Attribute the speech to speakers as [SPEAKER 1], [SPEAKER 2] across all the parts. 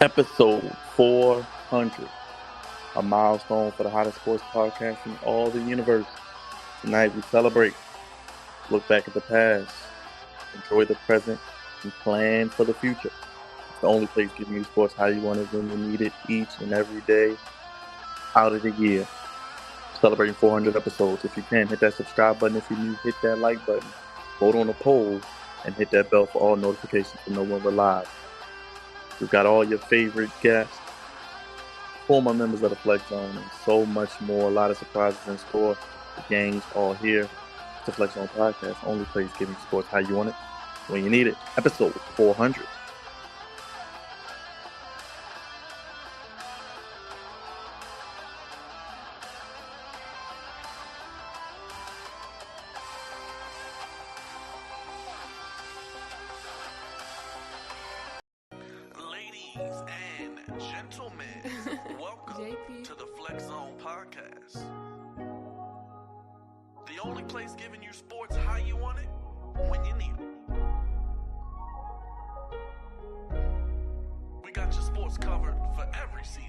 [SPEAKER 1] Episode 400, a milestone for the hottest sports podcast in all the universe. Tonight we celebrate, look back at the past, enjoy the present, and plan for the future. It's the only place giving you sports how you want it when you need it each and every day out of the year. Celebrating 400 episodes. If you can, hit that subscribe button. If you're new, hit that like button. Vote on the poll and hit that bell for all notifications to know when we're live. We've got all your favorite guests, former members of the Flex Zone, and so much more. A lot of surprises in store. The gang's all here. It's the Flex Zone podcast, only place giving you sports how you want it, when you need it. Episode 400.
[SPEAKER 2] To the Flex Zone podcast. The only place giving you sports how you want it, when you need it. We got your sports covered for every season.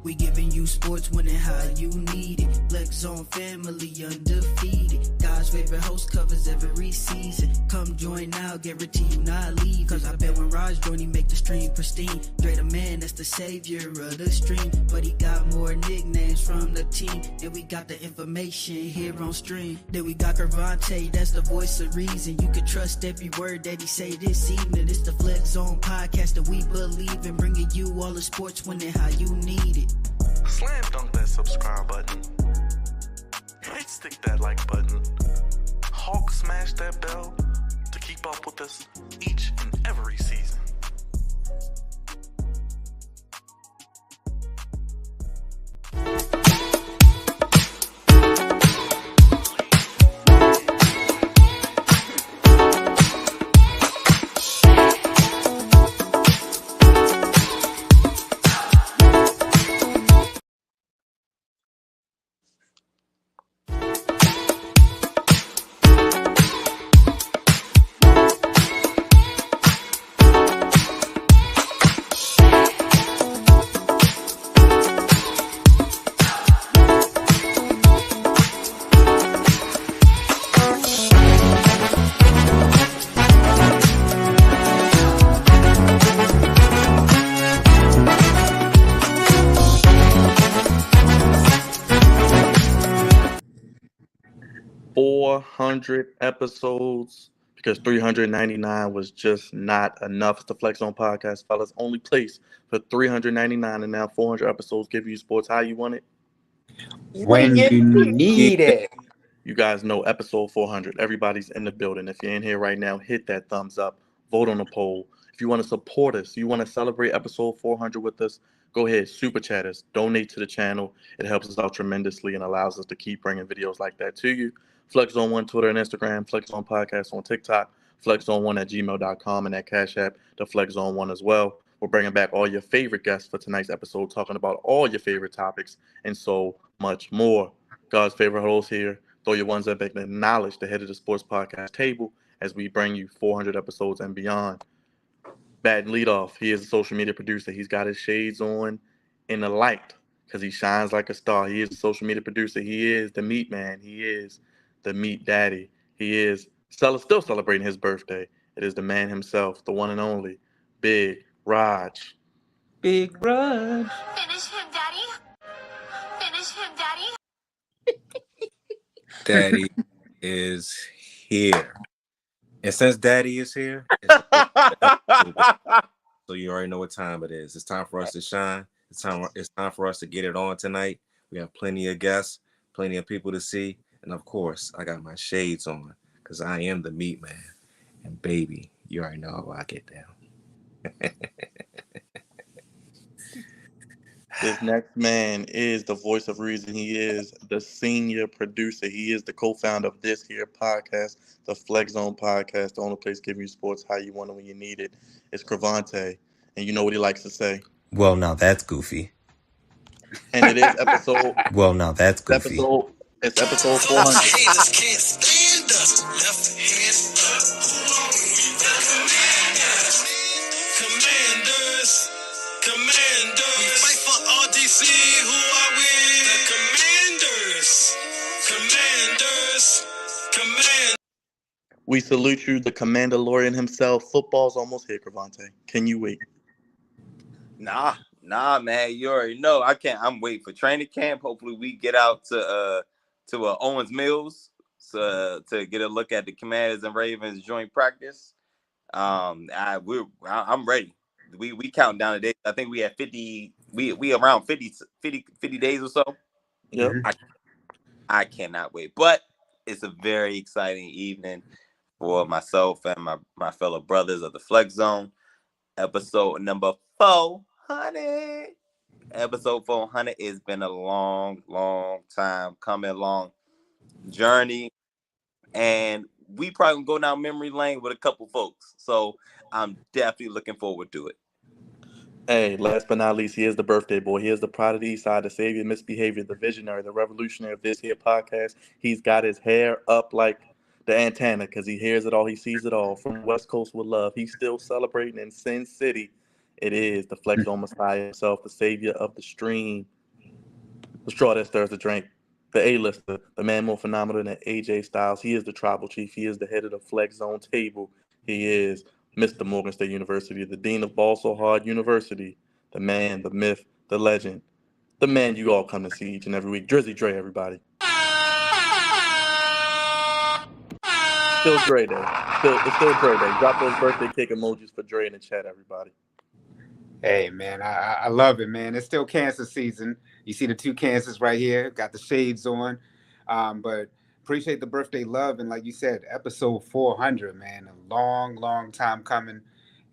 [SPEAKER 3] We giving you sports when and how you need it. Flex Zone family undefeated. God's favorite host covers every season. Come join now, guarantee you not leave. Cause I bet when Raj join, he make the stream pristine. Dre the man, that's the savior of the stream. But he got more nicknames from the team. And we got the information here on stream. Then we got Cavante, that's the voice of reason. You can trust every word that he say this evening. It's the Flex Zone podcast that we believe in. Bringing you all the sports when and how you need it.
[SPEAKER 2] Slam dunk that subscribe button. Hit stick that like button. Hawk smash that bell to keep up with us each and every season.
[SPEAKER 1] Episodes, because 399 was just not enough. It's the Flex Zone podcast, fellas. Only place for 399 and now 400 episodes give you sports how you want it,
[SPEAKER 4] when you need it.
[SPEAKER 1] You guys know episode 400. Everybody's in the building. If you're in here right now, hit that thumbs up. Vote on the poll. If you want to support us, you want to celebrate episode 400 with us, go ahead, super chat us, donate to the channel. It helps us out tremendously and allows us to keep bringing videos like that to you. Flex Zone 1, Twitter and Instagram, Flex Zone Podcast on TikTok, FlexZone1@gmail.com, and that Cash App, the Flex Zone 1 as well. We're bringing back all your favorite guests for tonight's episode, talking about all your favorite topics and so much more. God's favorite host here. Throw your ones up and acknowledge the head of the sports podcast table as we bring you 400 episodes and beyond. Batting leadoff, he is a social media producer. He's got his shades on in the light because he shines like a star. He is a social media producer. He is the meat man. He is the meat daddy. He is still celebrating his birthday. It is the man himself, the one and only, Big Raj.
[SPEAKER 4] Big Raj.
[SPEAKER 5] Finish him, Daddy. Finish him, Daddy.
[SPEAKER 4] Daddy is here. And since Daddy is here, so you already know what time it is. It's time for us to shine. It's time for us to get it on tonight. We have plenty of guests, plenty of people to see. And of course, I got my shades on because I am the meat man. And baby, you already know how I get down.
[SPEAKER 1] This next man is the voice of reason. He is the senior producer. He is the co-founder of this here podcast, the Flex Zone podcast, the only place giving you sports how you want it when you need it. It's Cravante. And you know what he likes to say?
[SPEAKER 6] Well, now that's goofy.
[SPEAKER 1] And it is episode...
[SPEAKER 6] Well, now that's goofy.
[SPEAKER 1] It's episode 400.
[SPEAKER 7] Haters can't stand us. Left hand up. Commanders see who are we? The Commanders.
[SPEAKER 1] We salute you, the Commandalorian himself. Football's almost here, Cravante. Can you wait?
[SPEAKER 4] Nah, man. You already know. I can't. I'm waiting for training camp. Hopefully, we get out to Owens Mills to get a look at the Commanders and Ravens joint practice. I'm ready. We counting down the days. I think we had 50. We around 50 days or so.
[SPEAKER 1] Yep.
[SPEAKER 4] I cannot wait. But it's a very exciting evening for myself and my fellow brothers of the Flex Zone. Episode number 400. Episode 400 has been a long time coming, long journey. And we probably go down memory lane with a couple folks. So I'm definitely looking forward to it.
[SPEAKER 1] Hey, last but not least, he is the birthday boy. He is the pride of the East Side, the savior, misbehavior, the visionary, the revolutionary of this here podcast. He's got his hair up like the antenna because he hears it all, he sees it all. From West Coast with love, he's still celebrating in Sin City. It is the Flex Zone Messiah himself, the savior of the stream, the straw that stirs the drink, the A-lister, the man more phenomenal than AJ Styles. He is the tribal chief. He is the head of the Flex Zone table. He is Mr. Morgan State University, the dean of Ball So Hard University, the man, the myth, the legend, the man you all come to see each and every week. Drizzy Dre, everybody. Still Dre Day. It's still Dre Day. Drop those birthday cake emojis for Dre in the chat, everybody.
[SPEAKER 8] Hey, man, I love it, man. It's still cancer season. You see the two cancers right here. Got the shades on. But appreciate the birthday love. And like you said, episode 400, man. A long time coming.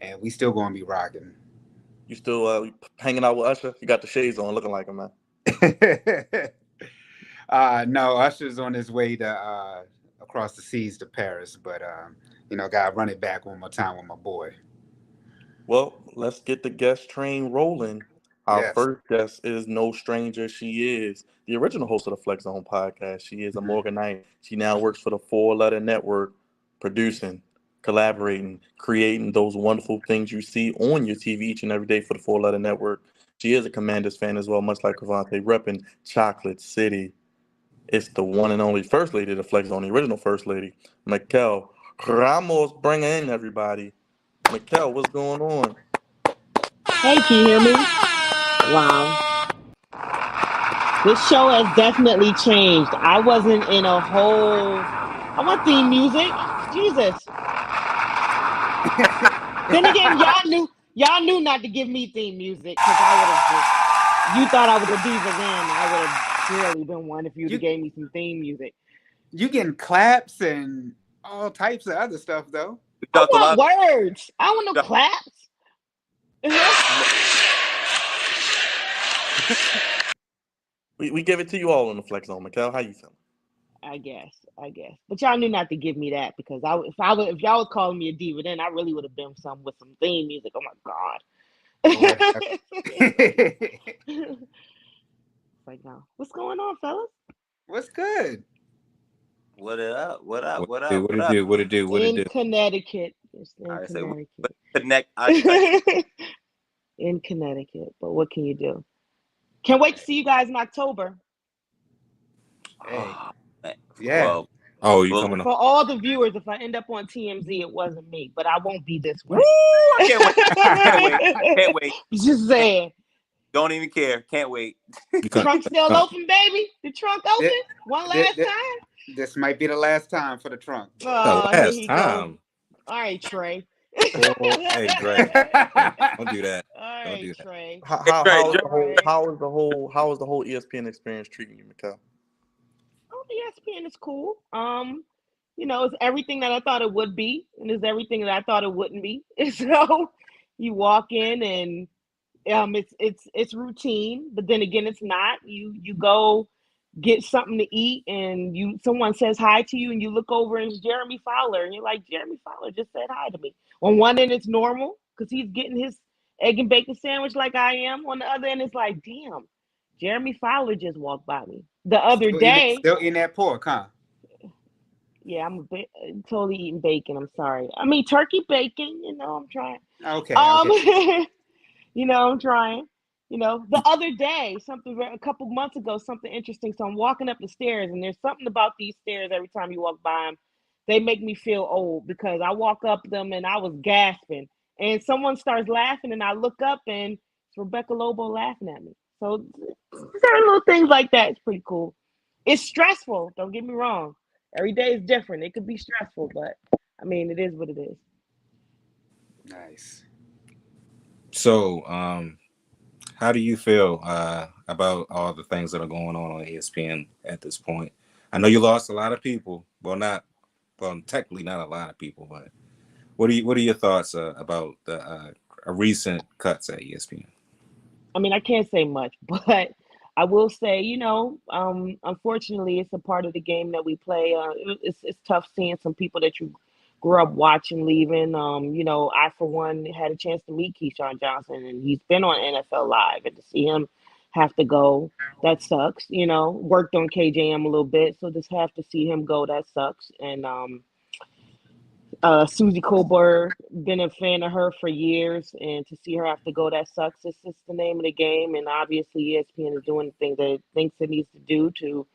[SPEAKER 8] And we still going to be rocking.
[SPEAKER 1] You still hanging out with Usher? You got the shades on, looking like him, man.
[SPEAKER 8] No, Usher's on his way to across the seas to Paris. But, got to run it back one more time with my boy.
[SPEAKER 1] Well, let's get the guest train rolling. Our
[SPEAKER 8] Yes.
[SPEAKER 1] first guest is no stranger. She is the original host of the Flex Zone podcast. She is a Morganite. She now works for the 4-letter network, producing, collaborating, creating those wonderful things you see on your TV each and every day for the 4-letter network. She is a Commanders fan as well, much like Cravante, repping Chocolate City. It's the one and only first lady of the Flex Zone, the original first lady, Mikel Ramos. Bring her in, everybody. Mikel, what's going on?
[SPEAKER 9] Hey, can you hear me? Wow. This show has definitely changed. I wasn't in a whole... I want theme music. Jesus. Then again, y'all knew not to give me theme music because I would have just... You thought I was a diva then. I would have clearly been one if you gave me some theme music.
[SPEAKER 8] You getting claps and all types of other stuff, though.
[SPEAKER 9] I want words. I want no claps.
[SPEAKER 1] We give it to you all on the Flex Zone, Mikel. How you feeling?
[SPEAKER 9] I guess. But y'all knew not to give me that because if y'all was calling me a diva, then I really would have been with some theme music. Oh my God. Like now, what's going on, fellas?
[SPEAKER 8] What's good?
[SPEAKER 4] What up? What up?
[SPEAKER 8] What it do?
[SPEAKER 9] In Connecticut. In Connecticut. But what can you do? Can't wait to see you guys in October.
[SPEAKER 8] Hey. Yeah.
[SPEAKER 4] Oh,
[SPEAKER 8] you coming
[SPEAKER 9] for all the viewers, if I end up on TMZ, it wasn't me, but I won't be this way.
[SPEAKER 4] I can't wait.
[SPEAKER 9] Just saying.
[SPEAKER 4] Don't even care. Can't wait.
[SPEAKER 9] Trunk still open, baby? The trunk open? One last time?
[SPEAKER 8] This might be the last time for the trunk.
[SPEAKER 9] Oh,
[SPEAKER 4] the last time.
[SPEAKER 9] All right, Trey.
[SPEAKER 4] Hey, Dre. Don't do that.
[SPEAKER 9] All right, do that. Trey.
[SPEAKER 1] How is the whole ESPN experience treating you, Mikel?
[SPEAKER 9] Oh, ESPN is cool. It's everything that I thought it would be, and it's everything that I thought it wouldn't be. So you walk in and it's routine, but then again, it's not. You go get something to eat, and someone says hi to you, and you look over, and it's Jeremy Fowler, and you're like, Jeremy Fowler just said hi to me. On one end, it's normal because he's getting his egg and bacon sandwich like I am. On the other end, it's like, damn, Jeremy Fowler just walked by me. The other day,
[SPEAKER 8] still in that pork, huh?
[SPEAKER 9] Yeah, I'm totally eating bacon. I'm sorry. I mean, turkey bacon. I'm trying.
[SPEAKER 8] Okay.
[SPEAKER 9] I'm trying. The other day, a couple months ago, something interesting. So I'm walking up the stairs, and there's something about these stairs every time you walk by them. They make me feel old because I walk up them and I was gasping. And someone starts laughing, and I look up, and it's Rebecca Lobo laughing at me. So certain little things like that is pretty cool. It's stressful. Don't get me wrong. Every day is different. It could be stressful, but I mean, it is what it is.
[SPEAKER 8] Nice.
[SPEAKER 4] So, how do you feel about all the things that are going on ESPN at this point? I know you lost a lot of people. Well, technically not a lot of people, but what are your thoughts about the recent cuts at ESPN?
[SPEAKER 9] I mean, I can't say much, but I will say, unfortunately, it's a part of the game that we play. It's tough seeing some people that you grew up watching leaving. I, for one, had a chance to meet Keyshawn Johnson, and he's been on NFL Live, and to see him have to go, that sucks. Worked on KJM a little bit, so just have to see him go, that sucks. And Susie Colbert, been a fan of her for years, and to see her have to go, that sucks. It's just the name of the game, and obviously ESPN is doing the thing that it thinks it needs to do to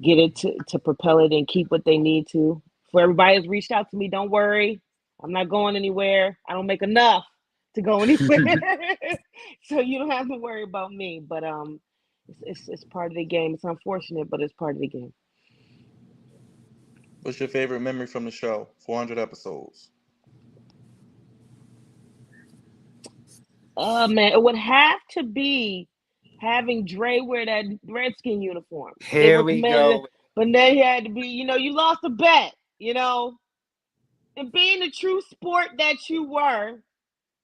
[SPEAKER 9] get it to propel it and keep what they need to. For everybody who's reached out to me, don't worry, I'm not going anywhere. I don't make enough to go anywhere, so you don't have to worry about me. But it's part of the game. It's unfortunate, but it's part of the game.
[SPEAKER 1] What's your favorite memory from the show? 400 episodes.
[SPEAKER 9] Man, it would have to be having Dre wear that Redskin uniform.
[SPEAKER 8] Here we go.
[SPEAKER 9] But then he had to be, you lost a bet, and being the true sport that you were,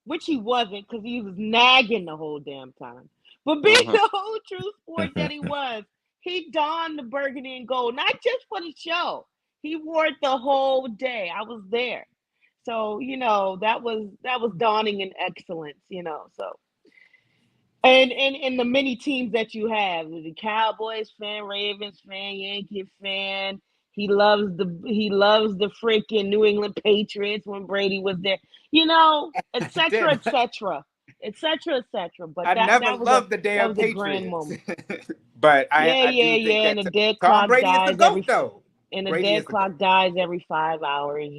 [SPEAKER 9] which he wasn't because he was nagging the whole damn time. But being the whole true sport that he was, he donned the burgundy and gold, not just for the show. He wore it the whole day. I was there. So, that was dawning in excellence, so. And the many teams that you have, the Cowboys fan, Ravens fan, Yankee fan. He loves the freaking New England Patriots when Brady was there, et cetera, et cetera, et cetera, et cetera. But
[SPEAKER 8] I never loved the damn
[SPEAKER 9] that was
[SPEAKER 8] Patriots.
[SPEAKER 9] a grand moment.
[SPEAKER 8] But I do think
[SPEAKER 9] and the dead
[SPEAKER 8] Tom
[SPEAKER 9] clock
[SPEAKER 8] Brady
[SPEAKER 9] dies
[SPEAKER 8] is the GOAT, though.
[SPEAKER 9] And the dead clock dies every 5 hours,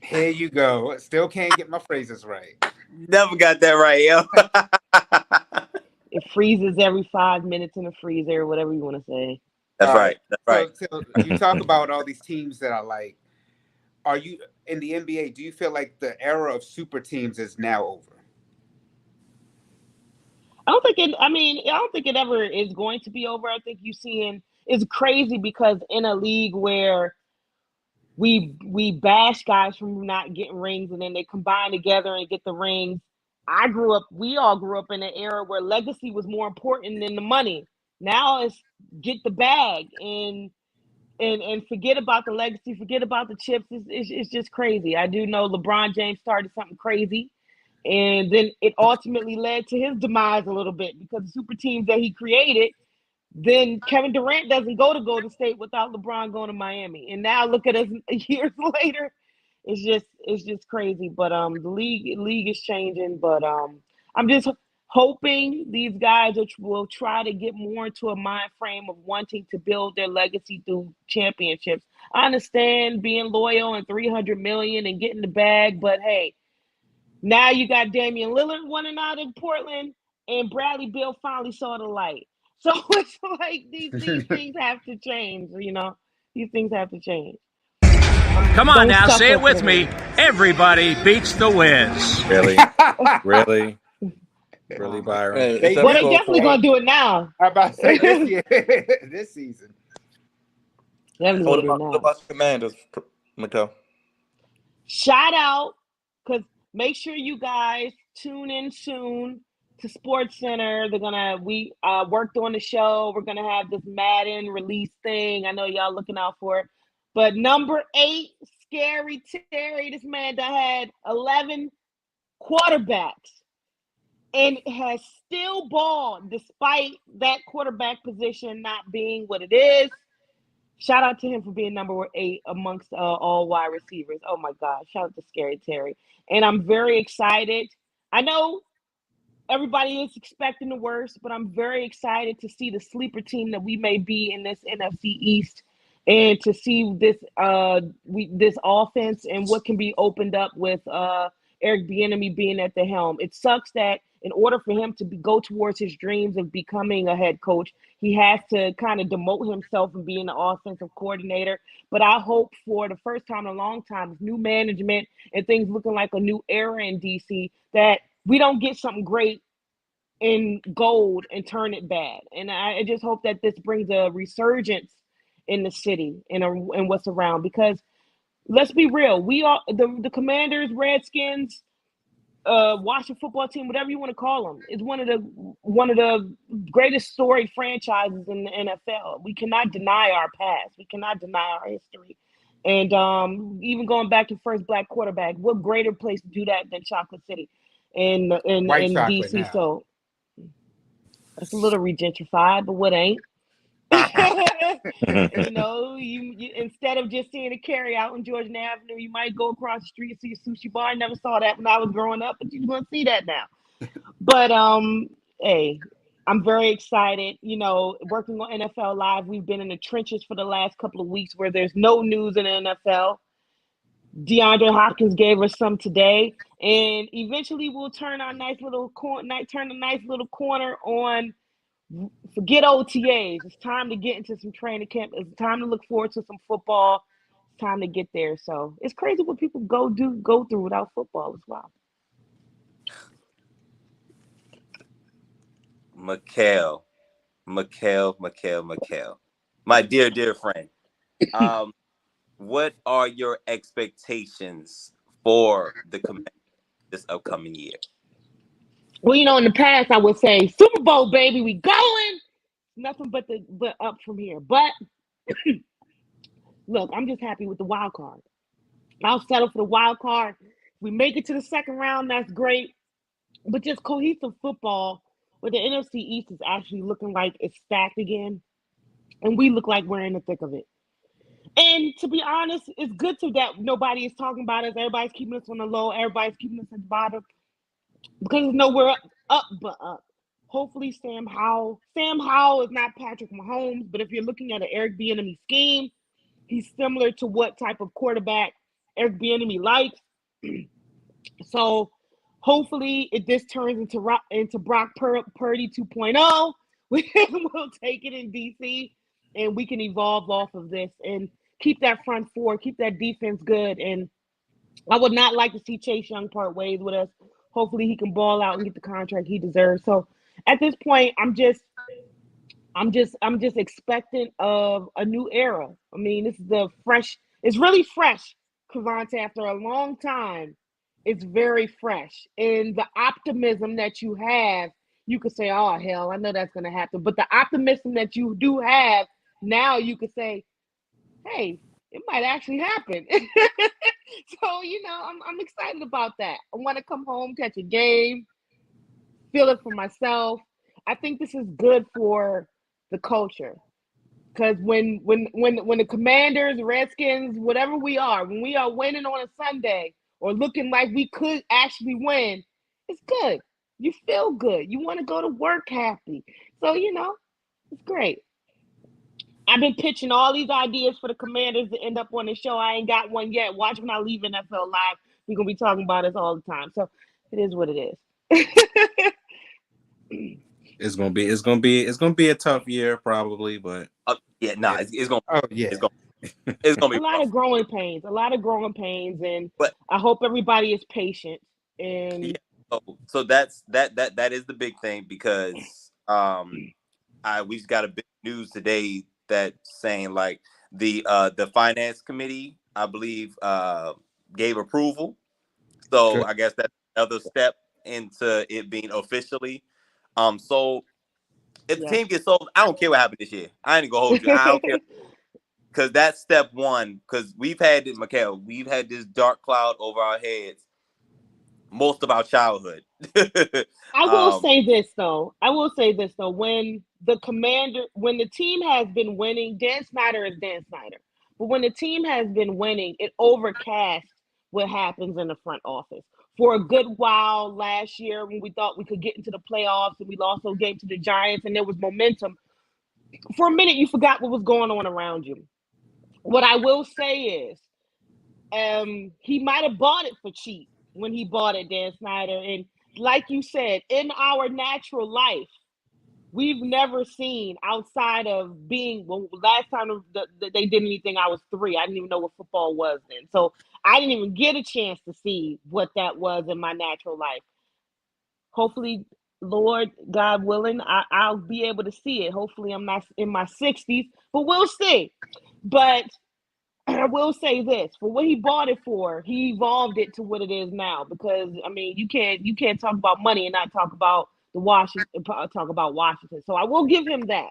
[SPEAKER 8] Here you go. Still can't get my phrases right.
[SPEAKER 4] Never got that right, yo.
[SPEAKER 9] It freezes every 5 minutes in the freezer, whatever you want to say.
[SPEAKER 4] That's right. That's right.
[SPEAKER 8] So you talk about all these teams that are you in the NBA? Do you feel like the era of super teams is now over?
[SPEAKER 9] I don't think it ever is going to be over. I think it's crazy because in a league where we bash guys from not getting rings and then they combine together and get the rings. We all grew up in an era where legacy was more important than the money. Now it's get the bag and forget about the legacy, forget about the chips. It's just crazy. I do know LeBron James started something crazy, and then it ultimately led to his demise a little bit because the super teams that he created. Then Kevin Durant doesn't go to Golden State without LeBron going to Miami, and now look at us years later. It's just crazy. But the league is changing. But I'm just hoping these guys will try to get more into a mind frame of wanting to build their legacy through championships. I understand being loyal and $300 million and getting the bag, but hey, now you got Damian Lillard winning out in Portland, and Bradley Beal finally saw the light. So it's like these things have to change, These things have to change.
[SPEAKER 10] Come on now, say it with me. Everybody beats the Wiz.
[SPEAKER 4] Really? Really, Byron?
[SPEAKER 1] Hey,
[SPEAKER 9] Well, they definitely going to do it now.
[SPEAKER 8] I'm about to say this year, this season.
[SPEAKER 1] What about the Commanders, Mikkel?
[SPEAKER 9] Shout out, because make sure you guys tune in soon to Sports Center. We worked on the show. We're gonna have this Madden release thing. I know y'all looking out for it. But number 8, Scary Terry, this man that had 11 quarterbacks and has still balled despite that quarterback position not being what it is. Shout out to him for being number 8 amongst all wide receivers. Oh my God! Shout out to Scary Terry, and I'm very excited. I know everybody is expecting the worst, but I'm very excited to see the sleeper team that we may be in this NFC East, and to see this offense and what can be opened up with Eric Bieniemy being at the helm. It sucks that in order for him to go towards his dreams of becoming a head coach, he has to kind of demote himself and being the offensive coordinator. But I hope for the first time in a long time, with new management and things looking like a new era in DC, that we don't get something great in gold and turn it bad. And I just hope that this brings a resurgence in the city and what's around, because let's be real, we are the Commanders, Redskins, Washington football team, whatever you want to call them, is one of the greatest storied franchises in the NFL. We cannot deny our past. We cannot deny our history. And even going back to first black quarterback, what greater place to do that than Chocolate City in DC?
[SPEAKER 8] Now.
[SPEAKER 9] So it's a little regentrified, but what ain't? You know, you instead of just seeing a carry out on Georgian Avenue, you might go across the street and see a sushi bar. I never saw that when I was growing up, but you're gonna see that now. But hey, I'm very excited. You know, working on NFL Live, we've been in the trenches for the last couple of weeks where there's no news in the NFL. DeAndre Hopkins gave us some today, and eventually we'll turn a nice little corner on. Forget OTAs. It's time to get into some training camp. It's time to look forward to some football. It's time to get there. So it's crazy what people go through without football as well.
[SPEAKER 4] Mikhail, my dear friend. What are your expectations for the Commanders this upcoming year?
[SPEAKER 9] Well, you know, in the past, I would say Super Bowl, baby, we going. Nothing but up from here. But look, I'm just happy with the wild card. I'll settle for the wild card. If we make it to the second round, that's great. But just cohesive football, where the NFC East is actually looking like it's stacked again, and we look like we're in the thick of it. And to be honest, it's good to that nobody is talking about us. Everybody's keeping us on the low. Everybody's keeping us at the bottom, because there's nowhere up but up. Hopefully Sam Howell is not Patrick Mahomes, but if you're looking at an Eric Bieniemy scheme, he's similar to what type of quarterback Eric Bieniemy likes. So hopefully this turns into Brock Purdy 2.0. We'll take it in DC, and we can evolve off of this and keep that front four, keep that defense good. And I would not like to see Chase Young part ways with us. Hopefully he can ball out and get the contract he deserves. So at this point, I'm just expectant of a new era. I mean, this is it's really fresh, Cavante, after a long time. It's very fresh. And the optimism that you have, you could say, oh, hell, I know that's going to happen. But the optimism that you do have, now you could say, hey, it might actually happen. So, you know, I'm excited about that. I want to come home, catch a game, feel it for myself. I think this is good for the culture. Because when the Commanders, Redskins, whatever we are, when we are winning on a Sunday or looking like we could actually win, it's good. You feel good. You want to go to work happy. So, you know, it's great. I've been pitching all these ideas for the Commanders to end up on the show. I ain't got one yet. Watch when I leave NFL Live. We're going to be talking about this all the time. So it is what it is.
[SPEAKER 4] It's gonna be a tough year probably, but
[SPEAKER 8] it's gonna
[SPEAKER 9] be a lot of growing pains, and I hope everybody is patient. And
[SPEAKER 4] so that is the big thing, because we've got a big news today that saying like the finance committee, I believe, gave approval. So good. I guess that's another step into it being officially. So if the team gets sold, I don't care what happened this year. I ain't gonna hold you. I don't care, because that's step one. Because we've had this dark cloud over our heads most of our childhood.
[SPEAKER 9] I will say this though. When the team has been winning, Dan Snyder is Dan Snyder. But when the team has been winning, it overcasts what happens in the front office. for a good while last year when we thought we could get into the playoffs and we lost those games to the Giants and there was momentum. For a minute, you forgot what was going on around you. What I will say is, he might have bought it for cheap when he bought it, Dan Snyder. And like you said, in our natural life, we've never seen outside of being, well, last time they did anything, I was 3. I didn't even know what football was then. So I didn't even get a chance to see what that was in my natural life. Hopefully, Lord, God willing, I'll be able to see it. Hopefully I'm not in my 60s, but we'll see. But I will say this: for what he bought it for, he evolved it to what it is now. Because I mean, you can't talk about money and not talk about Washington. So I will give him that.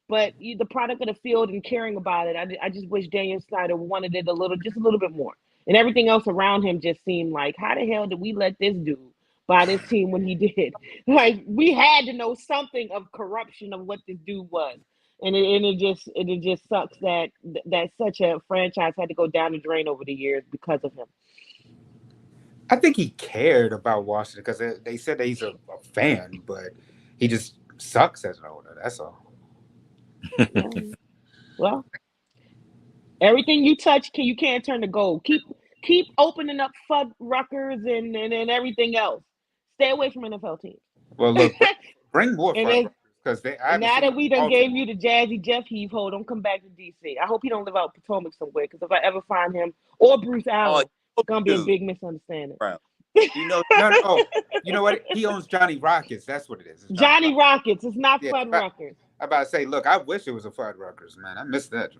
[SPEAKER 9] But the product of the field and caring about it, I just wish Daniel Snyder wanted it just a little bit more. And everything else around him just seemed like, how the hell did we let this dude buy this team when he did? Like, we had to know something of corruption of what this dude was. And it just sucks that such a franchise had to go down the drain over the years because of him.
[SPEAKER 8] I think he cared about Washington because they said that he's a fan, but he just sucks as an owner. That's all.
[SPEAKER 9] Yeah. Well, everything you touch, you can't turn to gold. Keep opening up Fuddruckers and everything else. Stay away from NFL teams.
[SPEAKER 8] Well, look, bring more Fuddruckers. Because
[SPEAKER 9] now that we done gave you the Jazzy Jeff heave ho, don't come back to DC. I hope he don't live out Potomac somewhere. Because if I ever find him or Bruce Allen, it's gonna be a big misunderstanding.
[SPEAKER 4] Right.
[SPEAKER 8] You know, you know what? He owns Johnny Rockets. That's what it is.
[SPEAKER 9] Johnny Rockets. It's not Fuddruckers.
[SPEAKER 8] I about to say, look, I wish it was a Fuddruckers, man. I missed that.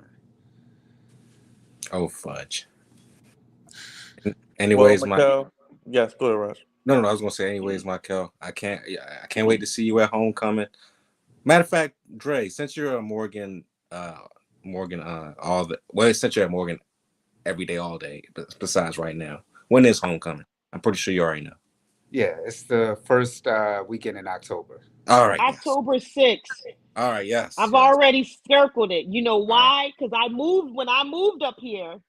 [SPEAKER 4] Oh fudge. Anyways,
[SPEAKER 1] yes, go ahead, Raj.
[SPEAKER 4] No, I was gonna say, anyways, Michael, I can't wait to see you at homecoming. Matter of fact, Dre, since you're a Morgan, since you're at Morgan every day, all day, besides right now, when is homecoming? I'm pretty sure you already know.
[SPEAKER 8] Yeah, it's the first weekend in October.
[SPEAKER 4] All right.
[SPEAKER 9] October 6th.
[SPEAKER 4] All right, yes.
[SPEAKER 9] I've already circled it. You know why? Because when I moved up here,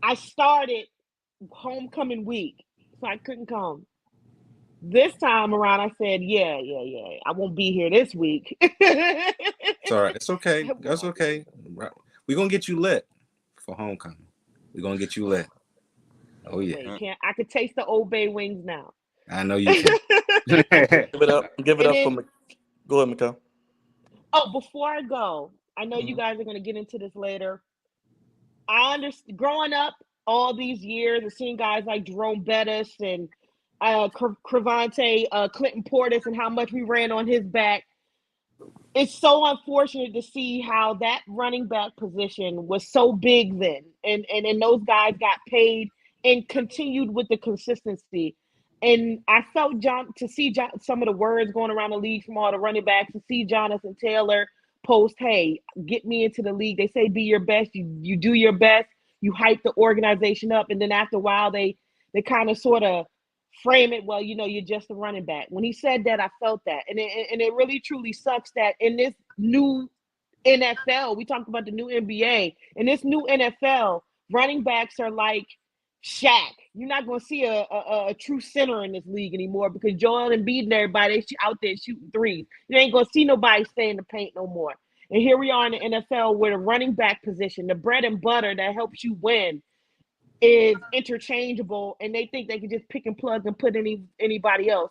[SPEAKER 9] I started homecoming week, so I couldn't come. This time around, I said, yeah, I won't be here this week.
[SPEAKER 4] It's all right. It's okay. That's okay. We're going to get you lit for homecoming. We're going to get you lit. Oh, yeah.
[SPEAKER 9] I could taste the Old Bay wings now.
[SPEAKER 4] I know you can.
[SPEAKER 1] Give it up for me. Go ahead, Mikhail.
[SPEAKER 9] Oh, before I go, I know you guys are going to get into this later. I understand, growing up all these years and seeing guys like Jerome Bettis and Cravante, Clinton Portis, and how much we ran on his back. It's so unfortunate to see how that running back position was so big then, and those guys got paid and continued with the consistency. And I felt some of the words going around the league from all the running backs, to see Jonathan Taylor post, hey, get me into the league. They say be your best. You do your best. You hype the organization up. And then after a while, they kind of sort of frame it, well, you're just a running back. When he said that, I felt that. And it really, truly sucks that in this new NFL, we talked about the new NBA, in this new NFL, running backs are like Shaq. You're not going to see a true center in this league anymore because Joel Embiid and everybody, they out there shooting threes. You ain't going to see nobody stay in the paint no more. And here we are in the NFL where the running back position, the bread and butter that helps you win, is interchangeable, and they think they can just pick and plug and put anybody else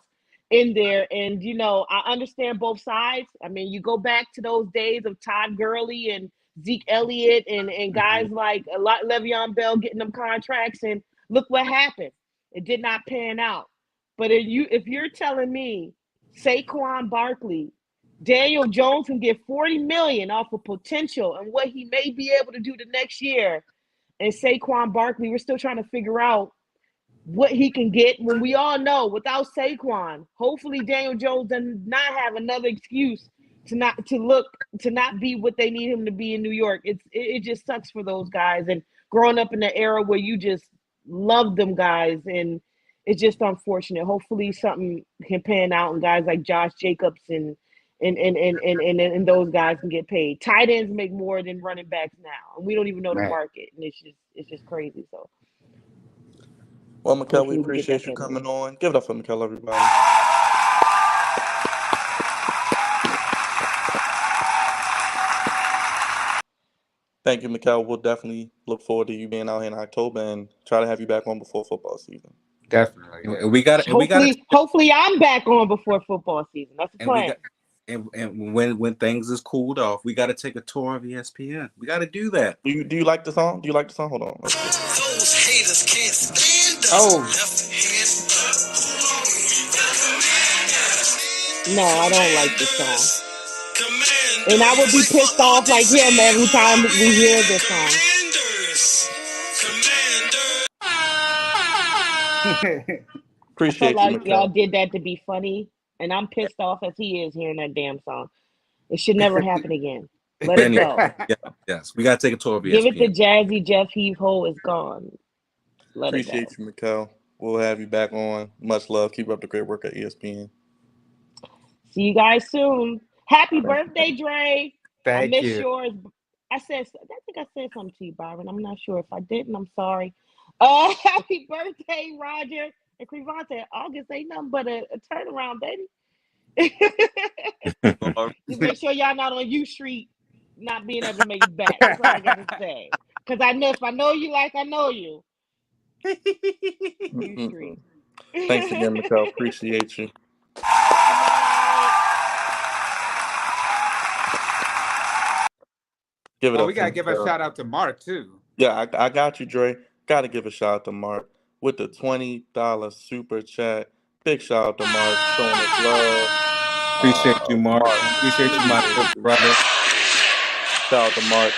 [SPEAKER 9] in there. And I understand both sides. I mean, you go back to those days of Todd Gurley and Zeke Elliott and guys like Le'Veon Bell getting them contracts, and look what happened. It did not pan out. But if you're telling me Saquon Barkley, Daniel Jones can get $40 million off of potential and what he may be able to do the next year, and Saquon Barkley, we're still trying to figure out what he can get, when we all know without Saquon, hopefully Daniel Jones does not have another excuse to not be what they need him to be in New York. It just sucks for those guys, and growing up in the era where you just love them guys, and it's just unfortunate. Hopefully something can pan out and guys like Josh Jacobs and those guys can get paid. Tight ends make more than running backs now, and we don't even know the market, and it's just crazy. So
[SPEAKER 1] Well, Mikkel, we
[SPEAKER 9] Hopefully we get that
[SPEAKER 1] appreciate you
[SPEAKER 9] feeling.
[SPEAKER 1] coming on. Give it up for Mikkel, everybody. Thank you, Mikkel. We'll definitely look forward to you being out here in October and try to have you back on before football season.
[SPEAKER 8] Definitely.
[SPEAKER 4] And we got
[SPEAKER 9] Hopefully I'm back on before football season. That's the
[SPEAKER 4] and we
[SPEAKER 9] plan.
[SPEAKER 4] got and when things is cooled off, we got to take a tour of ESPN. We got to do that.
[SPEAKER 1] Do you like the song? Do you like the song? Hold on. Let's see.
[SPEAKER 7] Those haters can't stand us.
[SPEAKER 8] Oh.
[SPEAKER 7] Left hand
[SPEAKER 9] No, I don't like the song.
[SPEAKER 7] Commanders.
[SPEAKER 9] And I would be pissed off like him every time we hear this song.
[SPEAKER 1] Appreciate
[SPEAKER 9] I felt
[SPEAKER 1] you,
[SPEAKER 9] like y'all
[SPEAKER 1] Mikkel.
[SPEAKER 9] did that to be funny, and I'm pissed off as he is hearing that damn song. It should never happen again. Let it go.
[SPEAKER 4] Yes, we got to take a tour of ESPN.
[SPEAKER 9] Give it to Jazzy Jeff Heave Ho is gone. Let
[SPEAKER 1] Appreciate
[SPEAKER 9] it go.
[SPEAKER 1] you, Mikkel. We'll have you back on. Much love. Keep up the great work at ESPN.
[SPEAKER 9] See you guys soon. Happy birthday, Dre.
[SPEAKER 8] Thank
[SPEAKER 9] I missed
[SPEAKER 8] you.
[SPEAKER 9] yours. I think I said something to you, Byron. I'm not sure. If I didn't, I'm sorry. Happy birthday, Roger and Crevante. August ain't nothing but a turnaround, baby. Just make sure y'all not on U Street, not being able to make it back. That's all I gotta say. Because I know if I know you like I know you. U Street.
[SPEAKER 1] Thanks again, Mikkel. Appreciate you. Give it up.
[SPEAKER 8] We gotta give a shout out to Mark too.
[SPEAKER 1] Yeah, I got you, Dre. Gotta give a shout out to Mark with the $20 super chat. Big shout out to Mark showing us love.
[SPEAKER 4] Appreciate you, Mark. Appreciate you, my brother.
[SPEAKER 1] Shout out to Mark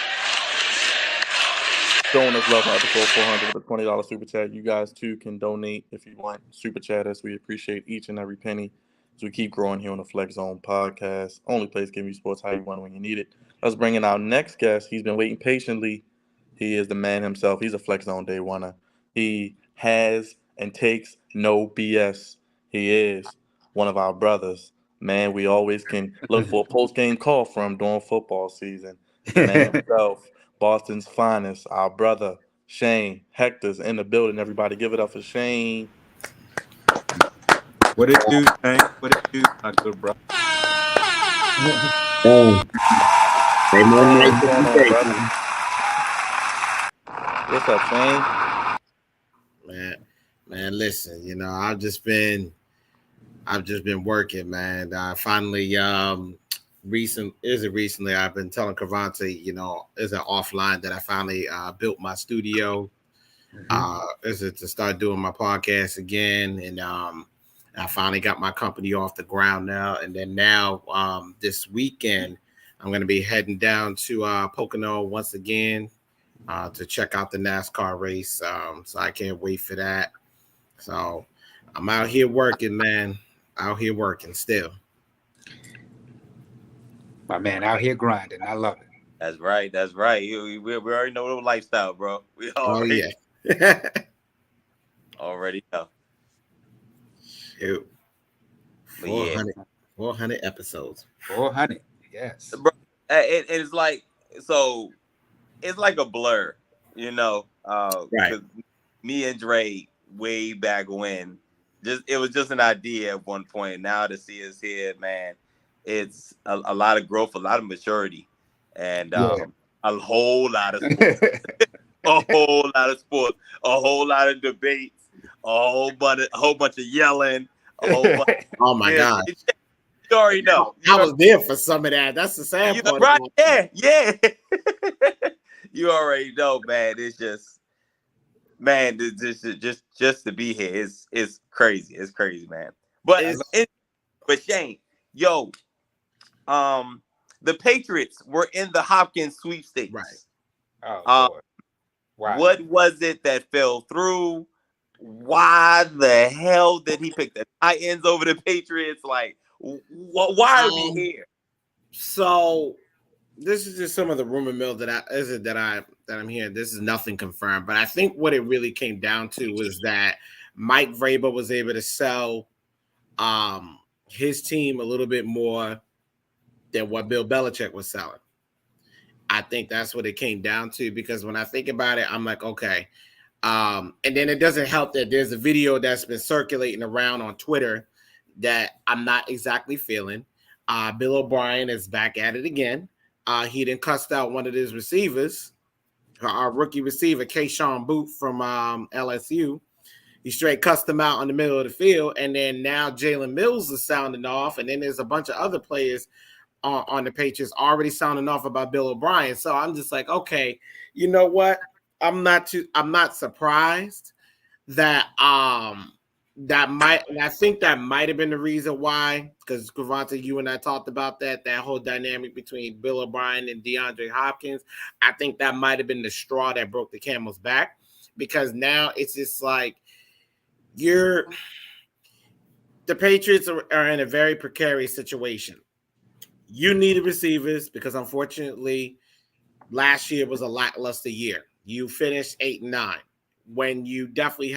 [SPEAKER 1] showing us love on episode 400 with a $20 super chat. You guys too can donate if you want. Super chat us. We appreciate each and every penny as we keep growing here on the Flex Zone podcast. Only place giving you sports how you want when you need it. Let's bring in our next guest. He's been waiting patiently. He is the man himself. He's a Flex Zone day oneer. He has and takes no BS. He is one of our brothers. Man, we always can look for a post-game call from during football season. The man himself, Boston's finest, our brother, Shane. Hector's in the building. Everybody give it up for Shane.
[SPEAKER 4] What it do, Shane? What it do, my good brother?
[SPEAKER 1] What's up, Shane?
[SPEAKER 11] Man, listen, I've just been working, man. I finally recently I've been telling Cravante, is an offline that I finally built my studio. Is it to start doing my podcast again, and I finally got my company off the ground now. And then now this weekend I'm going to be heading down to Pocono once again to check out the NASCAR race. So I can't wait for that. So I'm out here working, man. Out here working still.
[SPEAKER 8] My man out here grinding. I love it.
[SPEAKER 12] That's right. That's right. We already know the lifestyle, bro. We already, already know.
[SPEAKER 11] Shoot. 400 episodes.
[SPEAKER 8] 400. Yes.
[SPEAKER 12] Bro, it's like, so it's like a blur, right. 'Cause me and Dre way back when, it was just an idea at one point. Now to see us here, man, it's a lot of growth, a lot of maturity, and a whole lot of sports. a whole lot of sports, a whole lot of debates, a whole bunch of yelling, a whole bunch
[SPEAKER 11] oh my God.
[SPEAKER 12] You already know.
[SPEAKER 11] I was there for some of that. That's the sad part.
[SPEAKER 12] Right? Yeah. You already know, man. It's just, man, just to be here is crazy. It's crazy, man. But Shane, the Patriots were in the Hopkins sweepstakes.
[SPEAKER 11] Right.
[SPEAKER 8] Oh, wow.
[SPEAKER 12] What was it that fell through? Why the hell did he pick the Titans over the Patriots? Like, why are we here?
[SPEAKER 11] So this is just some of the rumor mill that I'm hearing. This is nothing confirmed, but I think what it really came down to was that Mike Vrabel was able to sell his team a little bit more than what Bill Belichick was selling. I think that's what it came down to, because when I think about it, I'm like, okay, And then it doesn't help that there's a video that's been circulating around on Twitter that I'm not exactly feeling. Bill O'Brien is back at it again. He done cussed out one of his receivers, our rookie receiver, Kayshawn Booth from LSU. He straight cussed him out in the middle of the field. And then now Jalen Mills is sounding off. And then there's a bunch of other players on the Patriots already sounding off about Bill O'Brien. So I'm just like, okay, you know what? I'm not surprised that and I think that might have been the reason why, because Cavante, you and I talked about that whole dynamic between Bill O'Brien and DeAndre Hopkins. I think that might have been the straw that broke the camel's back, because now it's just like the Patriots are in a very precarious situation. You needed receivers because unfortunately last year was a lackluster year. You finished 8-9 when you definitely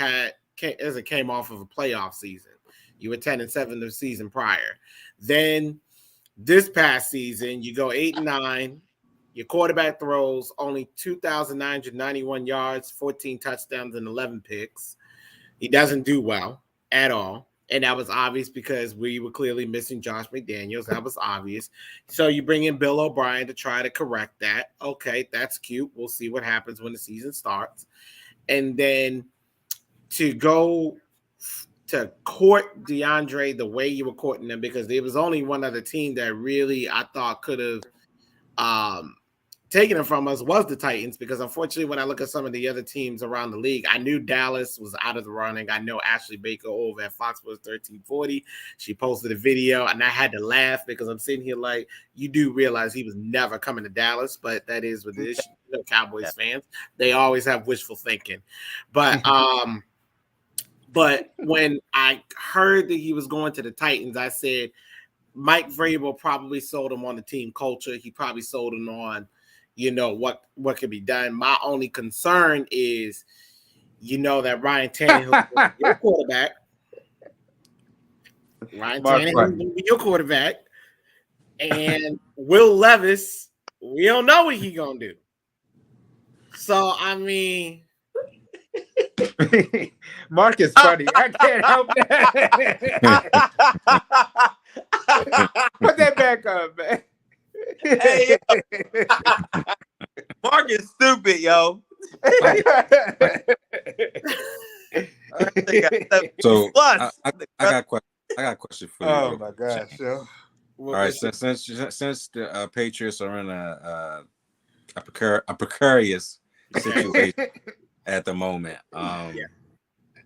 [SPEAKER 11] came off of a playoff season. You were 10-7 the season prior. Then this past season, you go 8-9. Your quarterback throws only 2,991 yards, 14 touchdowns, and 11 picks. He doesn't do well at all. And that was obvious because we were clearly missing Josh McDaniels. That was obvious. So you bring in Bill O'Brien to try to correct that. Okay, that's cute. We'll see what happens when the season starts. And then to go to court DeAndre the way you were courting them, because there was only one other team that really I thought could have taken it from us was the Titans, because unfortunately when I look at some of the other teams around the league, I knew Dallas was out of the running. I know Ashley Baker over at Fox Sports 1340, she posted a video and I had to laugh because I'm sitting here like, you do realize he was never coming to Dallas, but that is what it is. You know, Cowboys fans, they always have wishful thinking. But but when I heard that he was going to the Titans, I said Mike Vrabel probably sold him on the team culture. He probably sold him on, you know, what could be done. My only concern is, you know, that Ryan Tannehill is your quarterback. Ryan Tannehill is going to be your quarterback. And Will Levis, we don't know what he's going to do. So, I mean...
[SPEAKER 8] Mark is funny. I can't help that. Put that back up, man.
[SPEAKER 12] Hey, Mark is stupid, yo.
[SPEAKER 4] So I got a question for you.
[SPEAKER 8] Oh my gosh! So,
[SPEAKER 4] all right, since the Patriots are in a precarious situation at the moment,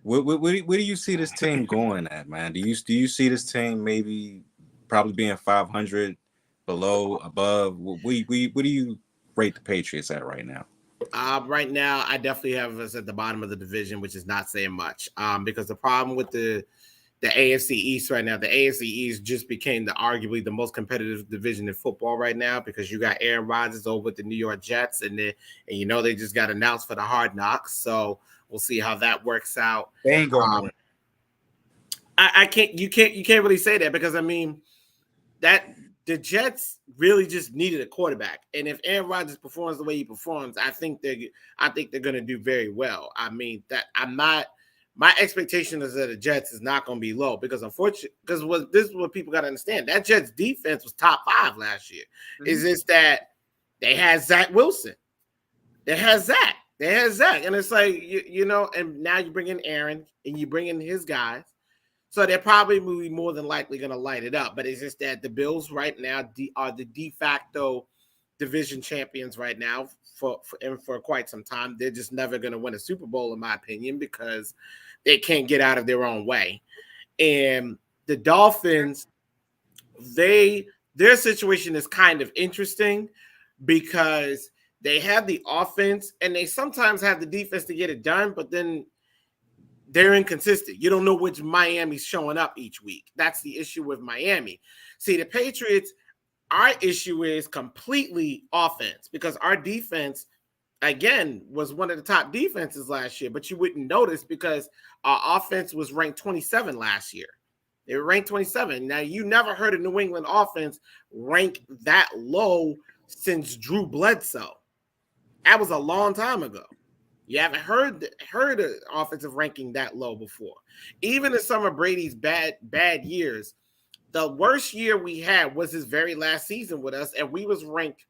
[SPEAKER 4] where do you see this team going at, man? Do you see this team maybe probably being 500? Below, above? What do you rate the Patriots at right now?
[SPEAKER 11] Right now, I definitely have us at the bottom of the division, which is not saying much. Because the problem with the AFC East right now, the AFC East just became arguably the most competitive division in football right now, because you got Aaron Rodgers over with the New York Jets, and you know they just got announced for the Hard Knocks. So we'll see how that works out.
[SPEAKER 8] They ain't going to win.
[SPEAKER 11] I can't. You can't really say that, because I mean that. The Jets really just needed a quarterback, and if Aaron Rodgers performs the way he performs, I think they're going to do very well. I mean, my expectation is that the Jets is not going to be low, because unfortunately, this is what people got to understand. That Jets defense was top 5 last year. Mm-hmm. It's just that they had Zach Wilson, they had Zach, and it's like you know, and now you bring in Aaron and you bring in his guys. So they're probably more than likely going to light it up. But it's just that the Bills right now are the de facto division champions right now for quite some time. They're just never going to win a Super Bowl, in my opinion, because they can't get out of their own way. And the Dolphins, their situation is kind of interesting, because they have the offense and they sometimes have the defense to get it done, but then they're inconsistent. You don't know which Miami's showing up each week. That's the issue with Miami. See, the Patriots, our issue is completely offense, because our defense, again, was one of the top defenses last year, but you wouldn't notice because our offense was ranked 27 last year. They were ranked 27. Now, you never heard a New England offense rank that low since Drew Bledsoe. That was a long time ago. You haven't heard an offensive ranking that low before. Even in some of Brady's bad years, the worst year we had was his very last season with us, and we was ranked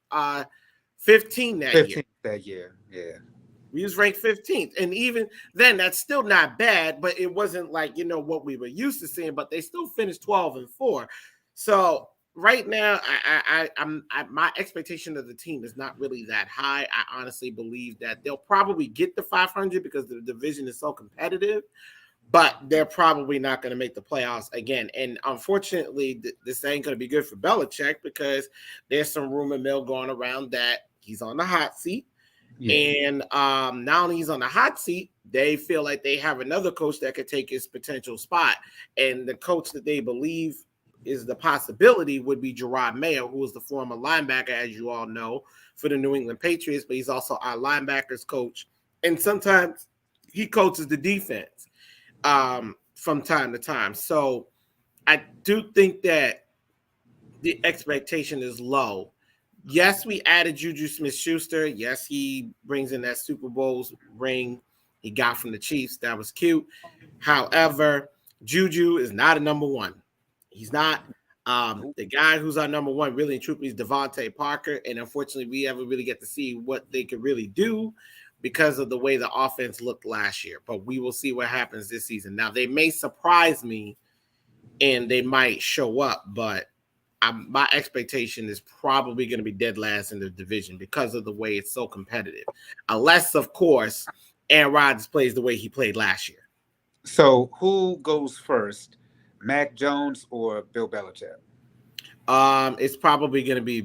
[SPEAKER 11] 15 that year.
[SPEAKER 8] Yeah.
[SPEAKER 11] We was ranked 15th. And even then, that's still not bad, but it wasn't like, what we were used to seeing, but they still finished 12-4. So right now, my expectation of the team is not really that high. I honestly believe that they'll probably get the 500 because the division is so competitive, but they're probably not going to make the playoffs again. And unfortunately, this ain't going to be good for Belichick because there's some rumor mill going around that he's on the hot seat. Yeah. And not only he's on the hot seat, they feel like they have another coach that could take his potential spot. And the coach that they believe is the possibility would be Gerard Mayo, who was the former linebacker, as you all know, for the New England Patriots, but he's also our linebackers coach. And sometimes he coaches the defense from time to time. So I do think that the expectation is low. Yes, we added Juju Smith-Schuster. Yes, he brings in that Super Bowl ring he got from the Chiefs. That was cute. However, Juju is not a number one. He's not. The guy who's our number one, really and truthfully, is Devontae Parker. And unfortunately, we never really get to see what they could really do because of the way the offense looked last year. But we will see what happens this season. Now, they may surprise me and they might show up, but my expectation is probably going to be dead last in the division because of the way it's so competitive. Unless, of course, Aaron Rodgers plays the way he played last year.
[SPEAKER 8] So who goes first, Mac Jones or Bill Belichick?
[SPEAKER 11] It's probably going to be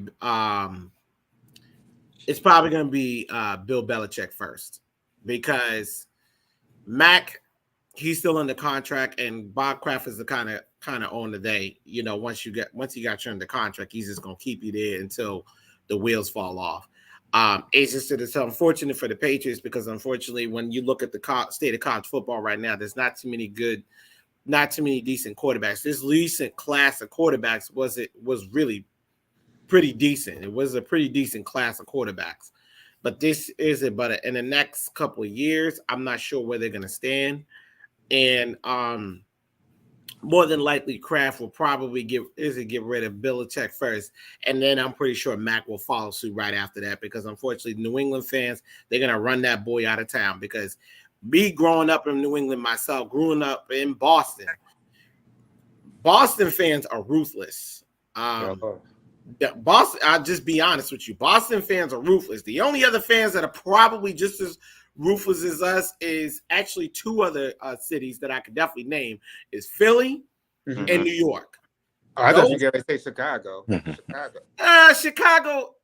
[SPEAKER 11] Bill Belichick first because Mac, he's still under contract, and Bob Kraft is the kind of on the day. Once he got you under contract, he's just gonna keep you there until the wheels fall off. It's just it's unfortunate for the Patriots because unfortunately, when you look at the state of college football right now, there's not too many decent quarterbacks. This recent class of quarterbacks was really pretty decent. It was a pretty decent class of quarterbacks, but this isn't. But in the next couple of years, I'm not sure where they're gonna stand. And more than likely, Kraft will probably get rid of Belichick first, and then I'm pretty sure Mac will follow suit right after that. Because unfortunately, New England fans, they're gonna run that boy out of town. Because me growing up in New England myself, growing up in Boston fans are ruthless. Boston, I'll just be honest with you, Boston fans are ruthless. The only other fans that are probably just as ruthless as us is actually two other cities that I could definitely name is Philly and New York.
[SPEAKER 8] I thought you were going to say Chicago.
[SPEAKER 11] Chicago,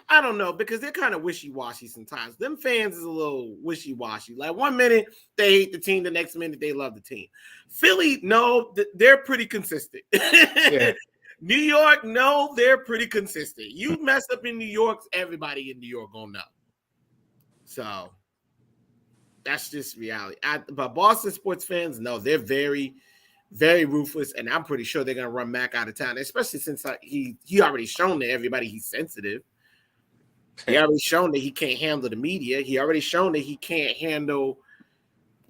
[SPEAKER 11] I don't know, because they're kind of wishy-washy sometimes. Them fans is a little wishy-washy. Like 1 minute they hate the team, the next minute they love the team. Philly, no, they're pretty consistent. Yeah. New York, no, they're pretty consistent. You mess up in New York, everybody in New York gonna know. So that's just reality. But Boston sports fans, no, they're very, very ruthless, and I'm pretty sure they're gonna run Mac out of town, especially since he already shown to everybody he's sensitive. He already shown that he can't handle the media. He already shown that he can't handle,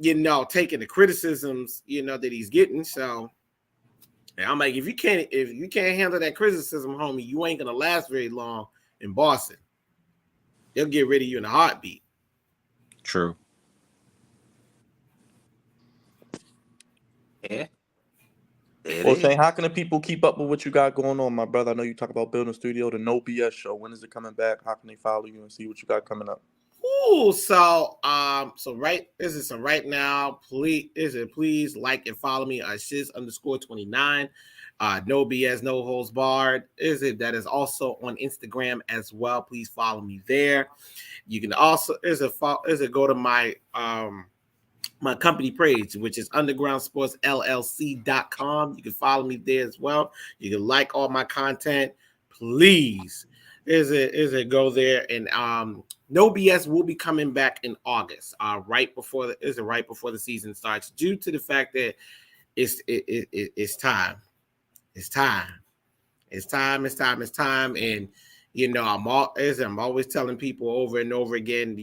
[SPEAKER 11] taking the criticisms, that he's getting. So I'm like, if you can't handle that criticism, homie, you ain't gonna last very long in Boston. They'll get rid of you in a heartbeat.
[SPEAKER 4] True.
[SPEAKER 12] Yeah.
[SPEAKER 1] Well, Shane, how can the people keep up with what you got going on, my brother? I know you talk about building a studio, the No BS show. When is it coming back? How can they follow you and see what you got coming up?
[SPEAKER 11] Ooh, so right now, please like and follow me on shiz_29. No BS, no holds barred. That is also on Instagram as well. Please follow me there. You can also go to my my company page, which is undergroundsportsllc.com. You can follow me there as well. You can like all my content. Please, go there. And No BS will be coming back in August, right before the season starts, due to the fact that it's time. It's time. And I'm always telling people over and over again,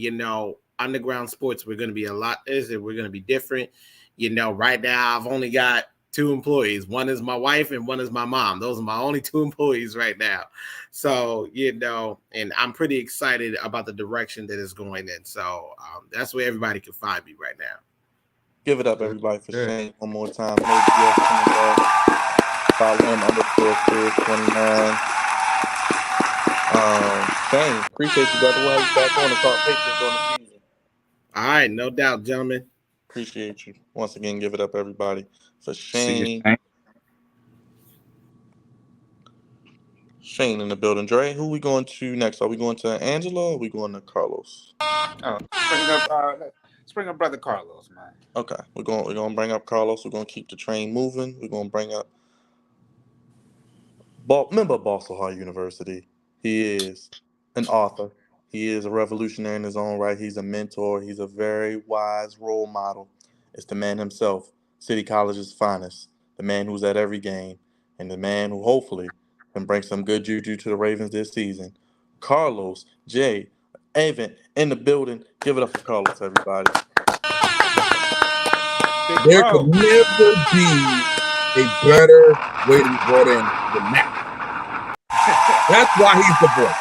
[SPEAKER 11] underground sports, we're going to be a lot easier. We're going to be different. You know, right now I've only got 2 employees. One is my wife and one is my mom. Those are my only 2 employees right now. So, you know, and I'm pretty excited about the direction that it's going in. So that's where everybody can find me right now.
[SPEAKER 1] Give it up, everybody, for Shane one more time. Maybe yes, coming back. Follow him _Fizz29. Shane, appreciate you, brother. We'll have you back on and talk Patriots on the season.
[SPEAKER 11] All right, no doubt, gentlemen.
[SPEAKER 1] Appreciate you. Once again, give it up, everybody, for
[SPEAKER 8] See
[SPEAKER 1] Shane.
[SPEAKER 8] you,
[SPEAKER 1] Shane in the building. Dre, who we going to next? Are we going to Angela or are we going to Carlos?
[SPEAKER 8] Let's bring up brother Carlos, man.
[SPEAKER 1] Okay, we're going to bring up Carlos. We're going to keep the train moving. We're going to bring up member of Boston High University. He is an author. He is a revolutionary in his own right. He's a mentor. He's a very wise role model. It's the man himself, City College's finest, the man who's at every game, and the man who hopefully can bring some good juju to the Ravens this season. Carlos J. Avent in the building. Give it up for Carlos, everybody.
[SPEAKER 13] There could never be a better way to be brought in than that. That's why he's the voice.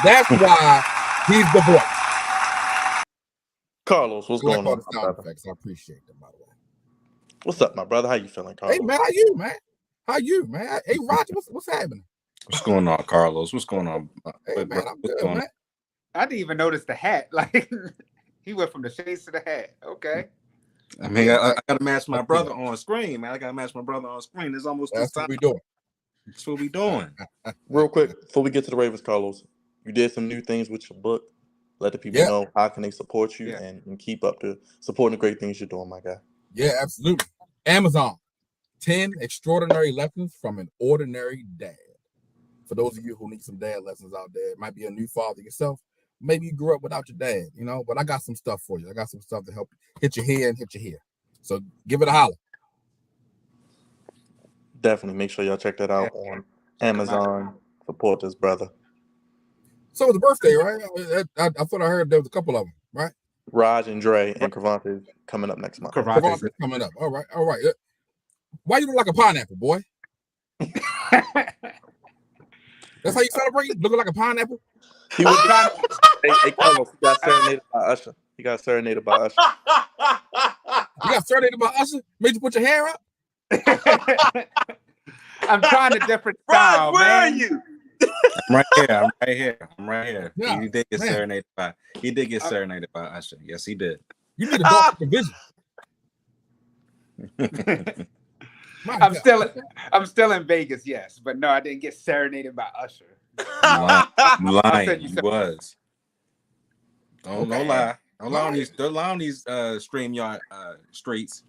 [SPEAKER 13] That's why he's the voice.
[SPEAKER 1] Carlos, what's going on?
[SPEAKER 13] Sound effects. I appreciate them, by the way.
[SPEAKER 1] What's up, my brother? How you feeling, Carlos?
[SPEAKER 13] Hey, man, how you, man? How you, man? Hey, Roger, what's happening?
[SPEAKER 4] What's going on, Carlos? What's going on?
[SPEAKER 13] Hey, man, I'm good, man.
[SPEAKER 8] I didn't even notice the hat. Like, he went from the shades to the hat. Okay.
[SPEAKER 4] I mean, I got to match my brother on screen, man. I got to match my brother on screen. It's almost
[SPEAKER 13] That's what we doing.
[SPEAKER 4] That's what we doing.
[SPEAKER 1] Real quick, before we get to the Ravens, Carlos, you did some new things with your book. Let the people know how can they support you and keep up to supporting the great things you're doing, my guy.
[SPEAKER 13] Yeah, absolutely. Amazon, 10 extraordinary lessons from an ordinary dad. For those of you who need some dad lessons out there, it might be a new father yourself. Maybe you grew up without your dad, you know, but I got some stuff for you. I got some stuff to help hit your here and hit your here. So give it a holler.
[SPEAKER 1] Definitely make sure y'all check that out on Amazon. Support this brother.
[SPEAKER 13] So it was a birthday, right? I thought I heard there was a couple of them, right?
[SPEAKER 1] Raj and Dre and Cravante coming up next month.
[SPEAKER 13] Cravante coming up. All right. Why you look like a pineapple, boy? That's how you celebrate? Looking like a pineapple?
[SPEAKER 1] He was hey, Carlos, he got serenaded by Usher. You got serenaded by Usher?
[SPEAKER 13] Made you put your hair up?
[SPEAKER 8] I'm trying a different style,
[SPEAKER 12] where
[SPEAKER 8] man.
[SPEAKER 12] are you?
[SPEAKER 4] I'm right here.
[SPEAKER 13] Yeah,
[SPEAKER 4] he did get serenaded by Usher. Yes, he did.
[SPEAKER 13] You need a doctor vision.
[SPEAKER 8] I'm still in Vegas, yes, but no, I didn't get serenaded by Usher.
[SPEAKER 4] I'm lying. You was. Don't lie. Don't lie on these StreamYard streets.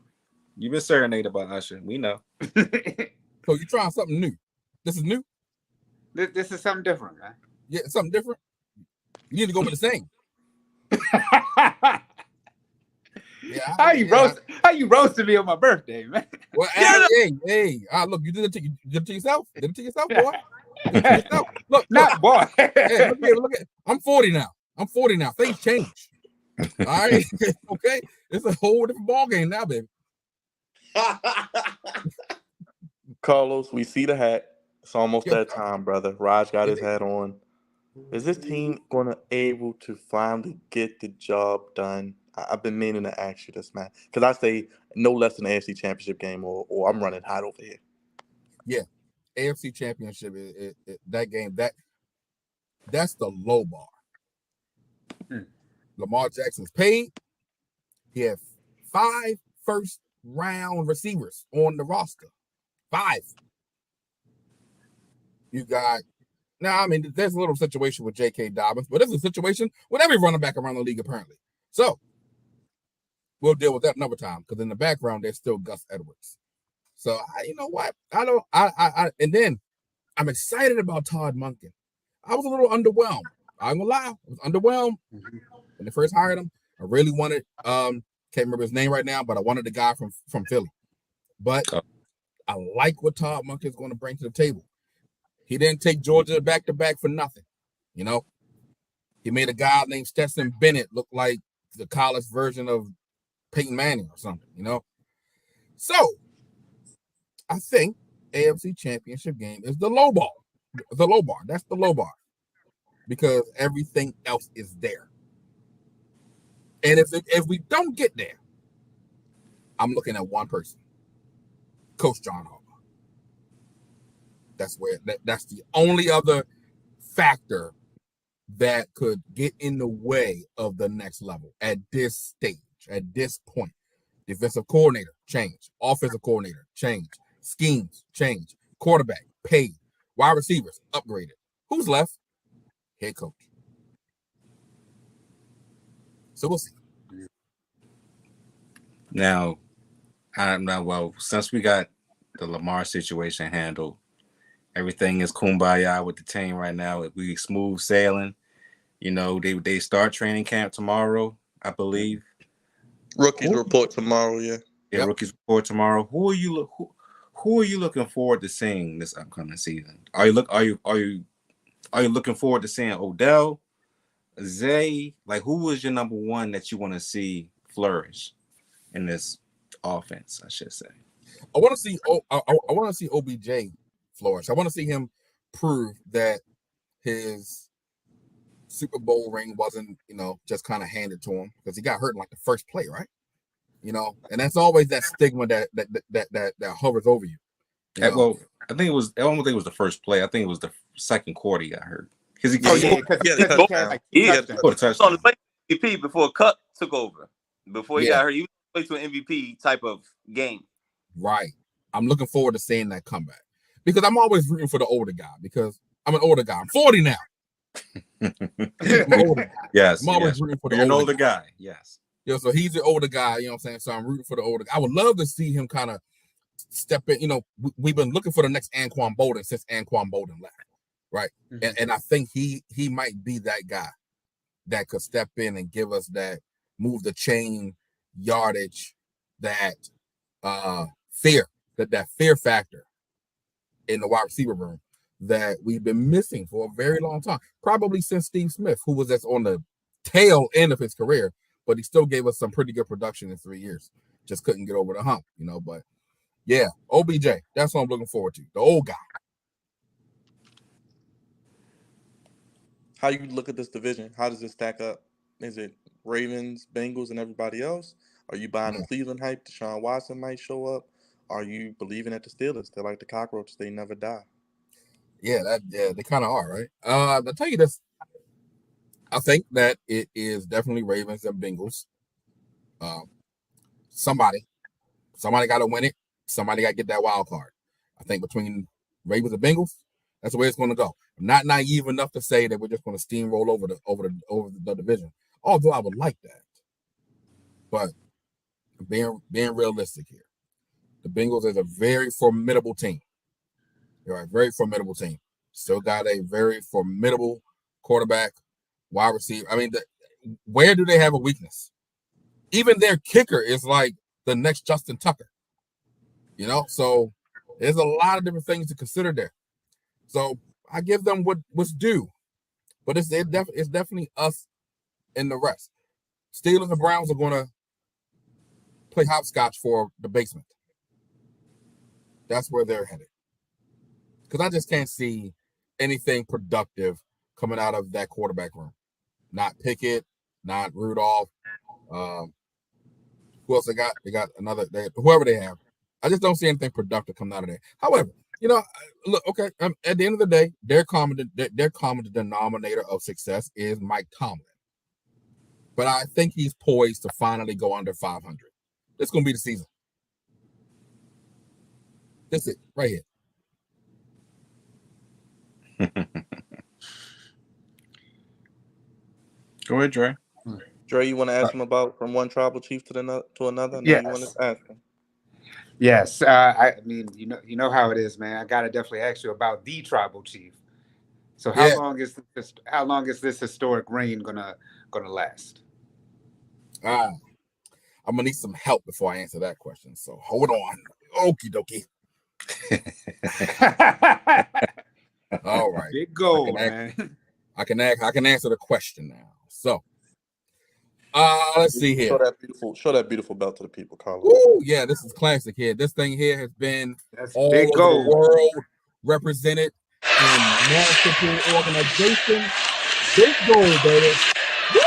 [SPEAKER 4] You've been serenaded by Usher. We know.
[SPEAKER 13] So you're trying something new. This is new?
[SPEAKER 8] This is something different, man.
[SPEAKER 13] Yeah, something different. You need to go with the same. Yeah,
[SPEAKER 8] how you roasting me on my birthday, man?
[SPEAKER 13] Well, hey, look, you did it to yourself. Did it to yourself, boy. Look,
[SPEAKER 8] not boy.
[SPEAKER 13] Hey, look at. I'm 40 now. Things change. All right, okay. It's a whole different ball game now, baby.
[SPEAKER 1] Carlos, we see the hat. It's almost that time, brother. Raj got his hat on. Is this team going to able to finally get the job done? I've been meaning to ask you this, man, because I say no less than the AFC Championship game, or I'm running hot over here.
[SPEAKER 13] Yeah, AFC Championship, that game, that's the low bar. Lamar Jackson's paid. He had 5 first-round receivers on the roster. 5. You got now. I mean, there's a little situation with J.K. Dobbins, but there's a situation with every running back around the league apparently. So we'll deal with that another time because in the background there's still Gus Edwards. So you know what? And then I'm excited about Todd Monken. I was a little underwhelmed. I'm gonna lie, I was underwhelmed when they first hired him. I really wanted can't remember his name right now, but I wanted the guy from Philly. But I like what Todd Monken is going to bring to the table. He didn't take Georgia back to back for nothing, you know. He made a guy named Stetson Bennett look like the college version of Peyton Manning or something, you know? So, I think AFC Championship game is the low bar. The low bar. That's the low bar. Because everything else is there. And if we don't get there, I'm looking at one person. Coach John Harbaugh. That's the only other factor that could get in the way of the next level at this stage, at this point. Defensive coordinator, change. Offensive coordinator, change. Schemes, change. Quarterback, paid. Wide receivers, upgraded. Who's left? Head coach. So we'll see.
[SPEAKER 4] Now, since we got the Lamar situation handled, everything is kumbaya with the team right now. We smooth sailing. You know, they start training camp tomorrow, I believe.
[SPEAKER 1] Rookies report tomorrow, yeah.
[SPEAKER 4] Yeah, yep. Rookies report tomorrow. Who are you looking forward to seeing this upcoming season? Are you looking forward to seeing Odell, Zay? Like, who is your number one that you want to see flourish in this offense? I should say.
[SPEAKER 13] I want to see OBJ flourish. I want to see him prove that his Super Bowl ring wasn't, just kind of handed to him because he got hurt in like the first play, right? And that's always that stigma that hovers over you.
[SPEAKER 4] Well, I don't think it was the first play. I think it was the second quarter he got hurt.
[SPEAKER 12] He was on the way to MVP before Cup took over. Before he got hurt, he was on the way to an MVP type of game. Right.
[SPEAKER 13] I'm looking forward to seeing that comeback because I'm always rooting for the older guy because I'm an older guy. I'm 40 now.
[SPEAKER 4] Yes.
[SPEAKER 13] I'm always rooting for the
[SPEAKER 4] older guy. Yes.
[SPEAKER 13] So he's the older guy, you know what I'm saying? So I'm rooting for the older guy. I would love to see him kind of step in. We've been looking for the next Anquan Bolden since Anquan Bolden left, right? Mm-hmm. And I think he might be that guy that could step in and give us that move the chain yardage, that fear factor in the wide receiver room that we've been missing for a very long time, probably since Steve Smith, who was just on the tail end of his career, but he still gave us some pretty good production in 3 years. Just couldn't get over the hump, but yeah, OBJ, that's what I'm looking forward to, the old guy.
[SPEAKER 1] How you look at this division? How does it stack up? Is it Ravens, Bengals, and everybody else? Are you buying the Cleveland hype? Deshaun Watson might show up. Are you believing at the Steelers? They're like the cockroaches; they never die. Yeah, they kind of are, right? I'll tell you this. I think that it is definitely Ravens and Bengals. Somebody got to win it. Somebody got to get that wild card. I think between Ravens and Bengals, that's the way it's going to go. I'm not naive enough to say that we're just going to steamroll over the division. Although I would like that, but being realistic here, the Bengals is a very formidable team. They're a very formidable team. Still got a very formidable quarterback, wide receiver. I mean, where do they have a weakness? Even their kicker is like the next Justin Tucker. So there's a lot of different things to consider there. So I give them what's due, but it's definitely us and the rest. Steelers and Browns are going to play hopscotch for the basement. That's where they're headed. Because I just can't see anything productive coming out of that quarterback room. Not Pickett, not Rudolph. Who else they got? They got whoever they have. I just don't see anything productive coming out of there. However, look, okay, at the end of the day, their common denominator of success is Mike Tomlin. But I think he's poised to finally go under 500. This is going to be the season. That's it, right here.
[SPEAKER 4] Go ahead, Dre.
[SPEAKER 1] Dre, you want to ask him about from one tribal chief to another?
[SPEAKER 8] Yes.
[SPEAKER 1] You want to ask him?
[SPEAKER 8] Yes. I mean, you know how it is, man. I gotta definitely ask you about the tribal chief. So how long is this historic reign gonna last?
[SPEAKER 13] I'm gonna need some help before I answer that question. So hold on. Okie dokie. All right.
[SPEAKER 8] Big goal, man.
[SPEAKER 13] I can answer the question now. So, let's see here.
[SPEAKER 1] Show that beautiful belt to the people, Carlos.
[SPEAKER 13] Ooh, yeah, this is classic here. This thing here has been all over the world, represented in multiple organizations. Big gold, baby. Woo!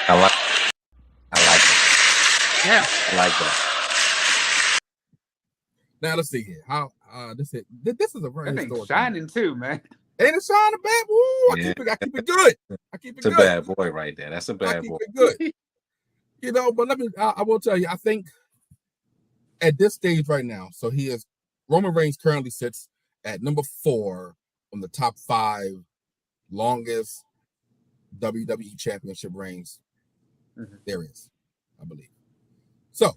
[SPEAKER 4] I like it.
[SPEAKER 10] Yeah,
[SPEAKER 4] I like that.
[SPEAKER 13] Now let's see here. How this is a very
[SPEAKER 8] historic shining too, man.
[SPEAKER 13] Ain't it shining bad? Woo! I keep it good. I keep it good.
[SPEAKER 4] It's a bad boy right there. That's a bad boy.
[SPEAKER 13] It good. You know, but I will tell you, I think at this stage right now, so Roman Reigns currently sits at number 4 on the top 5 longest WWE championship reigns there is, I believe. So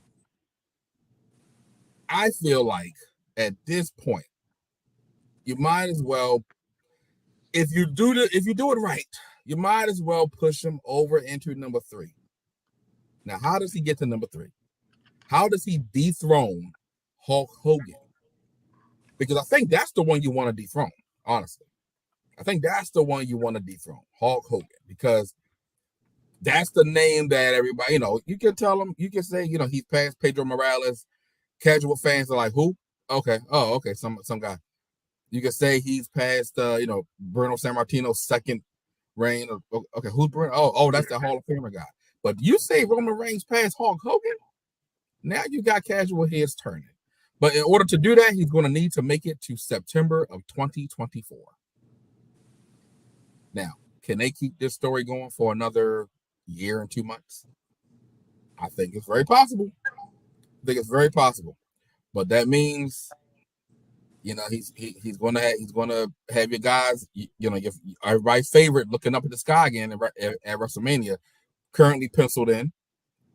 [SPEAKER 13] I feel like at this point, you might as well, if you do it right, you might as well push him over into number 3. Now, how does he get to number 3? How does he dethrone Hulk Hogan? Because I think that's the one you want to dethrone, honestly. I think that's the one you want to dethrone, Hulk Hogan, because that's the name that everybody, you can tell them, you can say, he's past Pedro Morales. Casual fans are like, who? Okay. Oh, okay. Some guy. You can say he's past, Bruno Sammartino's second reign. Okay, who's Bruno? Oh, that's the Hall of Famer guy. But you say Roman Reigns past Hulk Hogan, now you got casual heads turning. But in order to do that, he's going to need to make it to September of 2024. Now, can they keep this story going for another year and 2 months? I think it's very possible. But that means, he's going to have your guys, everybody's favorite looking up at the sky again at WrestleMania, currently penciled in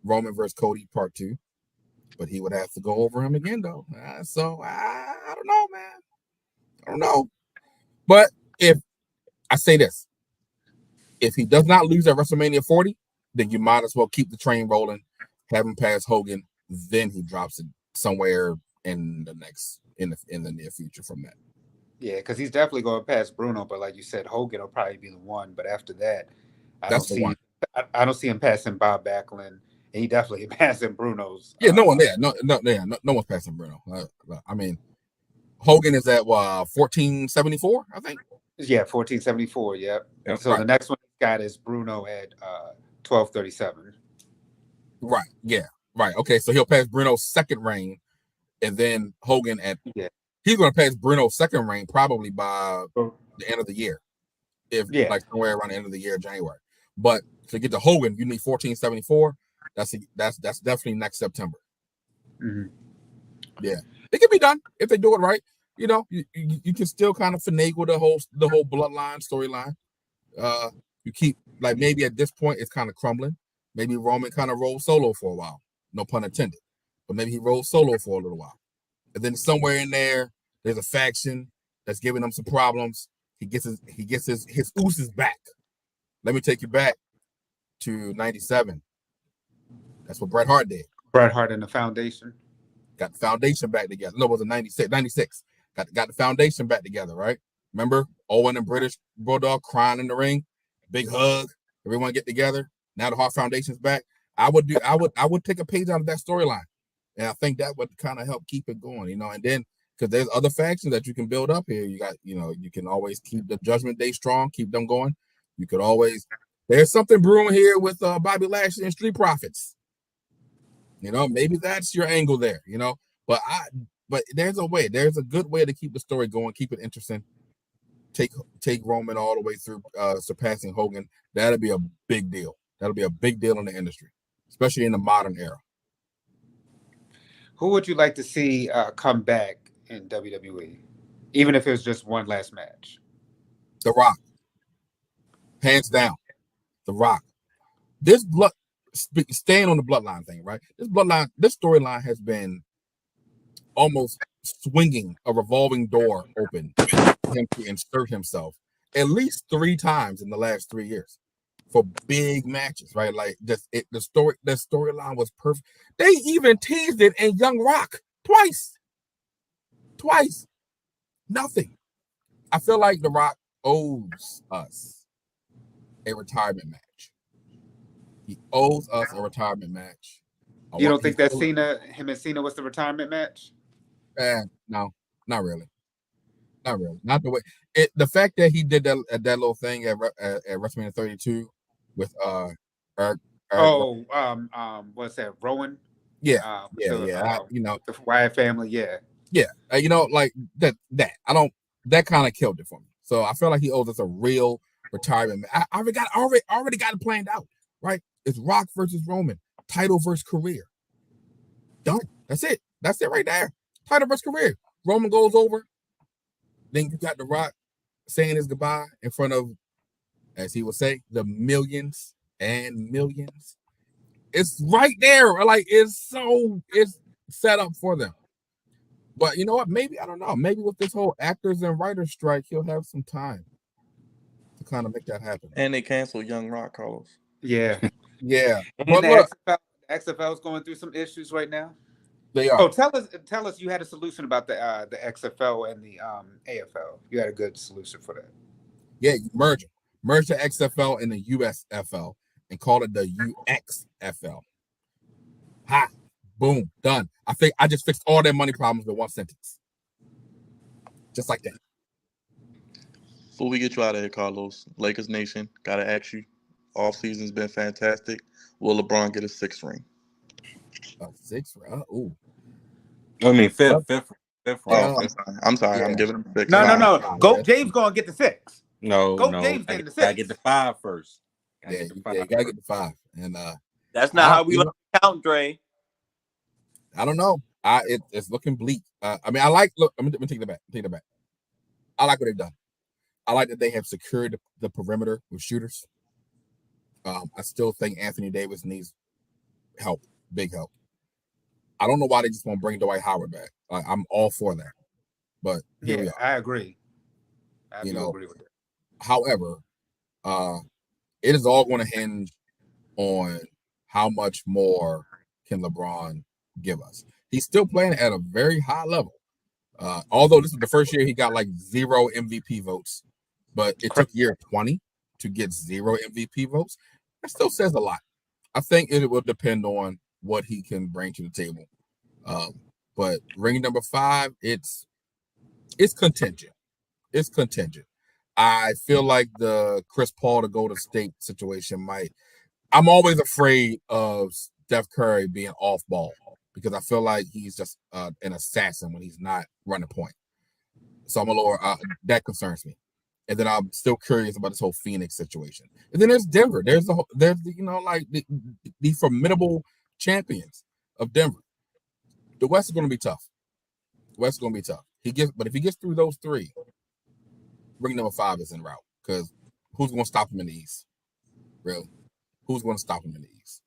[SPEAKER 13] Roman versus Cody Part 2. But he would have to go over him again, though. So I don't know, man. I don't know. But if I say this, if he does not lose at WrestleMania 40, then you might as well keep the train rolling, have him pass Hogan, then he drops it somewhere in the near future from that.
[SPEAKER 8] Yeah, because he's definitely going past Bruno, but like you said, Hogan will probably be the one. But after that, I don't see him passing Bob Backlund. And he definitely passing Bruno's.
[SPEAKER 13] Yeah, no one there. No one's passing Bruno. I mean, Hogan is at 1474, I think.
[SPEAKER 8] Yeah, 1474. Yep. So the next one he got is Bruno at 1237.
[SPEAKER 13] Right. Yeah. Right. Okay. So he'll pass Bruno's second reign, and then Hogan he's going to pass Bruno's second reign probably by the end of the year, like somewhere around the end of the year, January. But to get to Hogan, you need 1474. That's definitely next September.
[SPEAKER 8] Mm-hmm.
[SPEAKER 13] Yeah, it can be done if they do it right. You can still kind of finagle the whole bloodline storyline. You keep, like, maybe at this point it's kind of crumbling. Maybe Roman kind of rolls solo for a while. No pun intended. But maybe he rolls solo for a little while. And then somewhere in there's a faction that's giving him some problems. He gets his ooses back. Let me take you back to 97. That's what Bret Hart did.
[SPEAKER 8] Bret Hart and the Foundation.
[SPEAKER 13] Got the Foundation back together. No, it was 96. Got the Foundation back together, right? Remember Owen and British Bulldog crying in the ring? Big hug. Everyone get together. Now the Hart Foundation's back. I would take a page out of that storyline. And I think that would kind of help keep it going, and then because there's other factions that you can build up here. You got, you can always keep the Judgment Day strong, keep them going. You could always, there's something brewing here with Bobby Lashley and Street Profits. Maybe that's your angle there, but there's a good way to keep the story going, keep it interesting. Take Roman all the way through surpassing Hogan. That'll be a big deal. That'll be a big deal in the industry, especially in the modern era.
[SPEAKER 8] Who would you like to see come back in WWE, even if it was just one last match?
[SPEAKER 13] The Rock, hands down. The Rock. Staying on the bloodline thing, right? This storyline has been almost swinging a revolving door open for him to insert himself at least 3 times in the last 3 years for big matches, right? Like the storyline was perfect. They even teased it in Young Rock twice. Nothing. I feel like The Rock owes us a retirement match. He owes us a retirement match.
[SPEAKER 8] You don't think that him and Cena was the retirement match?
[SPEAKER 13] No, not really. Not really. Not the way the fact that he did that little thing at WrestleMania 32 with Eric,
[SPEAKER 8] what's that? Rowan?
[SPEAKER 13] Yeah.
[SPEAKER 8] The Wyatt family, yeah.
[SPEAKER 13] Like that that kind of killed it for me. So I feel like he owes us a real retirement. I already got it planned out, right? It's Rock versus Roman, title versus career. Done. That's it. That's it right there. Title versus career. Roman goes over. Then you got The Rock saying his goodbye in front of, as he would say, the millions and millions. It's right there. Like it's set up for them. But you know what? Maybe, I don't know. Maybe with this whole actors and writers strike, he'll have some time to kind of make that happen.
[SPEAKER 1] And they canceled Young Rock, Carlos.
[SPEAKER 8] Yeah.
[SPEAKER 13] Yeah.
[SPEAKER 8] And the XFL is going through some issues right now.
[SPEAKER 13] They are.
[SPEAKER 8] Oh, tell us you had a solution about the XFL and the AFL. You had a good solution for that.
[SPEAKER 13] Yeah, you merge the XFL and the USFL and call it the UXFL. Ha! Boom, done. I think I just fixed all their money problems with one sentence. Just like that.
[SPEAKER 1] Before we get you out of here, Carlos, Lakers Nation, gotta ask you, off season's been fantastic. Will LeBron get a 6th ring?
[SPEAKER 13] A 6th ring? Ooh.
[SPEAKER 4] I mean, fifth.
[SPEAKER 1] Oh, I'm sorry. I'm giving him 6.
[SPEAKER 8] No. Go. James gonna get the 6.
[SPEAKER 4] No.
[SPEAKER 8] James getting the 6.
[SPEAKER 4] Gotta get the 5 first.
[SPEAKER 13] You gotta get the 5. And
[SPEAKER 12] that's not how we count, Dre.
[SPEAKER 13] I don't know. It's looking bleak. I mean, I like. Look, let me take it back. I like what they've done. I like that they have secured the perimeter with shooters. I still think Anthony Davis needs help, big help. I don't know why they just won't bring Dwight Howard back. I'm all for that, but here we are.
[SPEAKER 8] I agree. I agree with that.
[SPEAKER 13] However, it is all going to hinge on how much more can LeBron give us. He's still playing at a very high level. Although this is the first year he got like 0 MVP votes, but it took year 20 to get 0 MVP votes. That still says a lot. I think it will depend on what he can bring to the table. But ring number 5, it's contingent. It's contingent. I feel like the Chris Paul to go to State situation might. I'm always afraid of Steph Curry being off ball because I feel like he's just an assassin when he's not running point. So I'm a little that concerns me. And then I'm still curious about this whole Phoenix situation. And then there's Denver. There's the formidable champions of Denver. The West is going to be tough. But if he gets through those 3, ring number 5 is en route. Because who's going to stop him in the East? Really? Who's going to stop him in the East?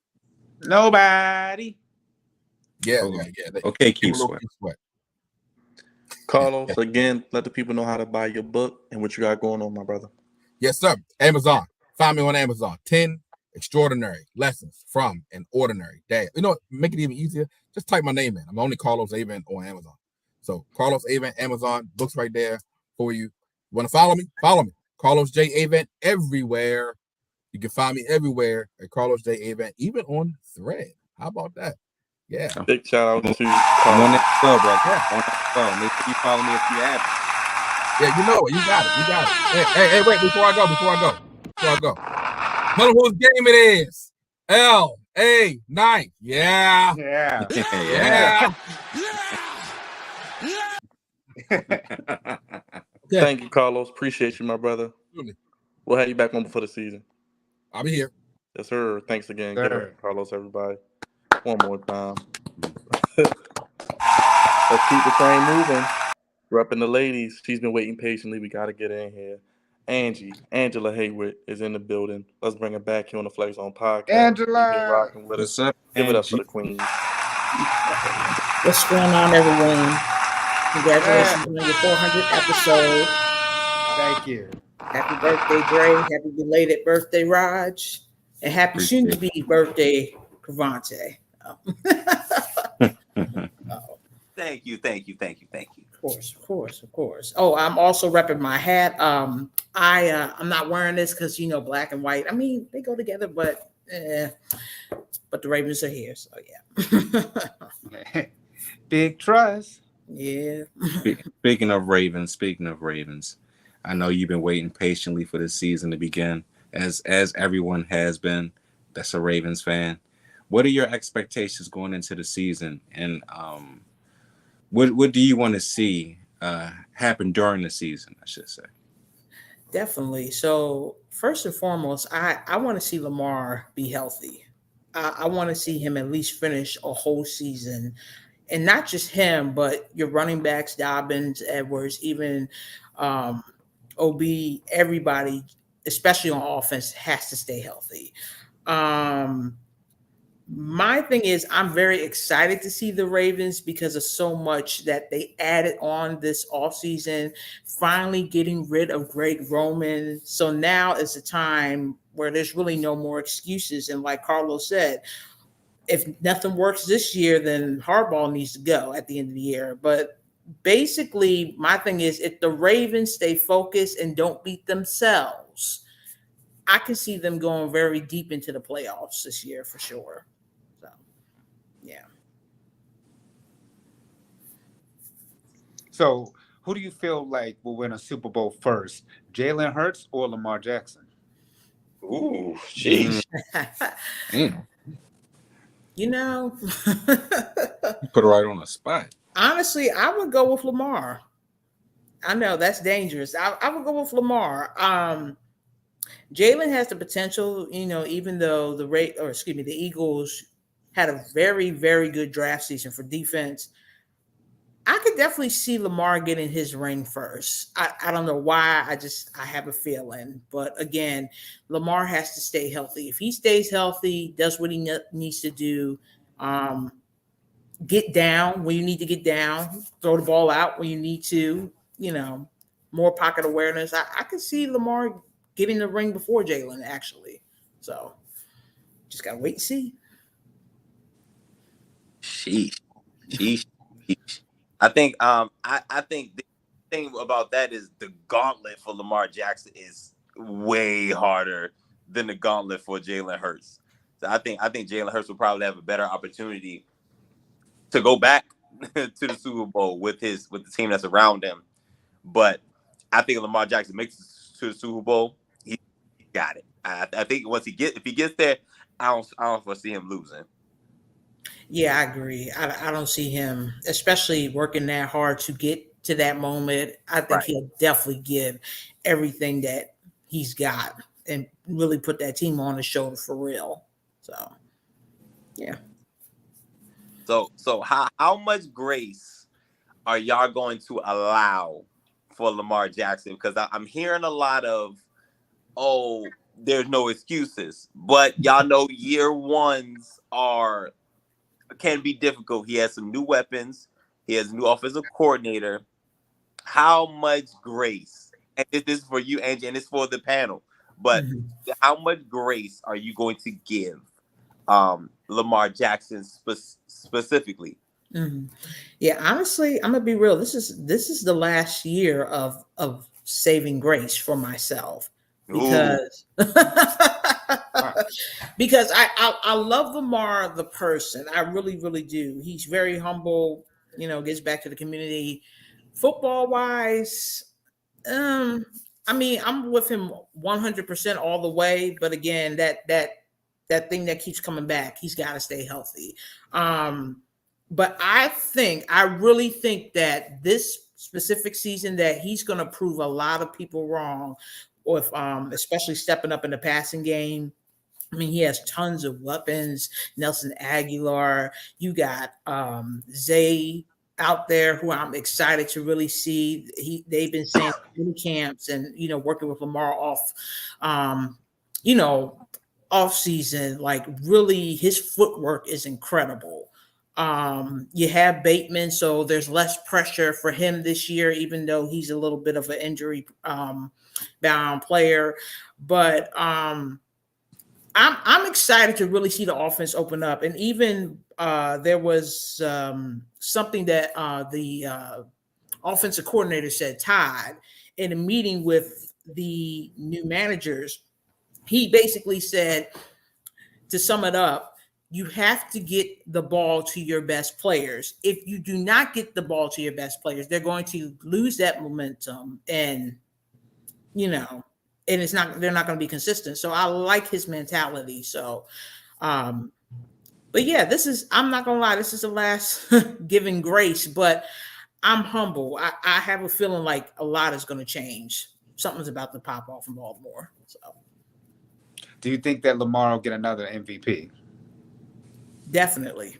[SPEAKER 8] Nobody.
[SPEAKER 13] Yeah.
[SPEAKER 4] Okay, Keith Sweat.
[SPEAKER 1] Carlos, again, let the people know how to buy your book and what you got going on, my brother.
[SPEAKER 13] Yes, sir. Amazon. Find me on Amazon. 10 extraordinary lessons from an ordinary dad. You know, make it even easier. Just type my name in. I'm only Carlos Avent on Amazon. So Carlos Avent, Amazon, books right there for you. Want to follow me? Follow me. Carlos J. Avent everywhere. You can find me everywhere at Carlos J. Avent, even on Thread. How about that? Yeah.
[SPEAKER 1] Big shout out to
[SPEAKER 4] I'm on that club, bro. On that club. Make sure you follow me if you have it.
[SPEAKER 13] Yeah, you know it. You got it. Hey, wait, before I go. Tell them whose game it is. LA Knight. Yeah.
[SPEAKER 1] Thank you, Carlos. Appreciate you, my brother.
[SPEAKER 13] Absolutely.
[SPEAKER 1] We'll have you back on before the season.
[SPEAKER 13] I'll be here.
[SPEAKER 1] Yes, sir. Thanks again.
[SPEAKER 8] Sir.
[SPEAKER 1] Give it up to Carlos, everybody. One more time. Let's keep the train moving. Repping the ladies. She's been waiting patiently. We got to get in here. Angela Hayward is in the building. Let's bring her back here on the Flex On Podcast.
[SPEAKER 8] Angela.
[SPEAKER 1] Rocking with us. Give it up for the queen.
[SPEAKER 14] What's going on, everyone? Congratulations on your 400th episode.
[SPEAKER 8] Thank you.
[SPEAKER 14] Happy birthday, Dre. Happy belated birthday, Raj. And happy soon-to-be birthday, Cavante.
[SPEAKER 12] Thank you.
[SPEAKER 14] Of course. Oh, I'm also repping my hat. I'm not wearing this because black and white. I mean, they go together, but the Ravens are here, so yeah.
[SPEAKER 8] Big trust.
[SPEAKER 14] Yeah.
[SPEAKER 4] Speaking of Ravens, I know you've been waiting patiently for this season to begin, as everyone has been. That's a Ravens fan. What are your expectations going into the season, and what do you want to see happen during the season? I should say.
[SPEAKER 14] Definitely. So first and foremost, I want to see Lamar be healthy. I want to see him at least finish a whole season, and not just him, but your running backs, Dobbins, Edwards, even OB, everybody, especially on offense, has to stay healthy. My thing is, I'm very excited to see the Ravens because of so much that they added on this offseason, finally getting rid of Greg Roman. So now is the time where there's really no more excuses. And like Carlos said, if nothing works this year, then Harbaugh needs to go at the end of the year. But basically, my thing is, if the Ravens stay focused and don't beat themselves, I can see them going very deep into the playoffs this year for sure. So, yeah.
[SPEAKER 8] So, who do you feel like will win a Super Bowl first, Jalen Hurts or Lamar Jackson?
[SPEAKER 12] Ooh, jeez.
[SPEAKER 14] You know,
[SPEAKER 4] You put it right on the spot.
[SPEAKER 14] honestly, I would go with Lamar. I know that's dangerous. I would go with Lamar. Jalen has the potential, even though the Eagles had a very, very good draft season for defense. I could definitely see Lamar getting his ring first. I don't know why. I have a feeling. But again, Lamar has to stay healthy. If he stays healthy, does what he needs to do, get down when you need to get down, throw the ball out when you need to, more pocket awareness. I could see Lamar getting the ring before Jalen, actually. So just got to wait and see.
[SPEAKER 12] Sheesh. I think I think the thing about that is the gauntlet for Lamar Jackson is way harder than the gauntlet for Jalen Hurts. So I think Jalen Hurts will probably have a better opportunity to go back to the Super Bowl with the team that's around him. But I think Lamar Jackson makes it to the Super Bowl, he got it. I think if he gets there, I don't foresee him losing.
[SPEAKER 14] Yeah, I agree. I don't see him, especially working that hard to get to that moment. I think he'll definitely give everything that he's got and really put that team on his shoulder for real. So, yeah.
[SPEAKER 12] So how much grace are y'all going to allow for Lamar Jackson? Because I'm hearing a lot of, there's no excuses. But y'all know year ones can be difficult. He has some new weapons. He has a new offensive coordinator. How much grace? And this is for you, Angie, and it's for the panel. But how much grace are you going to give Lamar Jackson specifically?
[SPEAKER 14] Yeah, honestly, I'm gonna be real. This is the last year of saving grace for myself because because I love Lamar the person. I really, really do. He's very humble. Gets back to the community. Football wise, I mean, I'm with him 100% all the way. But again, that thing that keeps coming back, he's got to stay healthy. But I really think that this specific season that he's going to prove a lot of people wrong, with especially stepping up in the passing game. I mean, he has tons of weapons. Nelson Aguilar, you got Zay out there who I'm excited to really see. They've been saying mini camps and working with Lamar off season, like really his footwork is incredible. You have Bateman, so there's less pressure for him this year, even though he's a little bit of an injury bound player. But I'm excited to really see the offense open up. And even there was something that the offensive coordinator said, Todd, in a meeting with the new managers, he basically said, to sum it up, you have to get the ball to your best players. If you do not get the ball to your best players, they're going to lose that momentum, and they're not going to be consistent. So I like his mentality. So, but yeah, I'm not going to lie, this is the last giving grace, but I'm humble. I have a feeling like a lot is going to change. Something's about to pop off in Baltimore. So,
[SPEAKER 8] do you think that Lamar will get another MVP?
[SPEAKER 14] Definitely.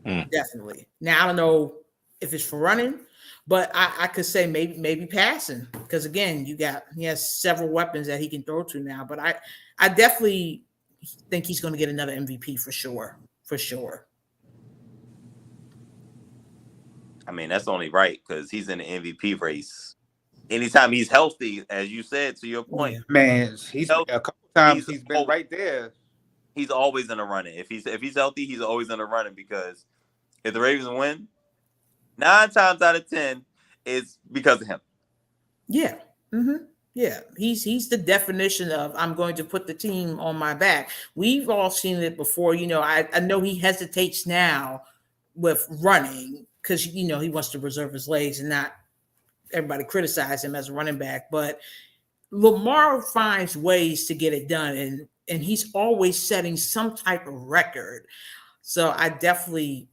[SPEAKER 14] Definitely. Now, I don't know if it's for running, but I could say maybe passing, because again, he has several weapons that he can throw to now. But I definitely think he's going to get another MVP for sure. For sure.
[SPEAKER 12] I mean, that's only right, because he's in the MVP race. Anytime he's healthy, as you said, to your point,
[SPEAKER 8] man, he's a couple times he's been right there.
[SPEAKER 12] He's always in the running. If he's healthy, he's always in the running, because if the Ravens win, 9 times out of 10, it's because of him.
[SPEAKER 14] Yeah. Mm-hmm. Yeah. He's the definition of, I'm going to put the team on my back. We've all seen it before. I know he hesitates now with running because, he wants to reserve his legs and not everybody criticize him as a running back. But Lamar finds ways to get it done, and he's always setting some type of record. So I definitely,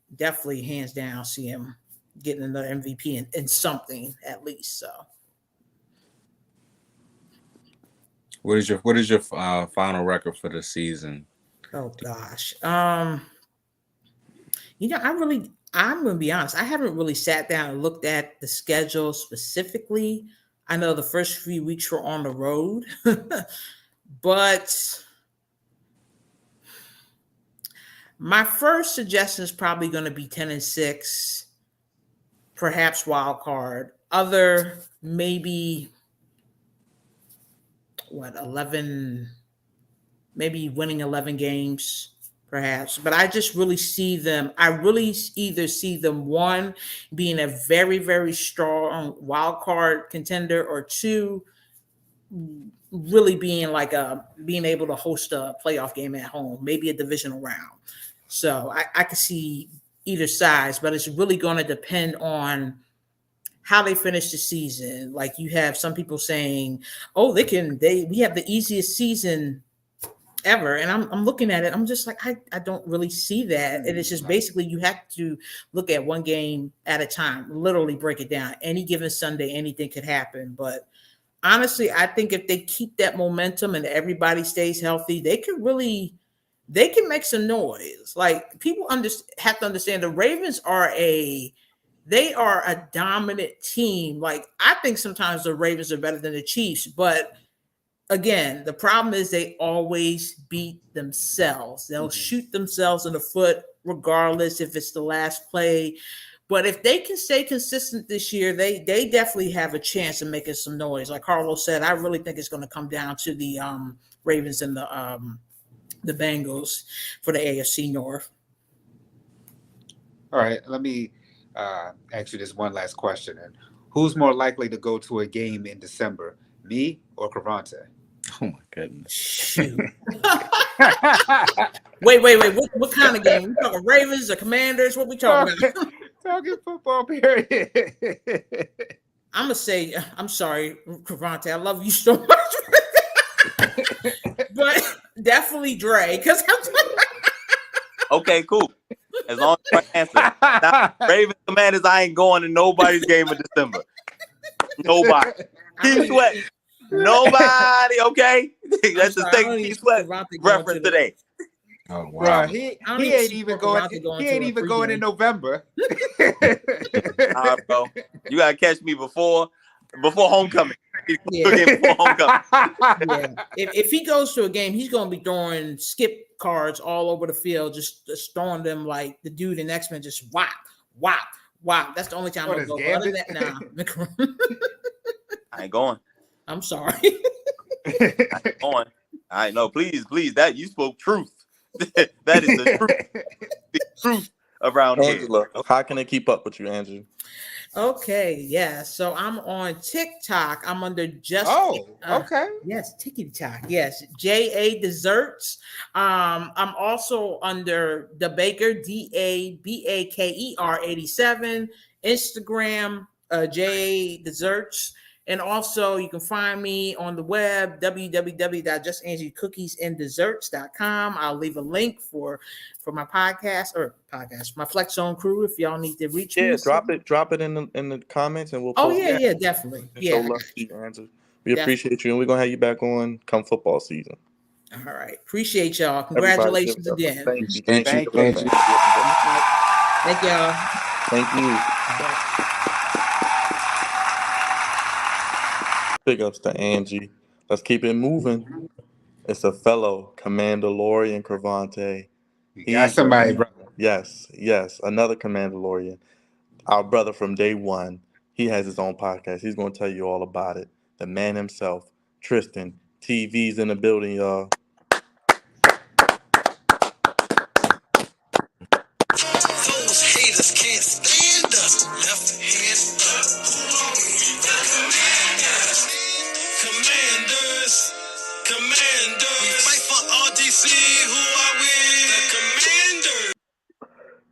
[SPEAKER 14] hands down, see him getting another MVP in something at least. So,
[SPEAKER 4] what is your final record for the season?
[SPEAKER 14] Oh gosh, I'm going to be honest. I haven't really sat down and looked at the schedule specifically. I know the first few weeks were on the road, but my first suggestion is probably going to be 10-6, perhaps wild card. Other maybe 11, maybe winning 11 games, perhaps. But I just really see them. I really either see them, one, being a very, very strong wild card contender, or two, really being being able to host a playoff game at home, maybe a divisional round. So I could see either sides, but it's really going to depend on how they finish the season. Like, you have some people saying, "Oh, we have the easiest season ever," and I'm looking at it. I'm just like, I don't really see that. And it's just basically you have to look at one game at a time, literally break it down. Any given Sunday, anything could happen. But honestly, I think if they keep that momentum and everybody stays healthy, they can make some noise. Like, people have to understand the Ravens are a dominant team. Like, I think sometimes the Ravens are better than the Chiefs, but again, the problem is they always beat themselves. They'll shoot themselves in the foot regardless if it's the last play. But if they can stay consistent this year, they definitely have a chance of making some noise. Like Carlos said, I really think it's going to come down to the Ravens and the Bengals for the AFC North.
[SPEAKER 8] All right, let me ask you this one last question. And who's more likely to go to a game in December, me or Cravante?
[SPEAKER 4] Oh my goodness!
[SPEAKER 14] Shoot. Wait. What kind of game? We talking Ravens or Commanders? What we talking about?
[SPEAKER 8] Talking football, period.
[SPEAKER 14] I'm gonna say, I'm sorry, Cravante. I love you so much, but definitely Dre. Because
[SPEAKER 12] okay, cool. As long as I answer, now, Ravens Commanders, I ain't going to nobody's game in December. Nobody. Keith Sweat. Nobody. Okay, that's the thing. Keith Sweat reference today.
[SPEAKER 4] Oh wow!
[SPEAKER 8] Bro, he ain't even going. He ain't even going in November.
[SPEAKER 12] Bro, you gotta catch me before homecoming.
[SPEAKER 14] Yeah. If he goes to a game, he's gonna be throwing skip cards all over the field, just throwing them like the dude in X-Men, just whop. That's the only time I go. Other than that, nah.
[SPEAKER 12] I ain't going.
[SPEAKER 14] I'm sorry.
[SPEAKER 12] I ain't going. I know. Please. That you spoke truth. That is the truth. The truth around here.
[SPEAKER 1] Angela, how can they keep up with you, Angela?
[SPEAKER 14] Okay, yeah. So I'm on TikTok. I'm under just
[SPEAKER 8] okay.
[SPEAKER 14] Yes, TikTok. Yes, JA Desserts. I'm also under the Baker DABAKER 87 Instagram JA Desserts. And also, you can find me on the web, www.justangiecookiesanddesserts.com. I'll leave a link for my podcast, my Flex Zone crew, if y'all need to reach me.
[SPEAKER 1] Yeah, drop it in the comments, and we'll.
[SPEAKER 14] Oh
[SPEAKER 1] post
[SPEAKER 14] yeah,
[SPEAKER 1] it.
[SPEAKER 14] definitely.
[SPEAKER 1] And
[SPEAKER 14] Yeah,
[SPEAKER 1] show
[SPEAKER 14] I
[SPEAKER 1] love
[SPEAKER 14] got
[SPEAKER 1] to you, Angela. We appreciate you, and we're gonna have you back on come football season.
[SPEAKER 14] All right, appreciate y'all.
[SPEAKER 1] Everybody
[SPEAKER 14] Congratulations
[SPEAKER 1] give it up.
[SPEAKER 14] again.
[SPEAKER 1] Thank you.
[SPEAKER 8] Thank you.
[SPEAKER 14] Thank y'all.
[SPEAKER 1] Thank you. Big ups to Angie. Let's keep it moving. It's a fellow Commandalorian Cravante.
[SPEAKER 8] Got somebody, bro.
[SPEAKER 1] Yes, another Commandalorian. Our brother from day one. He has his own podcast. He's going to tell you all about it. The man himself, Tristan. TV's in the building, y'all.
[SPEAKER 7] Those haters can't stand us. Left hand up. Commanders. We fight for RDC. Who are we? The Commanders.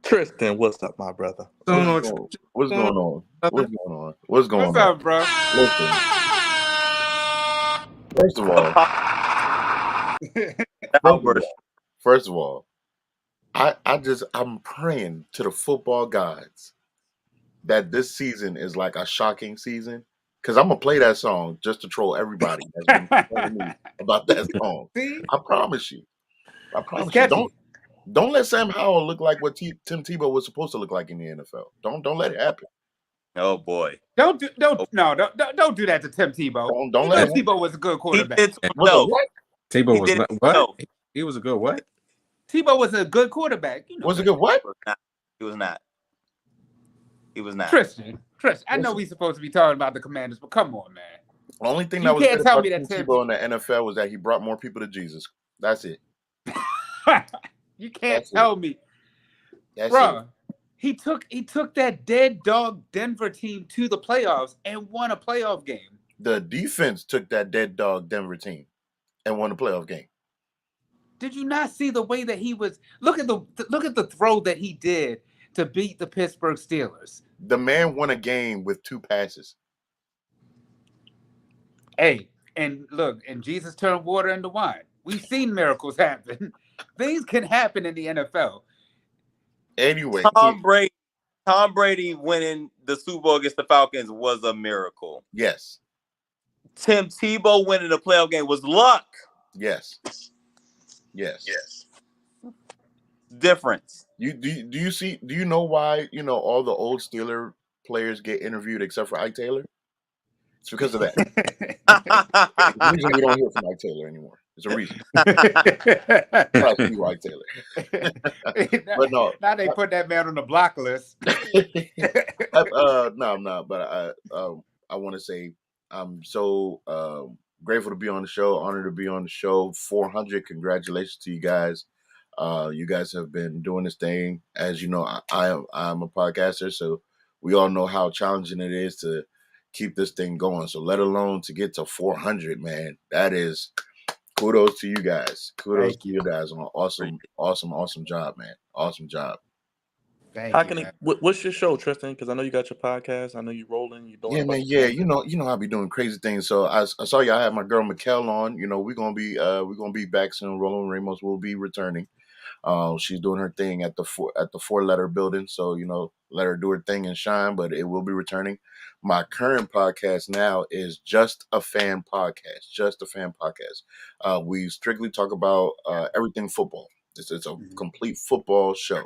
[SPEAKER 1] Tristan, what's up, my brother?
[SPEAKER 15] What's going on? What's going
[SPEAKER 8] What's
[SPEAKER 15] on?
[SPEAKER 8] up, bro?
[SPEAKER 15] Listen. First of all, I'm praying to the football gods that this season is like a shocking season. Because I'm gonna play that song just to troll everybody that's been telling me about that song. I promise you. Don't let Sam Howell look like what Tim Tebow was supposed to look like in the NFL. Don't let it happen.
[SPEAKER 12] Oh boy!
[SPEAKER 8] Don't do that to Tim Tebow.
[SPEAKER 15] Don't let
[SPEAKER 8] Tim Tebow was a good quarterback.
[SPEAKER 4] Tebow was not what? He was a good what?
[SPEAKER 8] Tebow was a good quarterback. You know
[SPEAKER 15] was a good what?
[SPEAKER 12] He was not.
[SPEAKER 8] Tristan, I know we're supposed to be talking about the Commanders, but come on, man.
[SPEAKER 15] The only thing
[SPEAKER 8] You
[SPEAKER 15] that was
[SPEAKER 8] can't
[SPEAKER 15] good
[SPEAKER 8] tell
[SPEAKER 15] about
[SPEAKER 8] me that
[SPEAKER 15] Tim
[SPEAKER 8] Tim
[SPEAKER 15] Tebow in the NFL was that he brought more people to Jesus. That's it.
[SPEAKER 8] You can't tell me, bro. He took that dead dog Denver team to the playoffs and won a playoff game.
[SPEAKER 15] The defense took that dead dog Denver team and won a playoff game.
[SPEAKER 8] Did you not see the way that he was? Look at the throw that he did to beat the Pittsburgh Steelers.
[SPEAKER 15] The man won a game with 2 passes.
[SPEAKER 8] Hey, and look, and Jesus turned water into wine. We've seen miracles happen. Things can happen in the NFL.
[SPEAKER 15] Anyway,
[SPEAKER 12] Tom Brady winning the Super Bowl against the Falcons was a miracle.
[SPEAKER 15] Yes.
[SPEAKER 12] Tim Tebow winning the playoff game was luck.
[SPEAKER 15] Yes.
[SPEAKER 12] Difference.
[SPEAKER 15] Do you know why, all the old Steeler players get interviewed except for Ike Taylor? It's because of that. It's the reason we don't hear from Ike Taylor anymore. It's a reason. Ike Taylor. But no.
[SPEAKER 8] Now they put that man on the block list.
[SPEAKER 15] No, but I want to say I'm so grateful to be on the show, honored to be on the show. 400, congratulations to you guys. You guys have been doing this thing. As you know, I'm a podcaster, so we all know how challenging it is to keep this thing going. So let alone to get to 400, man, that is kudos to you guys. Kudos to you guys on an awesome job, man. Awesome job.
[SPEAKER 1] What's your show, Tristan? Because I know you got your podcast. I know you rolling. You doing.
[SPEAKER 15] Yeah, man. Yeah, you know, I'll be doing crazy things. So I saw y'all had my girl Mikkel on. You know, we're gonna be back soon. Roland Ramos will be returning. She's doing her thing at the 4-letter building. So, let her do her thing and shine, but it will be returning. My current podcast now is Just a Fan Podcast. Just a Fan Podcast. We strictly talk about everything football. It's a complete football show.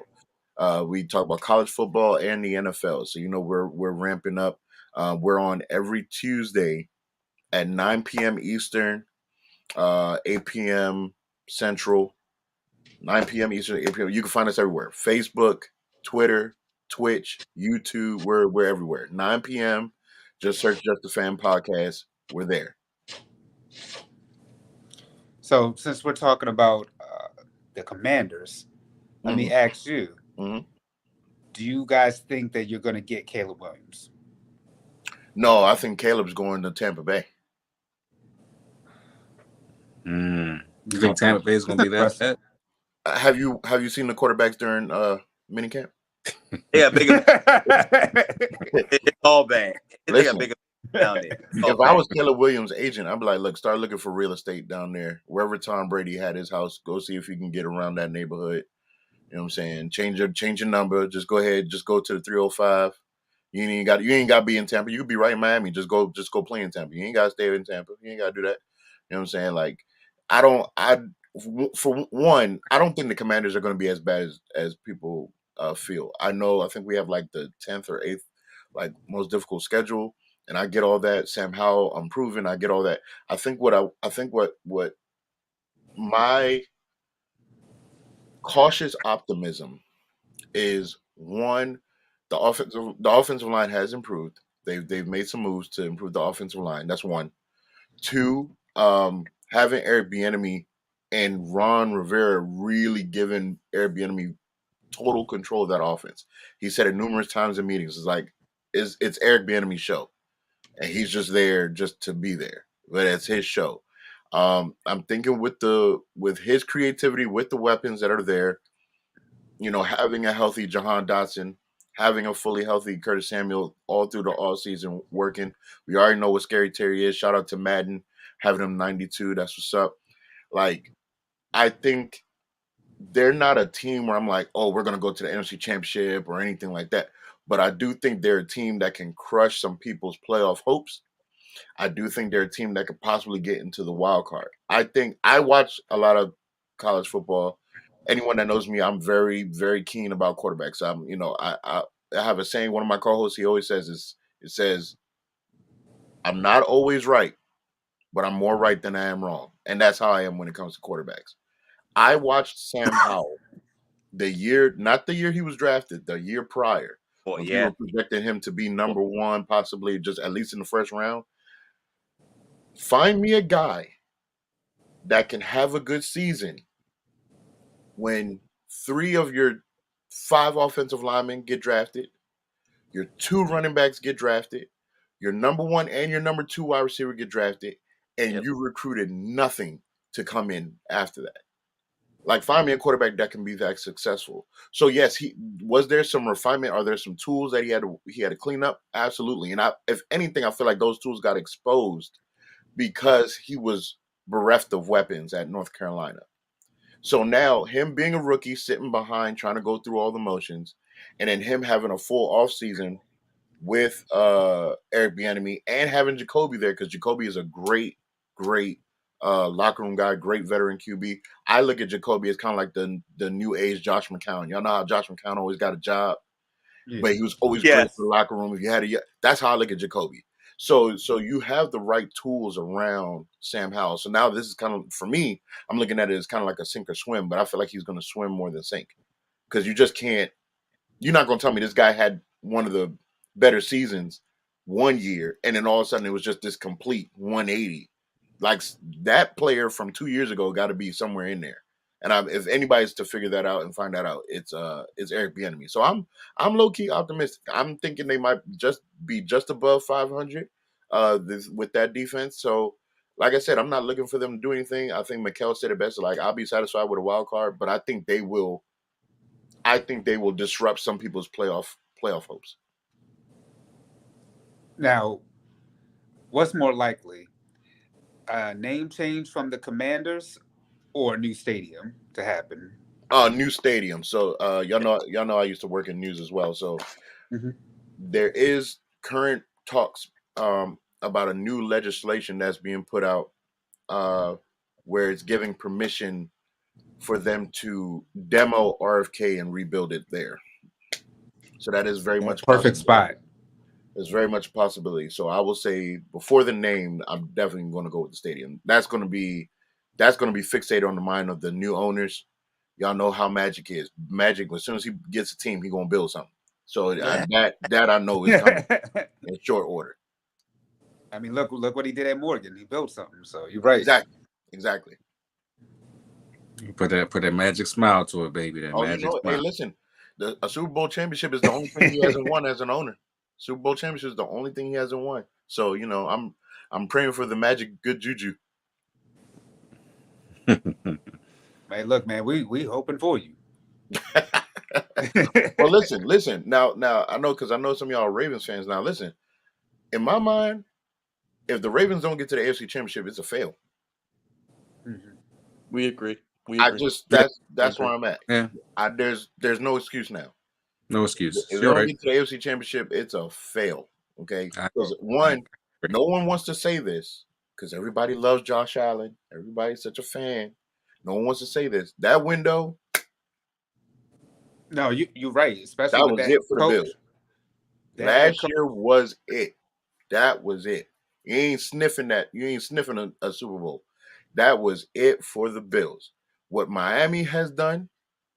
[SPEAKER 15] We talk about college football and the NFL. So, we're ramping up. We're on every Tuesday at 9 p.m. Eastern, 8 p.m. Central. 9 p.m. Eastern, 8 p.m. You can find us everywhere. Facebook, Twitter, Twitch, YouTube. We're everywhere. 9 p.m. Just search Just a Fan Podcast. We're there.
[SPEAKER 8] So since we're talking about the Commanders, let me ask you, Do you guys think that you're going to get Caleb Williams?
[SPEAKER 15] No, I think Caleb's going to Tampa Bay.
[SPEAKER 4] You think Tampa Bay is going to be that bad?
[SPEAKER 15] Have you seen the quarterbacks during minicamp?
[SPEAKER 12] Yeah, bigger. It's all bad. They got bigger down there.
[SPEAKER 15] If I was Caleb Williams' agent, I'd be like, look, start looking for real estate down there. Wherever Tom Brady had his house, go see if you can get around that neighborhood. You know what I'm saying? Change your number. Just go ahead. Just go to the 305. You ain't got to be in Tampa. You could be right in Miami. Just go play in Tampa. You ain't got to stay in Tampa. You ain't got to do that. You know what I'm saying? Like, for one, I don't think the Commanders are going to be as bad as people feel. I think we have like the 10th or 8th like most difficult schedule, and I get all that. Sam Howell, I'm proven. I get all that. I think what my cautious optimism is, one, the offensive line has improved. They've made some moves to improve the offensive line. That's one. Two, having Eric Bieniemy and Ron Rivera really giving Eric Bieniemy total control of that offense. He said it numerous times in meetings. It's like it's Eric Bieniemy's show, and he's just there just to be there. But it's his show. I'm thinking with his creativity, with the weapons that are there, having a healthy Jahan Dotson, having a fully healthy Curtis Samuel all through the all season working. We already know what Scary Terry is. Shout out to Madden, having him 92. That's what's up. Like, I think they're not a team where I'm like, oh, we're going to go to the NFC Championship or anything like that. But I do think they're a team that can crush some people's playoff hopes. I do think they're a team that could possibly get into the wild card. I think I watch a lot of college football. Anyone that knows me, I'm very, very keen about quarterbacks. I have a saying. One of my co-hosts, he always says I'm not always right, but I'm more right than I am wrong. And that's how I am when it comes to quarterbacks. I watched Sam Howell not the year he was drafted, the year prior. When people projected him to be number one, possibly just at least in the first round. Find me a guy that can have a good season when 3 of your 5 offensive linemen get drafted, your 2 running backs get drafted, your number 1 and your number 2 wide receiver get drafted, and you recruited nothing to come in after that. Like, find me a quarterback that can be that successful. So yes, was there some refinement? Are there some tools that he had to clean up? Absolutely. And if anything, I feel like those tools got exposed because he was bereft of weapons at North Carolina. So now him being a rookie, sitting behind, trying to go through all the motions, and then him having a full offseason with Eric Bieniemy and having Jacoby there, because Jacoby is a great locker room guy, great veteran QB. I look at Jacoby as kind of like the new age Josh McCown. Y'all know how Josh McCown always got a job, but he was always great for the locker room. If you had that's how I look at Jacoby. So you have the right tools around Sam Howell. So now this is kind of, for me, I'm looking at it as kind of like a sink or swim, but I feel like he's going to swim more than sink, because you just can't. You're not going to tell me this guy had one of the better seasons one year, and then all of a sudden it was just this complete 180. Like, that player from 2 years ago got to be somewhere in there. And if anybody's to figure that out and find that out, it's Eric Bieniemy. So I'm low key optimistic. I'm thinking they might just be just above 500 with that defense. So, like I said, I'm not looking for them to do anything. I think Mikel said it best. Like, I'll be satisfied with a wild card, but I think they will. I think they will disrupt some people's playoff hopes.
[SPEAKER 8] Now, what's more likely? A name change from the Commanders or a new stadium to happen?
[SPEAKER 15] New stadium. So y'all know I used to work in news as well. So there is current talks about a new legislation that's being put out where it's giving permission for them to demo RFK and rebuild it there. So that is very much
[SPEAKER 8] perfect spot.
[SPEAKER 15] There's very much a possibility. So I will say, before the name, I'm definitely going to go with the stadium. That's going to be fixated on the mind of the new owners. Y'all know how Magic is. Magic, as soon as he gets a team, he's going to build something. So that I know is coming in short order.
[SPEAKER 8] I mean, look what he did at Morgan. He built something. So you're right.
[SPEAKER 15] Exactly.
[SPEAKER 4] You put that magic smile to it, baby. That magic smile.
[SPEAKER 15] Hey, listen. A Super Bowl championship is the only thing he hasn't won as an owner. Super Bowl championship is the only thing he hasn't won. So I'm praying for the magic good juju.
[SPEAKER 8] Man, look, man, we hoping for you.
[SPEAKER 15] Well, listen. Now I know because I know some of y'all are Ravens fans. Now listen, in my mind, if the Ravens don't get to the AFC Championship, it's a fail.
[SPEAKER 8] Mm-hmm.
[SPEAKER 1] We agree.
[SPEAKER 15] That's where I'm at.
[SPEAKER 4] Yeah.
[SPEAKER 15] There's no excuse now.
[SPEAKER 4] No excuses.
[SPEAKER 15] If they
[SPEAKER 4] You're
[SPEAKER 15] don't
[SPEAKER 4] right.
[SPEAKER 15] get to the AFC Championship, it's a fail. Okay, because no one wants to say this because everybody loves Josh Allen. Everybody's such a fan. No one wants to say this. That window.
[SPEAKER 8] No, you're right. Especially
[SPEAKER 15] That
[SPEAKER 8] with
[SPEAKER 15] was
[SPEAKER 8] that
[SPEAKER 15] it for the
[SPEAKER 8] coach.
[SPEAKER 15] Bills. Last year was it. That was it. You ain't sniffing that. You ain't sniffing a Super Bowl. That was it for the Bills. What Miami has done,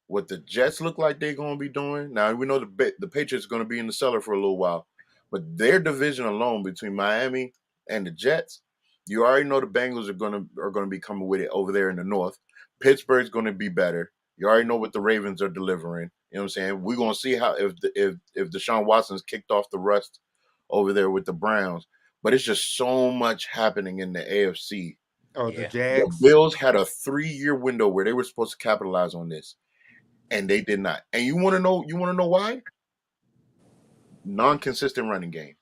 [SPEAKER 15] what the Jets look like they're going to be doing. Now we know the Patriots are going to be in the cellar for a little while, but their division alone between Miami and the Jets, you already know the Bengals are going to be coming with it over there in the North. Pittsburgh's going to be better. You already know what the Ravens are delivering. You know what I'm saying? We're going to see how if Deshaun Watson's kicked off the rust over there with the Browns. But it's just so much happening in the AFC.
[SPEAKER 8] Oh, the
[SPEAKER 15] The
[SPEAKER 8] Jags.
[SPEAKER 15] Bills had a 3-year window where they were supposed to capitalize on this, and they did not. And you want to know why? Non-consistent running game.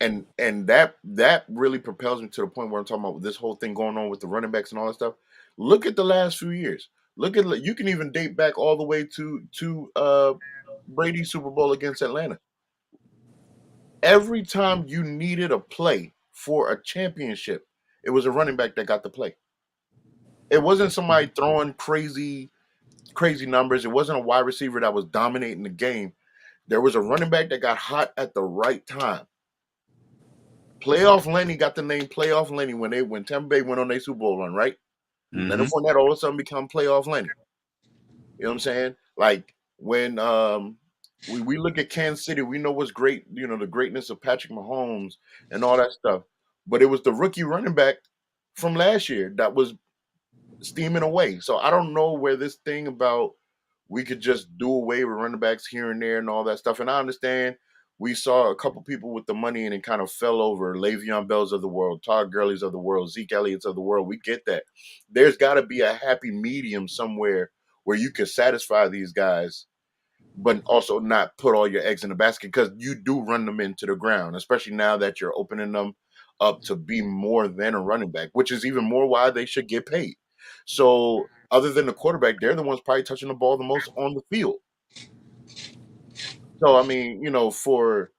[SPEAKER 15] And that really propels me to the point where I'm talking about this whole thing going on with the running backs and all that stuff. Look at the last few years. You can even date back all the way to Brady's Super Bowl against Atlanta. Every time you needed a play for a championship, it was a running back that got the play. It wasn't somebody throwing crazy numbers. It wasn't a wide receiver that was dominating the game. There was a running back that got hot at the right time. Playoff Lenny got the name Playoff Lenny when Tampa Bay went on their Super Bowl run, right?
[SPEAKER 4] Mm-hmm.
[SPEAKER 15] Leonard Fournette all of a sudden become Playoff Lenny. You know what I'm saying? Like when we look at Kansas City, we know what's great, the greatness of Patrick Mahomes and all that stuff. But it was the rookie running back from last year that was steaming away. So I don't know where this thing about we could just do away with running backs here and there and all that stuff. And I understand we saw a couple people with the money and it kind of fell over. Le'Veon Bells of the world, Todd Gurley's of the world, Zeke Elliott's of the world. We get that. There's got to be a happy medium somewhere where you can satisfy these guys, but also not put all your eggs in the basket because you do run them into the ground, especially now that you're opening them up to be more than a running back, which is even more why they should get paid. So other than the quarterback, they're the ones probably touching the ball the most on the field. So, I mean, for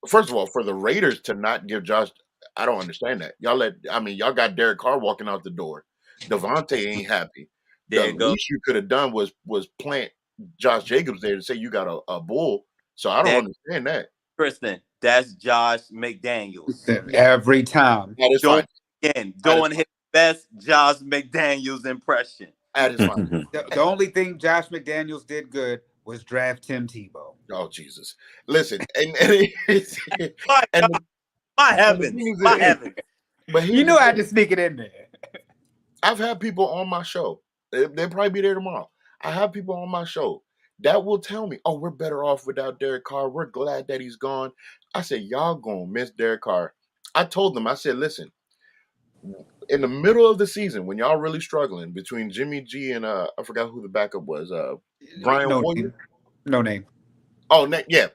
[SPEAKER 15] first of all, for the Raiders to not give Josh, I don't understand that. Y'all got Derek Carr walking out the door. Devontae ain't happy. The least you could have done was plant Josh Jacobs there to say you got a bull. So I don't understand that.
[SPEAKER 12] Kristen, that's Josh McDaniels.
[SPEAKER 8] Every time.
[SPEAKER 15] That is fine.
[SPEAKER 12] Doing his best Josh McDaniels impression.
[SPEAKER 15] That is fine.
[SPEAKER 8] The only thing Josh McDaniels did good was draft Tim Tebow.
[SPEAKER 15] Oh, Jesus. Listen,
[SPEAKER 12] my heavens.
[SPEAKER 15] But
[SPEAKER 8] you knew I had to sneak it in there.
[SPEAKER 15] I've had people on my show. They'll probably be there tomorrow. I have people on my show that will tell me, oh, we're better off without Derek Carr. We're glad that he's gone. I said, y'all gonna miss Derek Carr. I told them, I said, listen, in the middle of the season, when y'all really struggling between Jimmy G and I forgot who the backup was, Brian Hoyer?
[SPEAKER 8] No name.
[SPEAKER 15] Oh, yeah.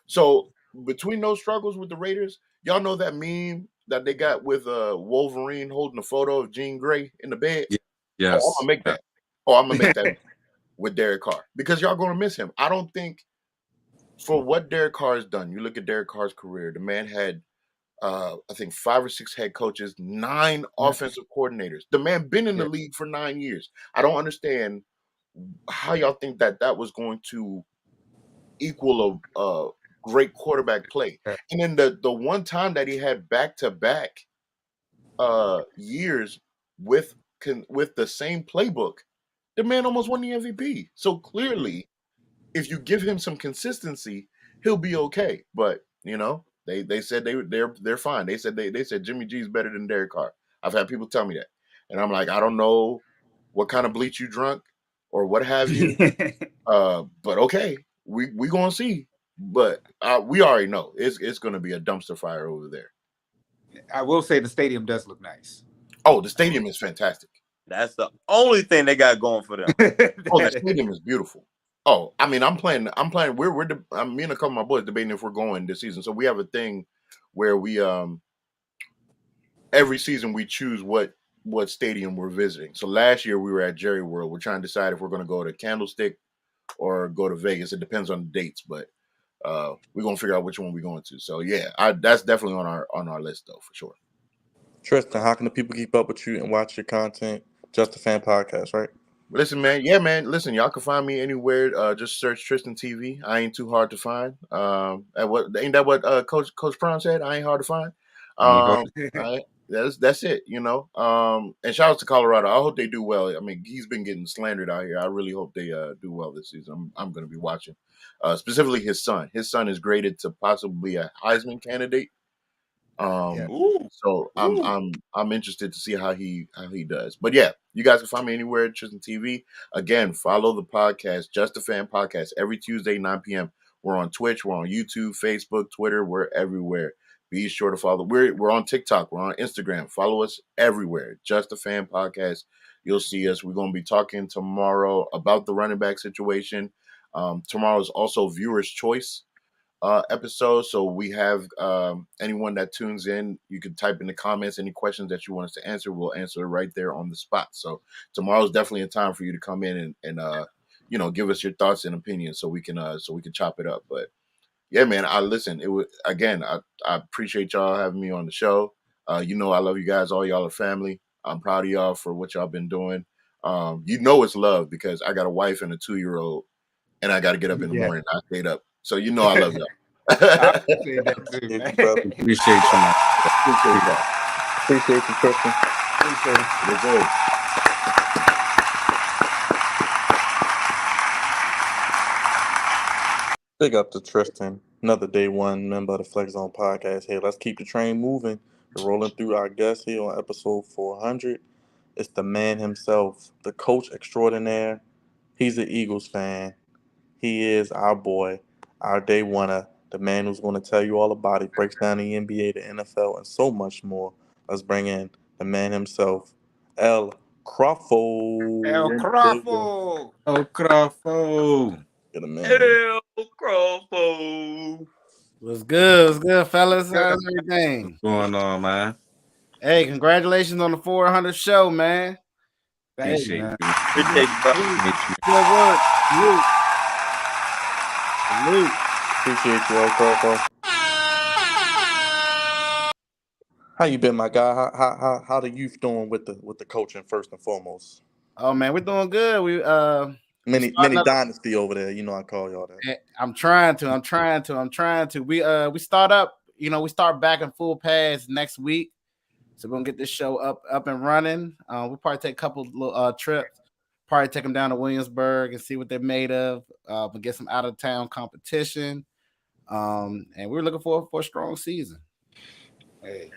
[SPEAKER 15] So between those struggles with the Raiders, y'all know that meme that they got with Wolverine holding a photo of Jean Grey in the bed?
[SPEAKER 4] Yes.
[SPEAKER 15] Oh, I'm gonna make that with Derek Carr because y'all gonna miss him. I don't think for what Derek Carr has done, you look at Derek Carr's career, the man had I think 5 or 6 head coaches, 9 offensive coordinators. The man been in the league for 9 years. I don't understand how y'all think that was going to equal a great quarterback play. And then the one time that he had back-to-back years with the same playbook, the man almost won the MVP. So clearly, if you give him some consistency, he'll be okay. But they said they're fine. They said Jimmy G is better than Derek Carr. I've had people tell me that, and I'm like, I don't know what kind of bleach you drunk or what have you. But okay, we gonna see. But we already know it's gonna be a dumpster fire over there.
[SPEAKER 8] I will say the stadium does look nice.
[SPEAKER 15] Oh, the stadium is fantastic.
[SPEAKER 12] That's the only thing they got going for them.
[SPEAKER 15] Oh, the stadium is beautiful. Oh, I mean, I'm playing. Me and a couple of my boys debating if we're going this season. So we have a thing where we every season we choose what stadium we're visiting. So last year we were at Jerry World. We're trying to decide if we're going to go to Candlestick or go to Vegas. It depends on the dates, but we're gonna figure out which one we're going to. So yeah, that's definitely on our list though, for sure.
[SPEAKER 1] Tristan, how can the people keep up with you and watch your content? Just a Fan Podcast, right?
[SPEAKER 15] Listen, man. Yeah, man. Listen, y'all can find me anywhere. Just search Tristan TV. I ain't too hard to find. Ain't that what Coach Prime said? I ain't hard to find. That's it. And shout out to Colorado. I hope they do well. I mean, he's been getting slandered out here. I really hope they do well this season. I'm going to be watching. Specifically his son. His son is graded to possibly a Heisman candidate. So I'm interested to see how he does. But yeah, you guys can find me anywhere at Tristan TV. Again, follow the podcast, Just a Fan Podcast, every Tuesday 9 p.m. We're on Twitch, we're on YouTube, Facebook, Twitter, we're everywhere. Be sure to follow. We're on TikTok, we're on Instagram. Follow us everywhere. Just a Fan Podcast. You'll see us. We're going to be talking tomorrow about the running back situation. Tomorrow is also Viewer's Choice episode. So we have anyone that tunes in, you can type in the comments any questions that you want us to answer. We'll answer right there on the spot. So tomorrow's definitely a time for you to come in and give us your thoughts and opinions so we can chop it up. But yeah, man, I appreciate y'all having me on the show. I love you guys. All y'all are family. I'm proud of y'all for what y'all been doing. It's love because I got a wife and a 2-year-old and I got to get up in the morning. I stayed up. So I love y'all.
[SPEAKER 8] I appreciate that too, man.
[SPEAKER 4] Appreciate you, man.
[SPEAKER 1] Appreciate you, Tristan.
[SPEAKER 8] Appreciate it.
[SPEAKER 1] Big up to Tristan, another day one member of the Flex Zone Podcast. Hey, let's keep the train moving. We're rolling through our guests here on episode 400. It's the man himself, the coach extraordinaire. He's an Eagles fan. He is our boy, our day oneer, the man who's going to tell you all about it, breaks down the NBA, the NFL, and so much more. Let's bring in the man himself, El Crawford.
[SPEAKER 8] El Crawford.
[SPEAKER 4] El Crawford.
[SPEAKER 1] Get a man.
[SPEAKER 12] El Crawford.
[SPEAKER 16] What's good? What's good, fellas? How's everything?
[SPEAKER 4] What's going on, man?
[SPEAKER 16] Hey, congratulations on the 400 show, man.
[SPEAKER 4] Appreciate you.
[SPEAKER 12] Appreciate you, bro.
[SPEAKER 16] Good work. Salute.
[SPEAKER 1] Appreciate you, El Crawford. How you been, my guy? How the youth doing with the coaching first and foremost?
[SPEAKER 16] Oh man, we're doing good. We
[SPEAKER 1] mini dynasty over there. I call y'all that.
[SPEAKER 16] I'm trying to. We start up. We start back in full pads next week. So we're gonna get this show up and running. We'll probably take a couple trips. Probably take them down to Williamsburg and see what they're made of. And get some out of town competition. And we're looking for a strong season.
[SPEAKER 8] Hey,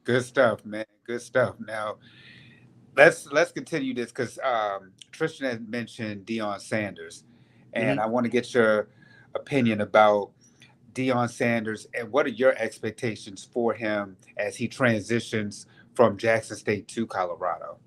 [SPEAKER 8] good stuff, man. Good stuff. Now, let's continue this because Tristan had mentioned Deion Sanders, and I want to get your opinion about Deion Sanders and what are your expectations for him as he transitions from Jackson State to Colorado?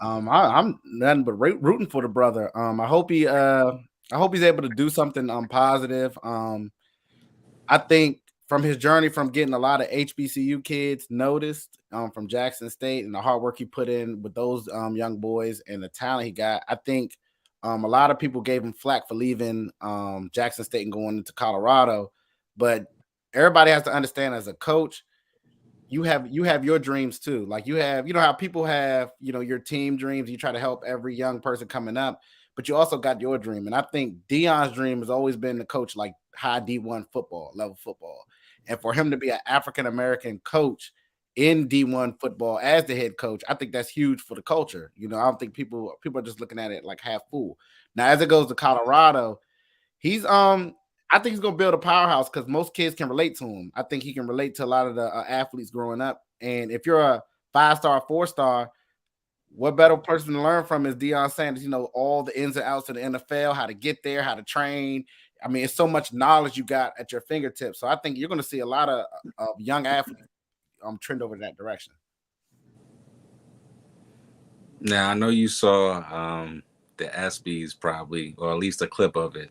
[SPEAKER 16] I'm nothing but rooting for the brother. I hope he's able to do something positive. I think from his journey from getting a lot of HBCU kids noticed from Jackson State and the hard work he put in with those young boys and the talent he got, I think a lot of people gave him flack for leaving Jackson State and going into Colorado. But everybody has to understand as a coach, you have your dreams too. Like you have, how people have, your team dreams. You try to help every young person coming up, but you also got your dream. And I think Deion's dream has always been to coach like high D1 football, level football. And for him to be an African-American coach in D1 football as the head coach, I think that's huge for the culture. I don't think people are just looking at it like half full. Now, as it goes to Colorado, I think he's going to build a powerhouse because most kids can relate to him. I think he can relate to a lot of the athletes growing up. And if you're a 5-star, 4-star, what better person to learn from is Deion Sanders? You know, all the ins and outs of the NFL, how to get there, how to train. I mean, it's so much knowledge you got at your fingertips. So I think you're going to see a lot of young athletes trend over in that direction.
[SPEAKER 4] Now I know you saw the ESPYs probably, or at least a clip of it.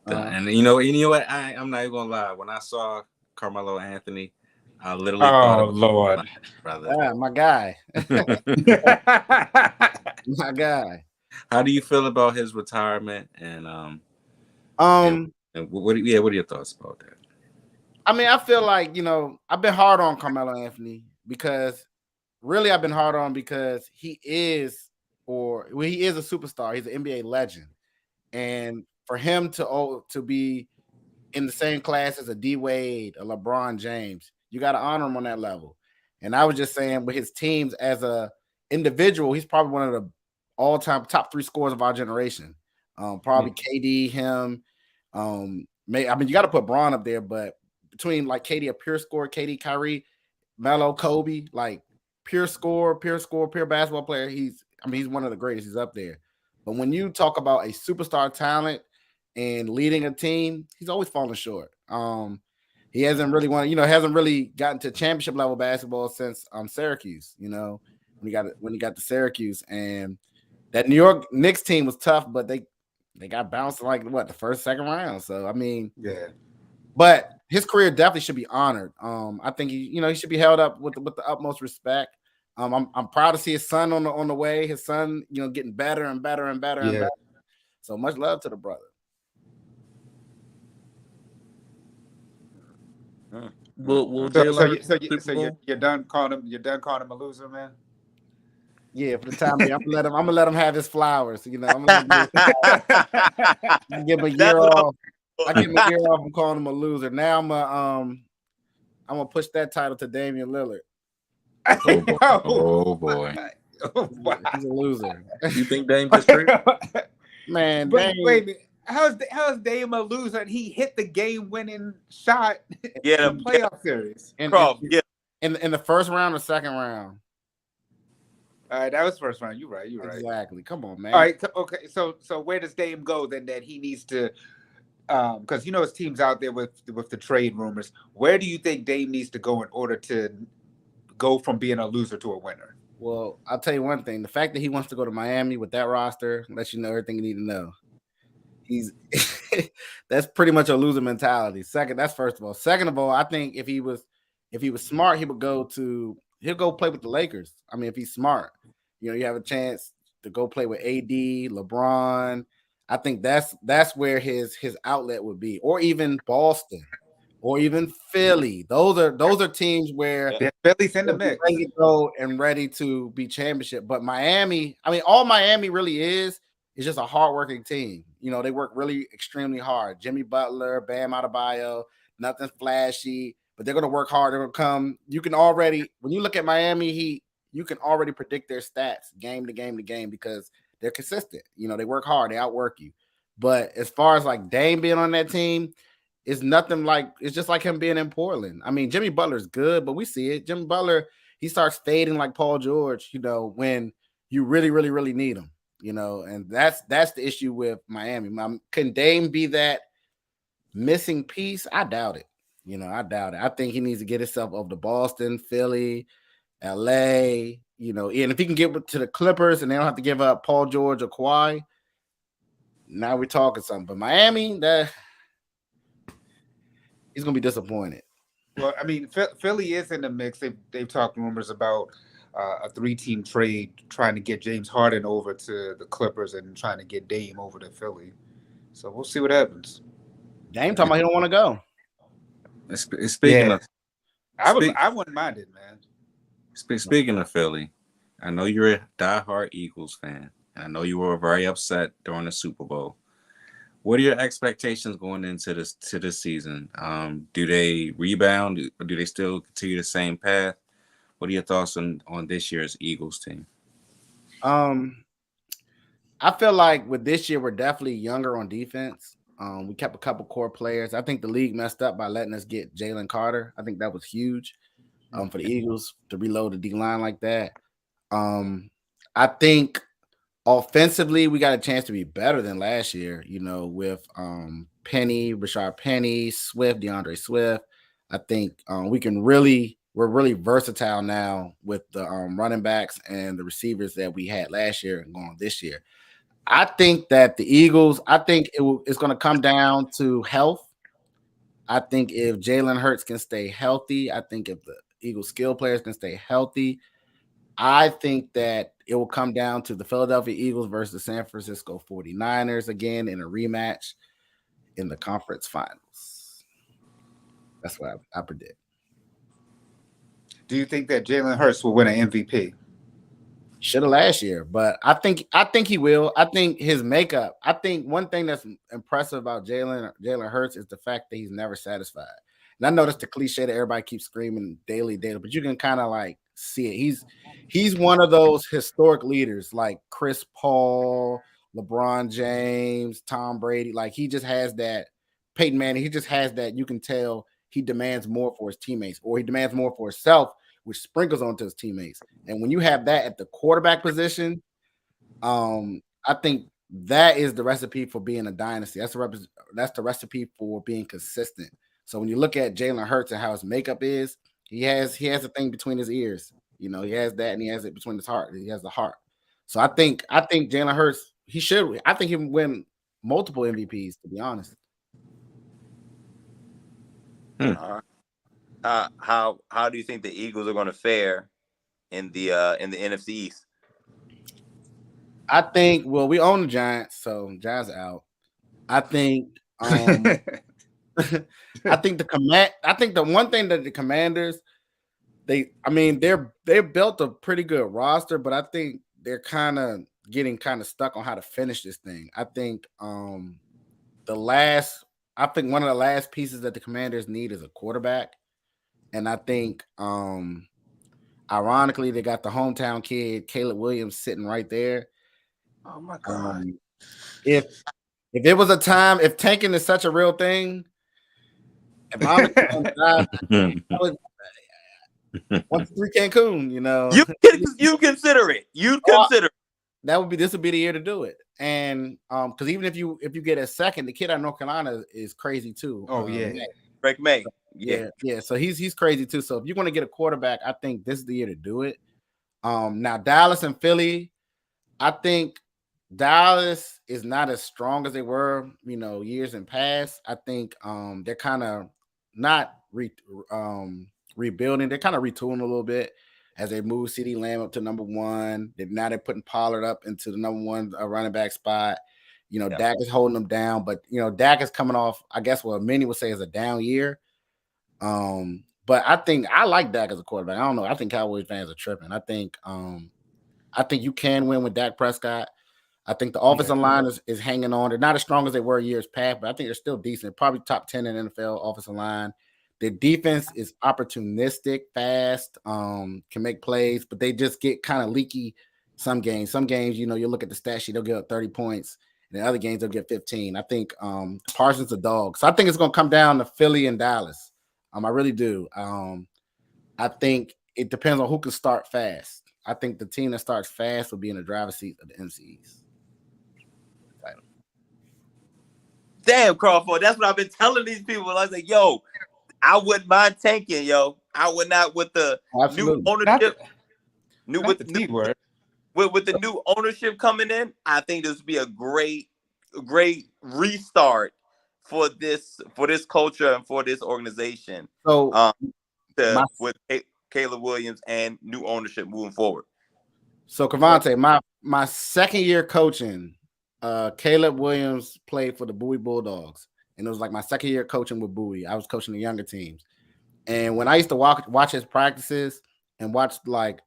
[SPEAKER 4] And you know what? I'm not even gonna lie. When I saw Carmelo Anthony, I literally thought of
[SPEAKER 8] Lord,
[SPEAKER 4] brother.
[SPEAKER 16] Yeah, my guy. My guy.
[SPEAKER 4] How do you feel about his retirement? And what are your thoughts about that?
[SPEAKER 16] I mean, I feel like, you know, I've been hard on Carmelo Anthony because really I've been hard on because he is a superstar. He's an NBA legend. And for him to be in the same class as a D Wade, a LeBron James, you got to honor him on that level. And I was just saying with his teams as a individual, he's probably one of the all-time top 3 scorers of our generation. Probably KD, him. You got to put Bron up there, but between like KD, a pure scorer, KD, Kyrie, Melo, Kobe, like pure score, pure basketball player. He's one of the greatest. He's up there. But when you talk about a superstar talent and leading a team, he's always falling short. He hasn't really gotten to championship level basketball since Syracuse, you know, when he got to Syracuse. And that New York Knicks team was tough, but they got bounced like the first, second round. So I mean,
[SPEAKER 8] yeah.
[SPEAKER 16] But his career definitely should be honored. I think he should be held up with the utmost respect. I'm proud to see his son on the way. His son, getting better and better and better and better. So much love to the brother.
[SPEAKER 8] So you're done calling him a loser, man?
[SPEAKER 16] Yeah, for the time being, I'm gonna let him have his flowers. I'm gonna give him a year off. I give him a year off from calling him a loser. Now I'm gonna push that title to Damian Lillard.
[SPEAKER 4] Oh boy.
[SPEAKER 16] He's a loser.
[SPEAKER 4] You think Dame just hurt?
[SPEAKER 16] Man,
[SPEAKER 8] wait a minute. How's Dame a loser? And he hit the game-winning shot in the playoff series.
[SPEAKER 16] In the first round or second round?
[SPEAKER 8] All right, that was first round. You're right.
[SPEAKER 16] Exactly. Come on, man.
[SPEAKER 8] All right. Okay. So where does Dame go then? That he needs to, because his team's out there with the trade rumors. Where do you think Dame needs to go in order to go from being a loser to a winner?
[SPEAKER 16] Well, I'll tell you one thing: the fact that he wants to go to Miami with that roster lets you know everything you need to know. That's pretty much a loser mentality. That's first of all. Second of all, I think if he was smart, he'll go play with the Lakers. I mean, if he's smart, you have a chance to go play with AD, LeBron. I think that's where his outlet would be, or even Boston, or even Philly. Those are teams where
[SPEAKER 8] Philly's in the mix,
[SPEAKER 16] ready to go and ready to be championship. But Miami, all Miami really is just a hardworking team. They work really extremely hard. Jimmy Butler, Bam Adebayo, nothing flashy, but they're going to work hard. They're going to come. You can already, when you look at Miami Heat, you can already predict their stats game to game to game because they're consistent. They work hard. They outwork you. But as far as like Dame being on that team, it's nothing like, it's just like him being in Portland. I mean, Jimmy Butler's good, but we see it. Jimmy Butler, he starts fading like Paul George, when you really, really, really need him. And that's the issue with Miami. Can Dame be that missing piece? I doubt it. I doubt it. I think he needs to get himself over to Boston, Philly, LA, and if he can get to the Clippers and they don't have to give up Paul George or Kawhi, now we're talking something. But Miami, he's gonna be disappointed.
[SPEAKER 8] Well, I mean, Philly is in the mix. They've talked rumors about a 3-team trade trying to get James Harden over to the Clippers and trying to get Dame over to Philly. So we'll see what happens.
[SPEAKER 16] Dame talking about he don't want to go.
[SPEAKER 4] Speaking of,
[SPEAKER 8] I wouldn't mind it, man.
[SPEAKER 4] Speaking of Philly, I know you're a diehard Eagles fan, and I know you were very upset during the Super Bowl. What are your expectations going into this season? Do they rebound? Or do they still continue the same path? What are your thoughts on this year's Eagles team?
[SPEAKER 16] I feel like with this year, we're definitely younger on defense. We kept a couple core players. I think the league messed up by letting us get Jalen Carter. I think that was huge for the Eagles to reload the D-line like that. I I think offensively, we got a chance to be better than last year, with Penny, Rashard Penny, Swift, DeAndre Swift. I think we're really versatile now with the running backs and the receivers that we had last year and going this year. I think that the Eagles, it's going to come down to health. I think if Jalen Hurts can stay healthy, I think if the Eagles skill players can stay healthy, I think that it will come down to the Philadelphia Eagles versus the San Francisco 49ers again in a rematch in the conference finals. That's what I predict.
[SPEAKER 8] Do you think that Jalen Hurts will win an MVP?
[SPEAKER 16] Should have last year, but I think he will. I think his makeup. I think one thing that's impressive about Jalen Hurts is the fact that he's never satisfied. And I know that's the cliche that everybody keeps screaming daily, but you can kind of like see it. He's one of those historic leaders like Chris Paul, LeBron James, Tom Brady. Like he just has that. Peyton Manning. He just has that. You can tell he demands more for his teammates, or he demands more for himself, which sprinkles onto his teammates. And when you have that at the quarterback position, I think that is the recipe for being a dynasty. That's the recipe for being consistent. So when you look at Jalen Hurts and how his makeup is, he has a thing between his ears. He has that, and he has it between his heart. He has the heart. So I think Jalen Hurts, he should. I think he will win multiple MVPs, to be honest.
[SPEAKER 12] How do you think the Eagles are going to fare in the NFC East?
[SPEAKER 16] I think we own the Giants, so Giants are out. I think I think the one thing that the Commanders they built a pretty good roster, but I think they're kind of getting stuck on how to finish this thing. I think one of the last pieces that the Commanders need is a quarterback. And I think ironically they got the hometown kid, Caleb Williams, sitting right there.
[SPEAKER 12] Oh my God.
[SPEAKER 16] If it was a time, if tanking is such a real thing, if I was 1-3 Cancun,
[SPEAKER 12] you consider it. You'd consider it.
[SPEAKER 16] This would be the year to do it. And because even if you get a second, the kid out of North Carolina is crazy too.
[SPEAKER 8] Oh yeah.
[SPEAKER 12] Greg May.
[SPEAKER 16] Yeah. So he's crazy too. So if you're going to get a quarterback, I think this is the year to do it. Now Dallas and Philly, I think Dallas is not as strong as they were, years in past. I think they're kind of not rebuilding. They're kind of retooling a little bit as they move CeeDee Lamb up to number one. Now they're putting Pollard up into the number one running back spot. Dak is holding them down, but Dak is coming off, I guess what many would say is a down year. But I like Dak as a quarterback. I don't know. I think Cowboys fans are tripping. I think you can win with Dak Prescott. I think the offensive line is hanging on. They're not as strong as they were years past, but I think they're still decent. Probably top 10 in NFL offensive line. Their defense is opportunistic, fast, can make plays, but they just get kind of leaky some games. Some games, you look at the stat sheet, they'll get up 30 points. And in other games, they'll get 15. I think Parsons a dog. So I think it's going to come down to Philly and Dallas. I really do. I think it depends on who can start fast. I think the team that starts fast will be in the driver's seat of the NCEs.
[SPEAKER 12] Damn, Crawford. That's what I've been telling these people. I was like, yo, I wouldn't mind tanking, yo. I would not with the new ownership. With the new ownership coming in, I think this would be a great restart for this culture and for this organization.
[SPEAKER 16] So
[SPEAKER 12] with Caleb Williams and new ownership moving forward.
[SPEAKER 16] So Cavante, my second year coaching, Caleb Williams played for the Bowie Bulldogs, and it was like my second year coaching with Bowie. I was coaching the younger teams, and when I used to watch his practices and watch like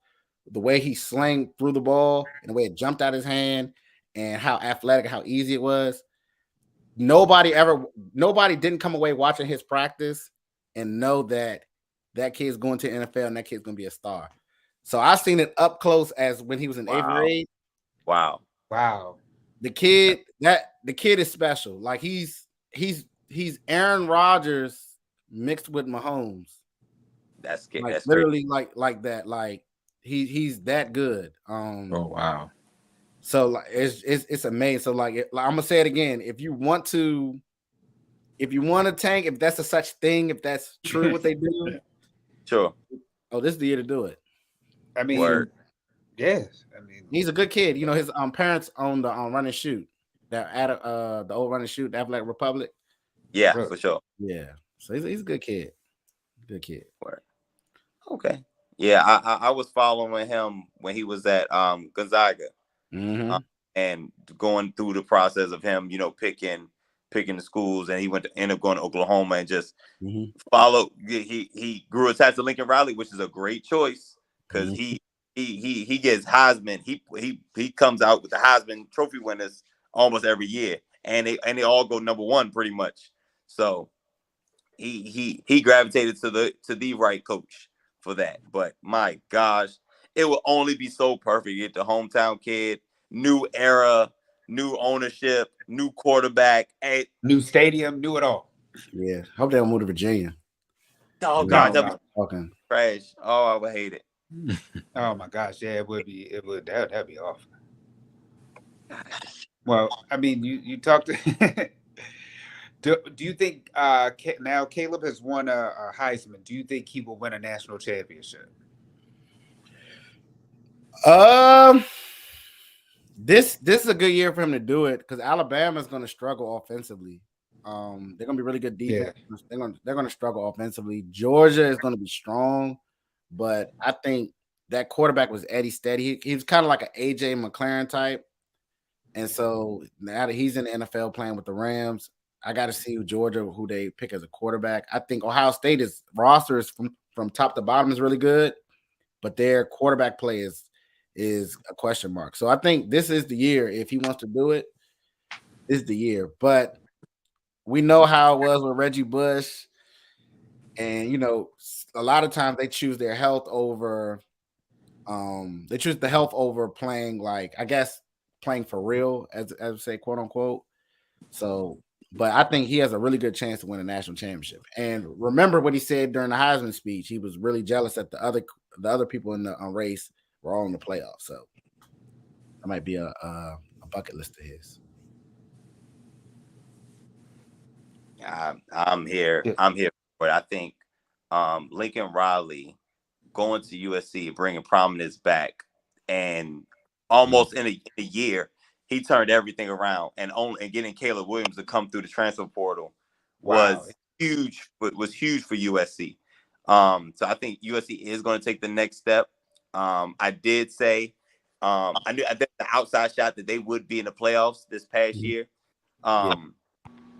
[SPEAKER 16] the way he slanged through the ball and the way it jumped out his hand and how athletic and how easy it was, nobody didn't come away watching his practice and know that kid's going to the NFL and that kid's going to be a star. So I've seen it up close as when he was in 8th grade.
[SPEAKER 12] Wow.
[SPEAKER 16] The kid is special. Like he's Aaron Rodgers mixed with Mahomes.
[SPEAKER 12] That's
[SPEAKER 16] literally like that. Like He's that good.
[SPEAKER 4] Oh wow.
[SPEAKER 16] So like it's amazing. So like I'm gonna say it again. If you want to tank, if that's a such thing, if that's true what they do,
[SPEAKER 12] sure.
[SPEAKER 16] Oh, this is the year to do it.
[SPEAKER 8] I mean,
[SPEAKER 12] Word.
[SPEAKER 8] yes. I mean,
[SPEAKER 16] he's a good kid. You know, his parents own the Run and Shoot, that the old Run and Shoot, the Athletic Republic.
[SPEAKER 12] Yeah, for sure.
[SPEAKER 16] Yeah, so he's a good kid. Good kid.
[SPEAKER 12] Word. Okay. Yeah, I was following him when he was at Gonzaga, and going through the process of him, picking the schools, and he end up going to Oklahoma and just follow. He grew attached to Lincoln Riley, which is a great choice because he gets Heisman. He comes out with the Heisman Trophy winners almost every year, and they all go number one pretty much. So he gravitated to the right coach for that. But my gosh, it will only be so perfect. Get the hometown kid, new era, new ownership, new quarterback,
[SPEAKER 8] new stadium, new it all.
[SPEAKER 16] Yeah, hope they don't move to Virginia.
[SPEAKER 12] Oh God, that'd be trash. Oh, I would hate it.
[SPEAKER 8] Oh my gosh, yeah, it would be. It would. That'd be awful. Well, I mean, you talked to. Do you think now Caleb has won a Heisman? Do you think he will win a national championship?
[SPEAKER 16] This is a good year for him to do it because Alabama's going to struggle offensively. They're going to be really good defense. Yeah. They're going to struggle offensively. Georgia is going to be strong, but I think that quarterback was Eddie Steady. He was kind of like an AJ McLaren type, and so now that he's in the NFL playing with the Rams, I got to see who they pick as a quarterback. I think Ohio State's roster is from top to bottom is really good, but their quarterback play is a question mark. So I think this is the year. If he wants to do it, this is the year. But we know how it was with Reggie Bush, and a lot of times they choose their health over. They choose the health over playing playing for real, as we say, quote unquote. So. But I think he has a really good chance to win a national championship. And remember what he said during the Heisman speech. He was really jealous that the other people in the race were all in the playoffs. So that might be a bucket list of his.
[SPEAKER 12] I'm here. I'm here for it. I think Lincoln Riley going to USC, bringing prominence back, and almost in a year. He turned everything around, and getting Caleb Williams to come through the transfer portal was huge. Was huge for USC. So I think USC is going to take the next step. I did say I think the outside shot that they would be in the playoffs this past year. So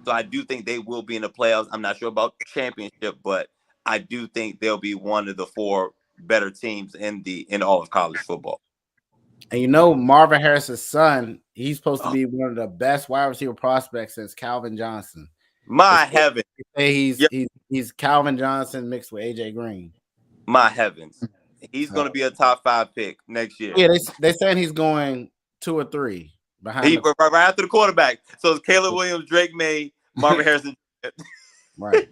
[SPEAKER 12] I do think they will be in the playoffs. I'm not sure about championship, but I do think they'll be one of the 4 better teams in all of college football.
[SPEAKER 16] And Marvin Harris's son, he's supposed to be one of the best wide receiver prospects since Calvin Johnson.
[SPEAKER 12] My heavens.
[SPEAKER 16] He's Calvin Johnson mixed with AJ Green.
[SPEAKER 12] My heavens. He's going to be a top 5 pick next year.
[SPEAKER 16] Yeah, they saying he's going 2 or 3 behind.
[SPEAKER 12] Right after the quarterback. So it's Caleb Williams, Drake May, Marvin Harrison.
[SPEAKER 16] Right.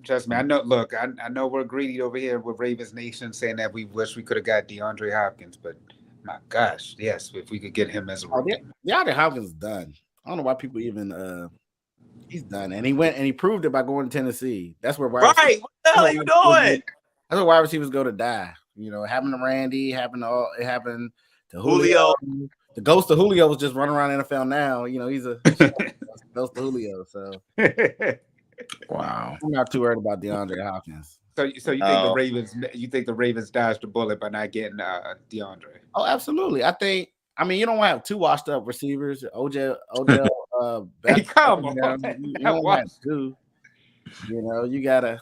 [SPEAKER 8] Trust me, I know. Look, I know we're greedy over here with Ravens Nation, saying that we wish we could have got DeAndre Hopkins, but my gosh, yes, if we could get him as a rookie.
[SPEAKER 16] DeAndre Hopkins is done. I don't know why people even he's done, and he proved it by going to Tennessee. That's where
[SPEAKER 12] what the hell are you doing?
[SPEAKER 16] That's where wide receivers go to die. It happened to Randy, it happened to Julio. The ghost of Julio was just running around the NFL now. He's a ghost of Julio. So wow, I'm not too worried about DeAndre Hopkins.
[SPEAKER 8] So you think the Ravens? You think the Ravens dodged the bullet by not getting DeAndre?
[SPEAKER 16] Oh, absolutely. I mean, you don't have 2 washed up receivers. Odell.
[SPEAKER 8] Hey, come on,
[SPEAKER 16] you don't have 2. You gotta.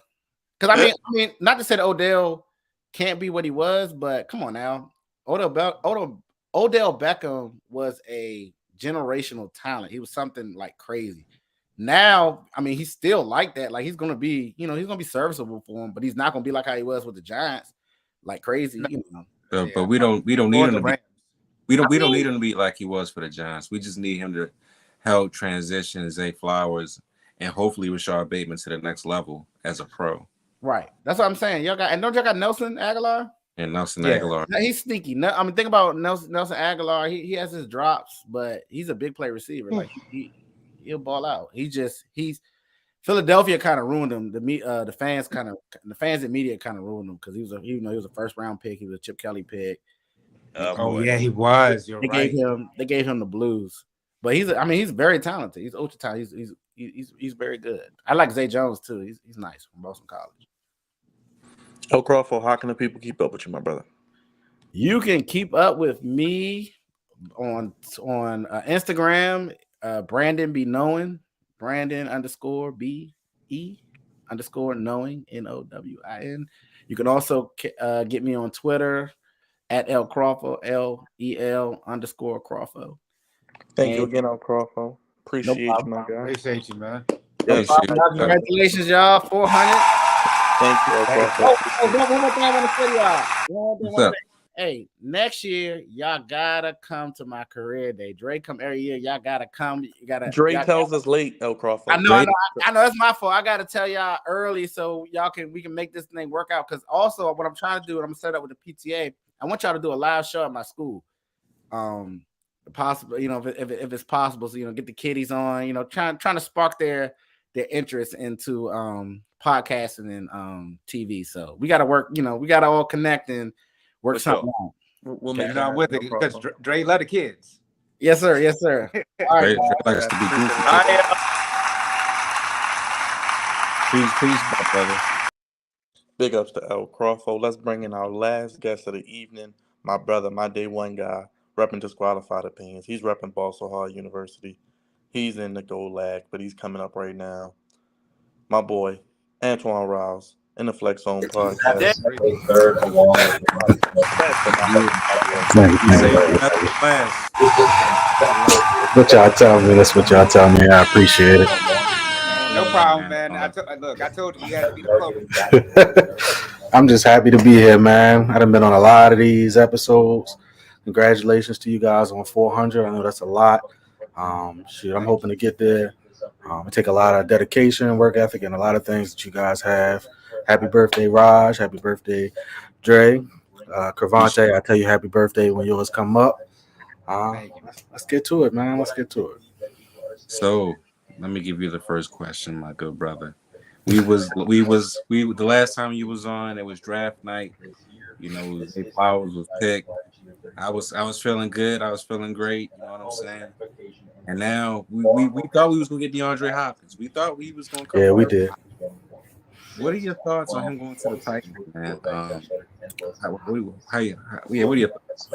[SPEAKER 16] Because I mean, not to say that Odell can't be what he was, but come on now, Odell Beckham was a generational talent. He was something like crazy. Now, I mean, he's still like that. Like he's gonna be, he's gonna be serviceable for him, but he's not gonna be like how he was with the Giants, like crazy.
[SPEAKER 4] But we don't need him to be. We don't need him to be like he was for the Giants. We just need him to help transition Zay Flowers and hopefully Rashard Bateman to the next level as a pro.
[SPEAKER 16] Right. That's what I'm saying. Don't y'all got Nelson Aguilar?
[SPEAKER 4] And Nelson Aguilar.
[SPEAKER 16] He's sneaky. I mean, think about Nelson Aguilar. He has his drops, but he's a big play receiver. Like he'll ball out. He's Philadelphia kind of ruined him. The fans and media kind of ruined him because he was a first round pick. He was a Chip Kelly pick.
[SPEAKER 8] Yeah, he was. You're right.
[SPEAKER 16] They gave him the blues, but he's very talented. He's ultra talented. He's very good. I like Zay Jones too. He's nice from Boston College.
[SPEAKER 1] El Crawford, how can the people keep up with you, my brother?
[SPEAKER 16] You can keep up with me on Instagram, Brandon be knowing, Brandon _BE_knowing NOWIN. You can also get me on Twitter at El Crawford, LEL_Crawford.
[SPEAKER 1] Thank you again, El Crawford. Appreciate you, my guy.
[SPEAKER 8] Appreciate you, man.
[SPEAKER 16] Congratulations, y'all. 400.
[SPEAKER 1] Thank you, El Crawford.
[SPEAKER 16] One more thing I want to say, y'all. Hey, next year, y'all gotta come to my career day. Dre come every year. Y'all gotta come.
[SPEAKER 1] Dre tells us late, El Crawford.
[SPEAKER 16] I know. That's my fault. I gotta tell y'all early so we can make this thing work out. Because also, what I'm trying to do, I'm gonna set up with the PTA. I want y'all to do a live show at my school. Possible, if it's possible, so get the kiddies on. Trying to spark their interest into podcasting and TV. So we got to work. We got to all connect and work something out.
[SPEAKER 8] We'll make it on with it because Dre love the kids.
[SPEAKER 16] Yes, sir. Yes, sir. All right.
[SPEAKER 4] Likes to be goofy.
[SPEAKER 1] Peace, my brother. Big ups to El Crawford. Let's bring in our last guest of the evening, my brother, my day one guy, repping Disqualified Opinions. He's repping Boston Hall University. He's in the gold lag, but he's coming up right now. My boy, Antoine Rouse, in the Flex Zone podcast.
[SPEAKER 17] What y'all tell me? That's what y'all tell me. I appreciate it.
[SPEAKER 8] No problem, man. I told you had to be the close.
[SPEAKER 17] I'm just happy to be here, man. I've been on a lot of these episodes. Congratulations to you guys on 400. I know that's a lot. I'm hoping to get there. It take a lot of dedication, work ethic, and a lot of things that you guys have. Happy birthday, Raj. Happy birthday, Dre. Cravante, I tell you happy birthday when yours come up. Let's get to it, man. Let's get to it.
[SPEAKER 4] So let me give you the first question, my good brother. The last time you was on, it was draft night. Zay Flowers was picked. I was feeling good. I was feeling great. You know what I'm saying? And now we thought we was gonna get DeAndre Hopkins. We thought we was gonna come.
[SPEAKER 17] Yeah, we did.
[SPEAKER 4] What are your thoughts on him going to the Titans, man? What are your thoughts?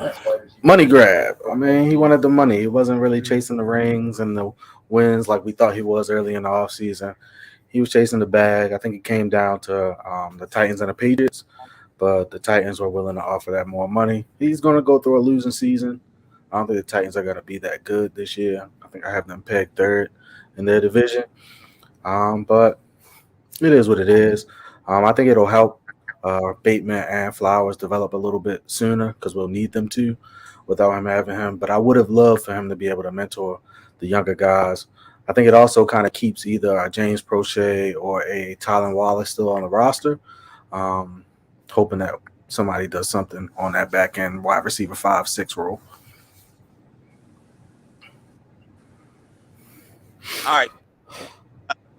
[SPEAKER 17] Money grab. I mean, he wanted the money. He wasn't really chasing the rings and the wins like we thought he was early in the offseason. He was chasing the bag. I think it came down to the Titans and the Patriots, but the Titans were willing to offer that more money. He's going to go through a losing season. I don't think the Titans are going to be that good this year. I think I have them pegged third in their division. But it is what it is. I think it'll help Bateman and Flowers develop a little bit sooner because we'll need them to without him having him. But I would have loved for him to be able to mentor the younger guys. I think it also kind of keeps either a James Prochet or a Tylen Wallace still on the roster, hoping that somebody does something on that back end wide receiver 5-6 role.
[SPEAKER 12] All right.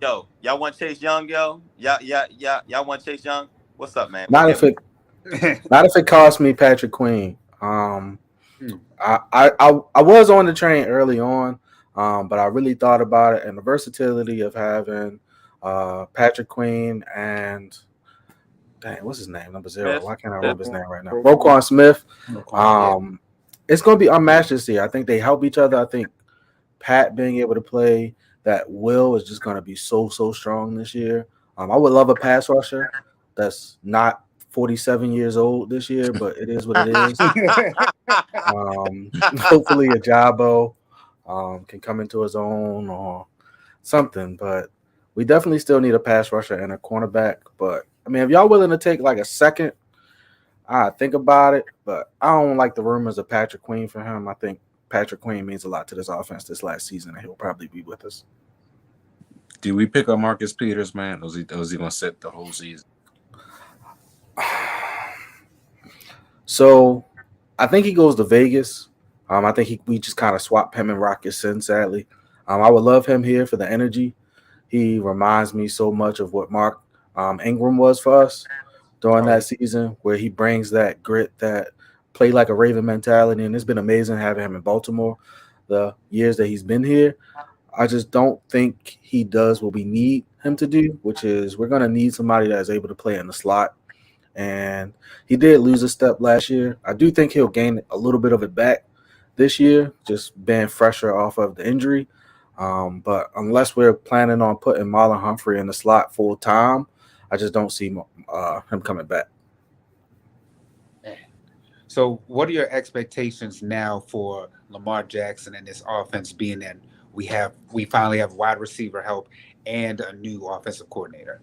[SPEAKER 12] Yo, y'all want Chase Young, yo? Y'all want Chase Young? What's up, man?
[SPEAKER 17] Not if it costs me Patrick Queen. I was on the train early on, but I really thought about it and the versatility of having Patrick Queen and what's his name? Number 0.
[SPEAKER 12] Smith.
[SPEAKER 17] Why can't I remember his name right now? Roquan Smith. It's going to be unmatched this year. I think they help each other. I think Pat being able to play that will is just going to be so strong this year. I would love a pass rusher that's not 47 years old this year, but it is what it is. Hopefully a Jabo can come into his own or something, but we definitely still need a pass rusher and a cornerback. But I mean, if y'all willing to take like a second, I think about it, but I don't like the rumors of Patrick Queen for him. I think Patrick Queen means a lot to this offense this last season, and he'll probably be with us.
[SPEAKER 4] Do we pick up Marcus Peters, man? Or is he going to sit the whole season?
[SPEAKER 17] So I think he goes to Vegas. I think we just kind of swap him and Rocket Sin, sadly. I would love him here for the energy. He reminds me so much of what Mark Ingram was for us during that season, where he brings that grit, that play like a Raven mentality. And it's been amazing having him in Baltimore the years that he's been here. I just don't think he does what we need him to do, which is we're going to need somebody that is able to play in the slot. And he did lose a step last year. I do think he'll gain a little bit of it back this year, just being fresher off of the injury. But unless we're planning on putting Marlon Humphrey in the slot full time, I just don't see him coming back.
[SPEAKER 8] So, what are your expectations now for Lamar Jackson and this offense, being that we finally have wide receiver help and a new offensive coordinator?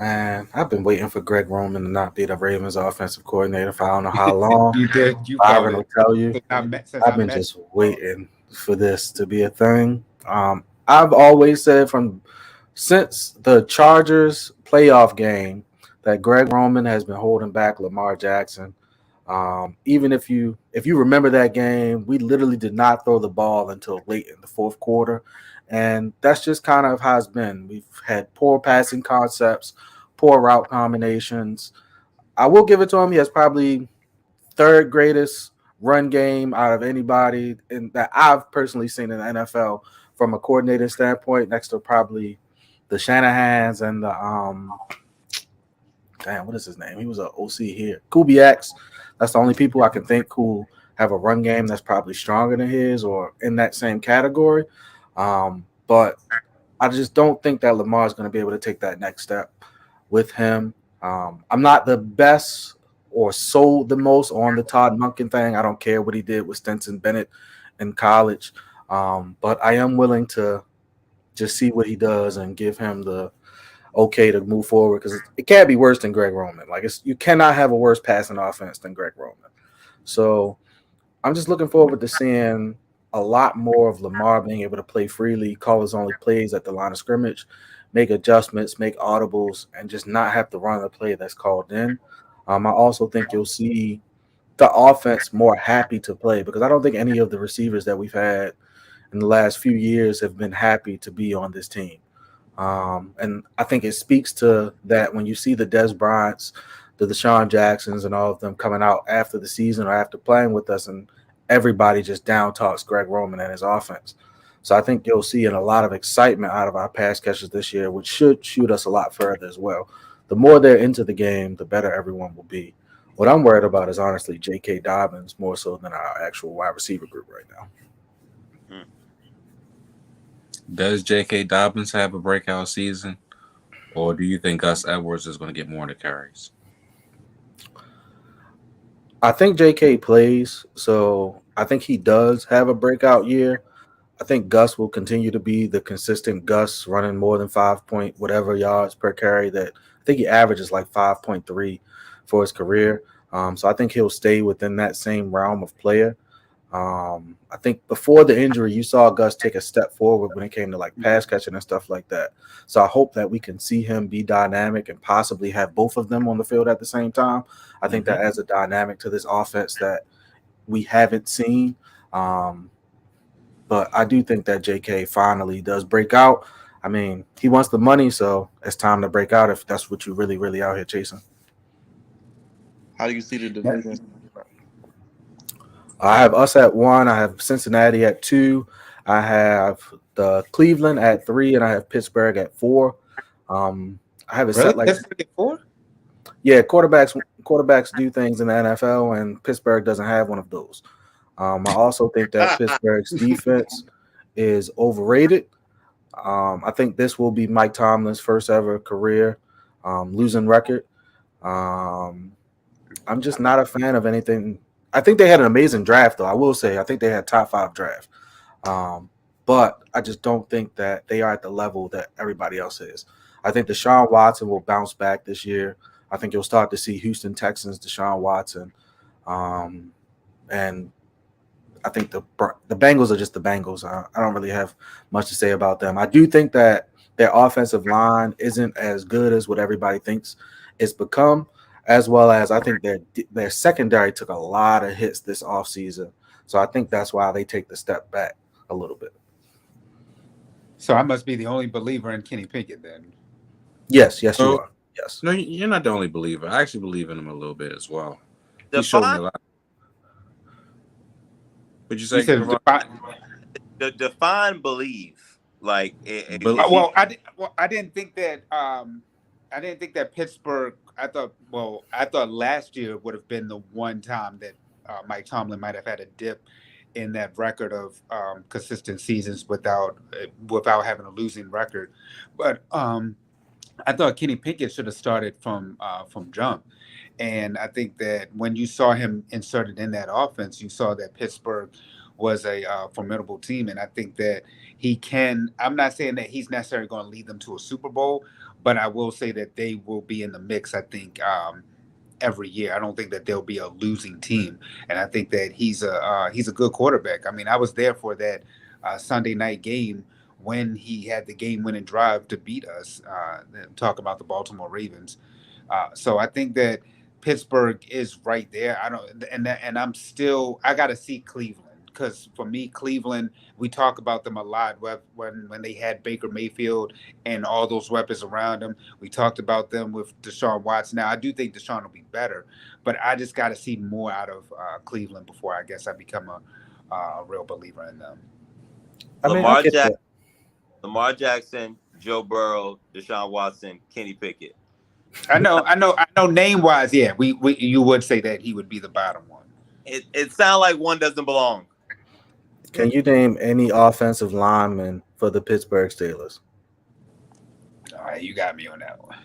[SPEAKER 17] Man, I've been waiting for Greg Roman to not be the Ravens offensive coordinator for I don't know how long.
[SPEAKER 8] You did. You
[SPEAKER 17] Byron will tell you.
[SPEAKER 8] I've
[SPEAKER 17] been just waiting for this to be a thing. I've always said since the Chargers playoff game that Greg Roman has been holding back Lamar Jackson. Even if you remember that game, we literally did not throw the ball until late in the fourth quarter. And that's just kind of how it's been. We've had poor passing concepts, poor route combinations. I will give it to him. He has probably third greatest run game out of anybody that I've personally seen in the NFL from a coordinating standpoint, next to probably the Shanahans and the what is his name? He was an OC here. Kubiak's. That's the only people I can think who have a run game that's probably stronger than his or in that same category. But I just don't think that Lamar is going to be able to take that next step with him. I'm not the best or sold the most on the Todd Monken thing. I don't care what he did with Stetson Bennett in college. But I am willing to just see what he does and give him the okay to move forward, because it can't be worse than Greg Roman. Like, you cannot have a worse passing offense than Greg Roman. So I'm just looking forward to seeing a lot more of Lamar being able to play freely, call his only plays at the line of scrimmage, make adjustments, make audibles, and just not have to run the play that's called in. I also think you'll see the offense more happy to play, because I don't think any of the receivers that we've had in the last few years have been happy to be on this team. And I think it speaks to that when you see the Des Bryants, the Deshaun Jacksons, and all of them coming out after the season or after playing with us, and everybody just down talks Greg Roman and his offense. So I think you'll see a lot of excitement out of our pass catchers this year, which should shoot us a lot further as well. The more they're into the game, the better everyone will be. What I'm worried about is honestly J.K. Dobbins more so than our actual wide receiver group right now.
[SPEAKER 4] Does J.K. Dobbins have a breakout season, or do you think Gus Edwards is going to get more of the carries?
[SPEAKER 17] I think J.K. plays, so I think he does have a breakout year. I think Gus will continue to be the consistent Gus, running more than 5 point whatever yards per carry. That I think he averages like 5.3 for his career. So I think he'll stay within that same realm of player. I think before the injury, you saw Gus take a step forward when it came to like pass catching and stuff like that. So I hope that we can see him be dynamic and possibly have both of them on the field at the same time. I think that adds a dynamic to this offense that we haven't seen. But I do think that JK finally does break out. I mean, he wants the money, so it's time to break out if that's what you really, really out here chasing.
[SPEAKER 1] How do you see the division?
[SPEAKER 17] I have us at 1. I have Cincinnati at 2. I have the Cleveland at 3, and I have Pittsburgh at 4. I have it set like
[SPEAKER 8] Pittsburgh at 4?
[SPEAKER 17] Yeah, quarterbacks do things in the NFL, and Pittsburgh doesn't have one of those. I also think that Pittsburgh's defense is overrated. I think this will be Mike Tomlin's first ever career losing record. I'm just not a fan of anything. I think they had an amazing draft, though. I will say, I think they had top 5 draft. But I just don't think that they are at the level that everybody else is. I think Deshaun Watson will bounce back this year. I think you'll start to see Houston Texans, Deshaun Watson. And I think the Bengals are just the Bengals. I don't really have much to say about them. I do think that their offensive line isn't as good as what everybody thinks it's become. as well as I think their secondary took a lot of hits this offseason. So I think that's why they take the step back a little bit.
[SPEAKER 8] So I must be the only believer in Kenny Pickett then.
[SPEAKER 17] Yes, you are. Yes.
[SPEAKER 16] No, you're not the only believer. I actually believe in him a little bit as well. He showed me a lot. What'd you say?
[SPEAKER 8] You said
[SPEAKER 12] define believe. Like,
[SPEAKER 8] I didn't think that. I didn't think that Pittsburgh. I thought last year would have been the one time that Mike Tomlin might have had a dip in that record of consistent seasons without having a losing record. But I thought Kenny Pickett should have started from jump. And I think that when you saw him inserted in that offense, you saw that Pittsburgh was a formidable team. And I think that he can. I'm not saying that he's necessarily going to lead them to a Super Bowl, but I will say that they will be in the mix, I think, every year. I don't think that they'll be a losing team. And I think that he's a good quarterback. I mean, I was there for that Sunday night game when he had the game-winning drive to beat us. Talk about the Baltimore Ravens. So I think that Pittsburgh is right there. I got to see Cleveland, because for me, Cleveland, we talk about them a lot when they had Baker Mayfield and all those weapons around them. We talked about them with Deshaun Watson. Now, I do think Deshaun will be better, but I just got to see more out of Cleveland before I guess I become a real believer in them.
[SPEAKER 12] Lamar Jackson, Joe Burrow, Deshaun Watson, Kenny Pickett.
[SPEAKER 8] I know. Name wise, yeah, you would say that he would be the bottom one.
[SPEAKER 12] It sounds like one doesn't belong.
[SPEAKER 17] Can you name any offensive lineman for the Pittsburgh Steelers?
[SPEAKER 8] All right, you got me on that
[SPEAKER 17] one.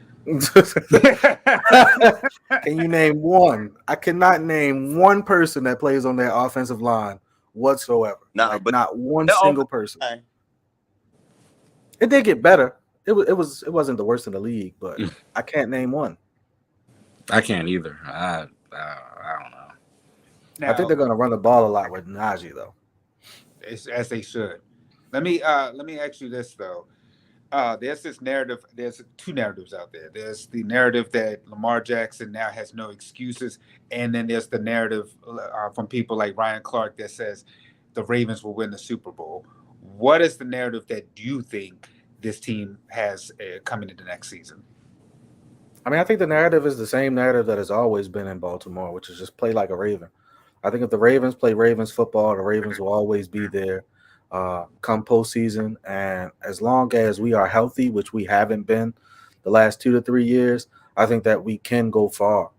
[SPEAKER 17] Can you name one? I cannot name one person that plays on their offensive line whatsoever. Not one single person. It did get better. It wasn't the worst in the league, but I can't name one.
[SPEAKER 16] I can't either. I don't know.
[SPEAKER 17] Now, I think they're going to run the ball a lot with Najee, though.
[SPEAKER 8] As they should. Let me ask you this though. There's this narrative. There's two narratives out there. There's the narrative that Lamar Jackson now has no excuses, and then there's the narrative from people like Ryan Clark that says the Ravens will win the Super Bowl. What is the narrative that you think this team has coming into next season?
[SPEAKER 17] I mean, I think the narrative is the same narrative that has always been in Baltimore, which is just play like a Raven. I think if the Ravens play Ravens football, the Ravens will always be there come postseason. And as long as we are healthy, which we haven't been the last 2 to 3 years, I think that we can go far.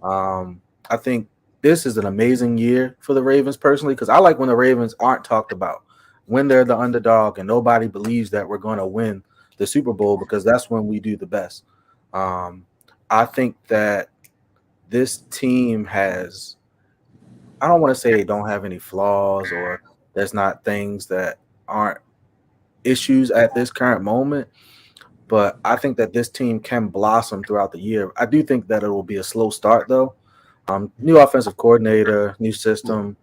[SPEAKER 17] I think this is an amazing year for the Ravens personally, because I like when the Ravens aren't talked about, when they're the underdog and nobody believes that we're going to win the Super Bowl, because that's when we do the best. I think that this team has, I don't want to say they don't have any flaws or there's not things that aren't issues at this current moment, but I think that this team can blossom throughout the year. I do think that it will be a slow start, though. New offensive coordinator, new system.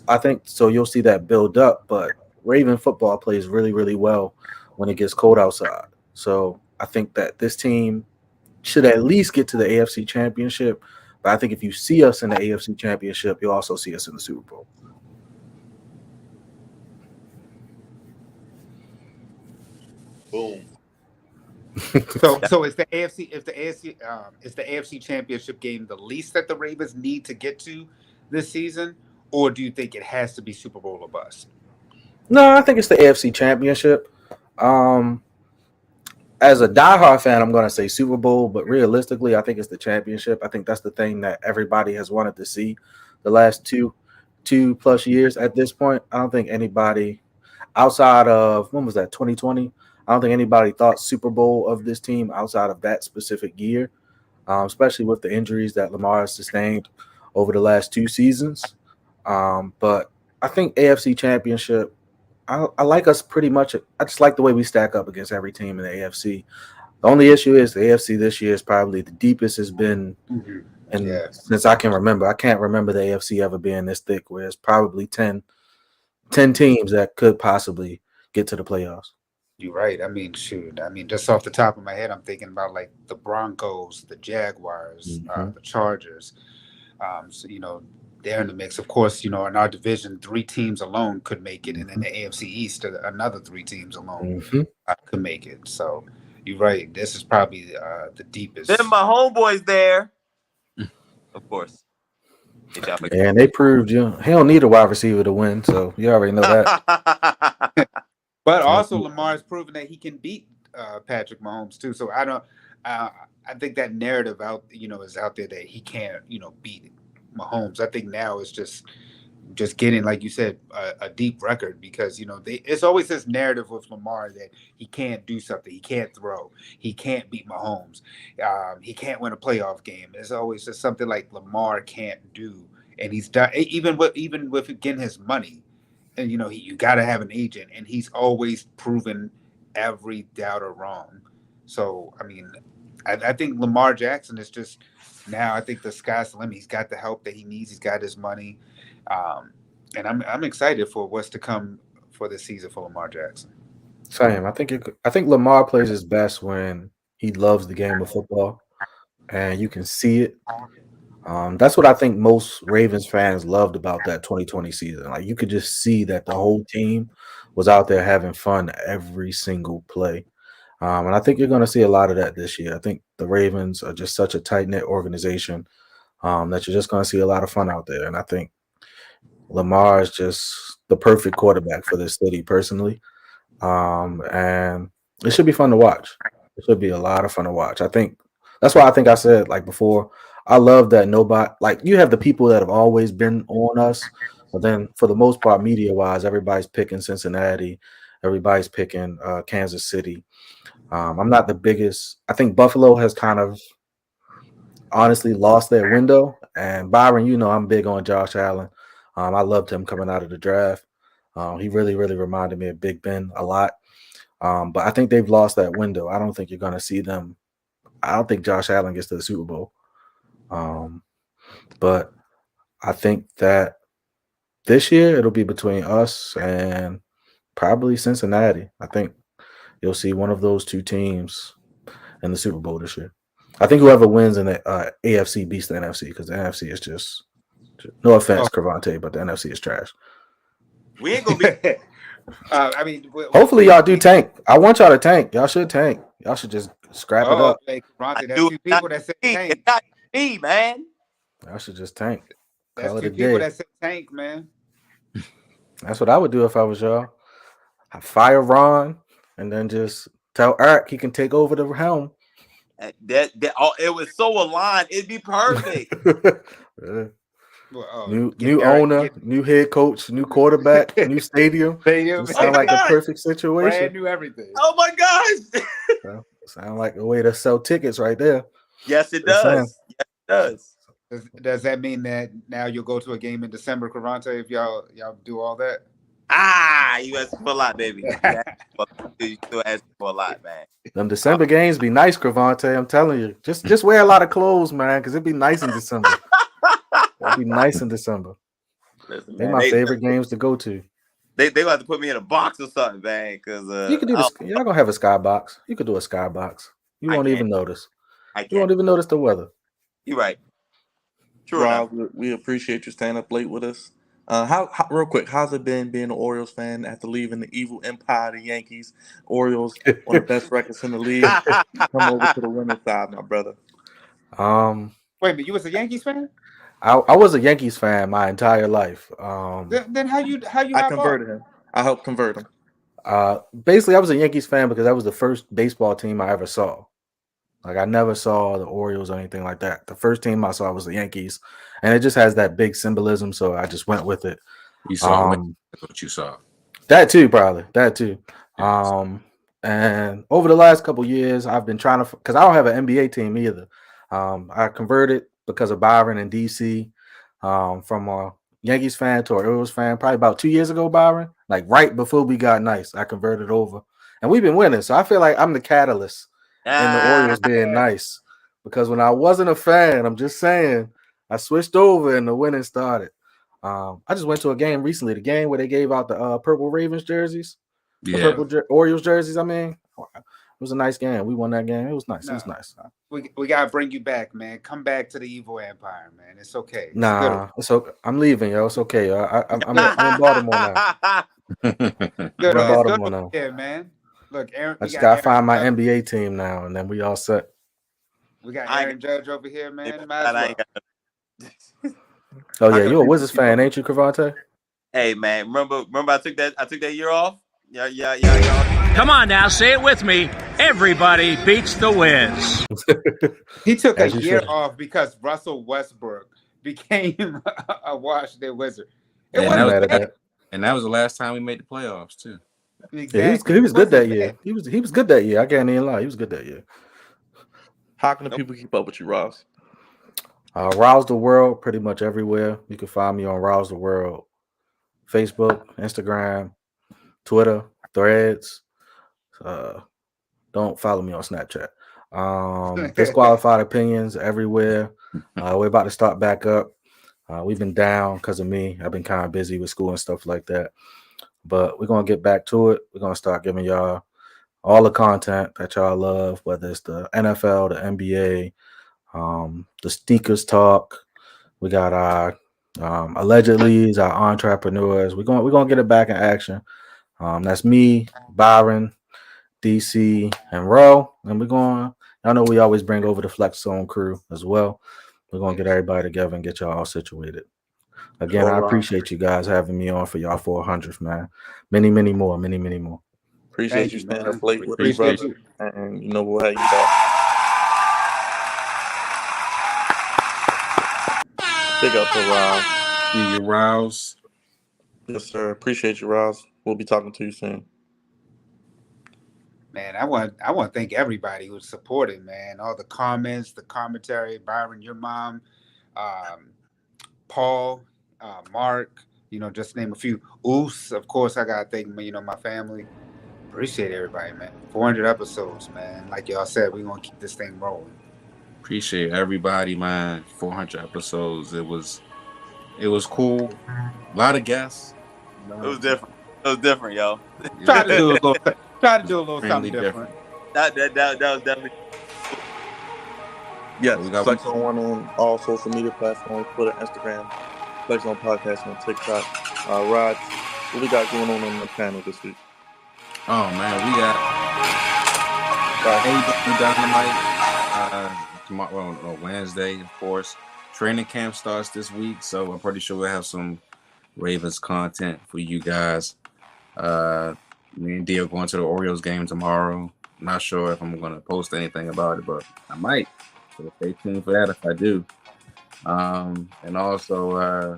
[SPEAKER 17] I think so you'll see that build up, but Raven football plays really, really well when it gets cold outside. So I think that this team should at least get to the AFC Championship. But I think if you see us in the AFC Championship, you'll also see us in the Super Bowl.
[SPEAKER 12] Boom.
[SPEAKER 8] So is the AFC Championship game the least that the Ravens need to get to this season, or do you think it has to be Super Bowl or bust?
[SPEAKER 17] No, I think it's the AFC Championship. As a diehard fan, I'm going to say Super Bowl, but realistically, I think it's the championship. I think that's the thing that everybody has wanted to see the last two plus years at this point. I don't think anybody outside of, when was that, 2020? I don't think anybody thought Super Bowl of this team outside of that specific year, especially with the injuries that Lamar has sustained over the last 2 seasons. But I think AFC Championship, I like us pretty much. I just like the way we stack up against every team in the AFC. The only issue is the AFC this year is probably the deepest it's been since I can remember. I can't remember the AFC ever being this thick, where it's probably 10 teams that could possibly get to the playoffs.
[SPEAKER 8] You're right. I mean, shoot. I mean, just off the top of my head, I'm thinking about like the Broncos, the Jaguars,
[SPEAKER 17] Mm-hmm.
[SPEAKER 8] the Chargers. So they're in the mix. Of course, in our division, 3 teams alone could make it, and in the AFC East, another 3 teams alone
[SPEAKER 17] Mm-hmm.
[SPEAKER 8] could make it. So you're right. This is probably the
[SPEAKER 12] Then
[SPEAKER 8] deepest.
[SPEAKER 12] my homeboys there, of course.
[SPEAKER 17] And they proved he don't need a wide receiver to win, so you already know that.
[SPEAKER 8] But also, Lamar has proven that he can beat Patrick Mahomes too. So I don't. I think that narrative is out there that he can't beat Mahomes. I think now it's just getting, like you said, a deep record, because it's always this narrative with Lamar that he can't do something, he can't throw, he can't beat Mahomes, he can't win a playoff game. It's always just something like Lamar can't do, and he's done even with getting his money. And you got to have an agent, and he's always proven every doubter wrong. So I mean, I think Lamar Jackson is just now. I think the sky's the limit. He's got the help that he needs. He's got his money, and I'm excited for what's to come for this season for Lamar Jackson.
[SPEAKER 17] Same. I think Lamar plays his best when he loves the game of football, and you can see it. That's what I think most Ravens fans loved about that 2020 season. Like, you could just see that the whole team was out there having fun every single play. And I think you're going to see a lot of that this year. I think the Ravens are just such a tight-knit organization that you're just going to see a lot of fun out there. And I think Lamar is just the perfect quarterback for this city, personally. And it should be fun to watch. It should be a lot of fun to watch. I think that's why I said, like before, I love that nobody, like, you have the people that have always been on us, but then for the most part, media-wise, everybody's picking Cincinnati, everybody's picking Kansas City. I'm not the biggest. I think Buffalo has kind of honestly lost their window. And Byron, I'm big on Josh Allen. I loved him coming out of the draft. He really, really reminded me of Big Ben a lot. But I think they've lost that window. I don't think you're going to see them. I don't think Josh Allen gets to the Super Bowl. But I think that this year it'll be between us and probably Cincinnati. I think you'll see one of those two teams in the Super Bowl this year. I think whoever wins in the AFC beats the NFC, because the NFC is just no offense, Cravante, but the NFC is trash.
[SPEAKER 12] We ain't gonna be.
[SPEAKER 8] I mean,
[SPEAKER 17] hopefully y'all do tank. I want y'all to tank. Y'all should tank. Y'all should just scrap it up.
[SPEAKER 8] Like, Cravante, that's 2 people that say tank.
[SPEAKER 12] It's not me, man.
[SPEAKER 17] Y'all should just tank.
[SPEAKER 8] That's
[SPEAKER 17] Call
[SPEAKER 8] 2
[SPEAKER 17] it a
[SPEAKER 8] people
[SPEAKER 17] day.
[SPEAKER 8] that say tank, man.
[SPEAKER 17] That's what I would do if I was y'all. I fire Ron and then just tell Eric he can take over the helm.
[SPEAKER 12] It was so aligned. It'd be perfect.
[SPEAKER 17] New owner, new head coach, new quarterback, new stadium. Sound like the perfect situation.
[SPEAKER 8] Brand new everything.
[SPEAKER 12] Oh my gosh!
[SPEAKER 17] Sound like a way to sell tickets right there.
[SPEAKER 12] Yes, it does. Yes, it does.
[SPEAKER 8] Does that mean that now you'll go to a game in December, Cravante, if y'all do all that?
[SPEAKER 12] You asked for a lot, baby. You still asking for a lot, man.
[SPEAKER 17] Them December games be nice, Cravante. I'm telling you. Just wear a lot of clothes, man, because it'd be nice in December. It'd be nice in December.
[SPEAKER 12] Listen,
[SPEAKER 17] They're
[SPEAKER 12] man,
[SPEAKER 17] my favorite games to go to.
[SPEAKER 12] They gonna have to put me in a box or something, man. Because
[SPEAKER 17] you could do this. Y'all gonna have a skybox. You could do a skybox. You won't even notice. You won't even notice the weather.
[SPEAKER 12] You're right.
[SPEAKER 1] True, Rob, we appreciate you staying up late with us. How real quick, how's it been being an Orioles fan after leaving the evil empire of the Yankees? Orioles, one of the best records in the league. Come over to the winning side, my brother.
[SPEAKER 8] Wait a minute, you was a Yankees fan?
[SPEAKER 17] I was a Yankees fan my entire life.
[SPEAKER 8] Then how you
[SPEAKER 1] I converted him. I helped convert him.
[SPEAKER 17] Basically, I was a Yankees fan because that was the first baseball team I ever saw. Like, I never saw the Orioles or anything like that. The first team I saw was the Yankees, and it just has that big symbolism, so I just went with it.
[SPEAKER 16] You saw what you saw.
[SPEAKER 17] That too, probably. That too. And over the last couple years, I've been trying to, because I don't have an NBA team either. I converted because of Byron and DC, from a Yankees fan to an Orioles fan probably about 2 years ago, Byron. Like right before we got nice, I converted over. And we've been winning, so I feel like I'm the catalyst in the Orioles being nice. Because when I wasn't a fan, I'm just saying, I switched over and the winning started. I just went to a game recently, the game where they gave out the Purple Ravens jerseys. The purple Orioles jerseys. I mean, it was a nice game. We won that game. It was nice. It was nice.
[SPEAKER 8] We gotta bring you back, man. Come back to the evil empire, man. It's okay. It's
[SPEAKER 17] Nah, it's okay. I'm leaving, yo. It's okay, yo. I'm in Baltimore now.
[SPEAKER 8] Good.
[SPEAKER 17] I'm in
[SPEAKER 8] It's good
[SPEAKER 17] Baltimore now.
[SPEAKER 8] here, man. Look, Aaron.
[SPEAKER 17] I just gotta find my NBA team now, and then we all set.
[SPEAKER 8] We got Aaron Judge over here, man. Might as well.
[SPEAKER 17] Oh yeah, you a Wizards fan, ain't you, Cravante?
[SPEAKER 12] Hey man, remember I took that year off? Yeah.
[SPEAKER 10] Come on now, say it with me. Everybody beats the Wiz.
[SPEAKER 8] He took a year off because Russell Westbrook became a Washington Wizard.
[SPEAKER 4] And that was the last time we made the playoffs too.
[SPEAKER 8] Exactly.
[SPEAKER 17] Yeah, he was good that year. He was good that year. I can't even lie. He was good that year.
[SPEAKER 1] How can the people keep up with you, Ross?
[SPEAKER 17] Rouse the World, pretty much everywhere. You can find me on Rouse the World, Facebook, Instagram, Twitter, Threads. Don't follow me on Snapchat. Disqualified opinions everywhere. We're about to start back up. We've been down because of me. I've been kind of busy with school and stuff like that. But we're going to get back to it. We're going to start giving y'all all the content that y'all love, whether it's the NFL, the NBA, the Sneakers Talk. We got our allegedly our entrepreneurs. We're going to get it back in action. That's me, Byron, DC, and Ro. And I know we always bring over the Flex Zone crew as well. We're going to get everybody together and get y'all all situated. Again, I appreciate you guys having me on for y'all 400th, man. Many more.
[SPEAKER 1] Appreciate you standing up late with us, brother. And you know we'll have you back. Big up to Rouse.
[SPEAKER 4] See you, Rouse.
[SPEAKER 1] Yes, sir. Appreciate you, Rouse. We'll be talking to you soon.
[SPEAKER 8] Man, I want to thank everybody who supported, man. All the comments, the commentary, Byron, your mom, Paul, Mark, just name a few. Oos, of course, I gotta thank my family. Appreciate everybody, man. 400 episodes, man. Like y'all said, we're gonna keep this thing rolling.
[SPEAKER 4] Appreciate everybody, man. 400 episodes. It was cool. A lot of guests.
[SPEAKER 12] It was different, yo.
[SPEAKER 8] Try to do a little something different.
[SPEAKER 12] That was definitely.
[SPEAKER 1] Yes, Flex on One on all social media platforms, Twitter, Instagram, Flex on Podcast on TikTok. Rod, what we got going on the panel this week?
[SPEAKER 4] Oh man, we got AEW Dynamite tomorrow, Wednesday, of course. Training camp starts this week, so I'm pretty sure we'll have some Ravens content for you guys. Me and D are going to the Orioles game tomorrow. I'm not sure if I'm going to post anything about it, but I might. So stay tuned for that if I do. And also,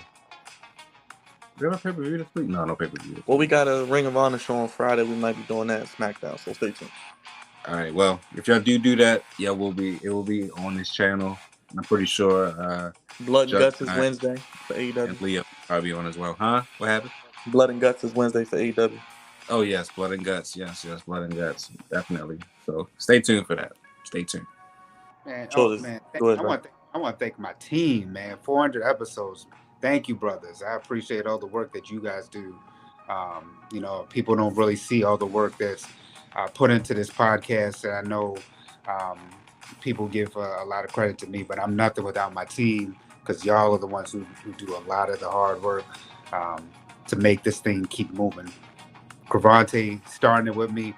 [SPEAKER 4] do you have a pay-per-view this week? No pay-per-view.
[SPEAKER 1] Well, we got a Ring of Honor show on Friday. We might be doing that at SmackDown, so stay tuned.
[SPEAKER 4] All right. Well, if y'all do that, it will be on this channel. I'm pretty sure.
[SPEAKER 1] Blood and Guts is Wednesday for AEW.
[SPEAKER 4] And Leah probably on as well. Huh? What happened?
[SPEAKER 1] Blood and Guts is Wednesday for AEW.
[SPEAKER 4] Oh yes, Blood and Guts. Yes, Blood and Guts, definitely. So stay tuned for that. Stay tuned.
[SPEAKER 8] Man,
[SPEAKER 1] man.
[SPEAKER 8] I want to thank my team, man. 400 episodes. Thank you, brothers. I appreciate all the work that you guys do. People don't really see all the work that's put into this podcast. And I know people give a lot of credit to me, but I'm nothing without my team because y'all are the ones who do a lot of the hard work to make this thing keep moving. Cravante starting it with me,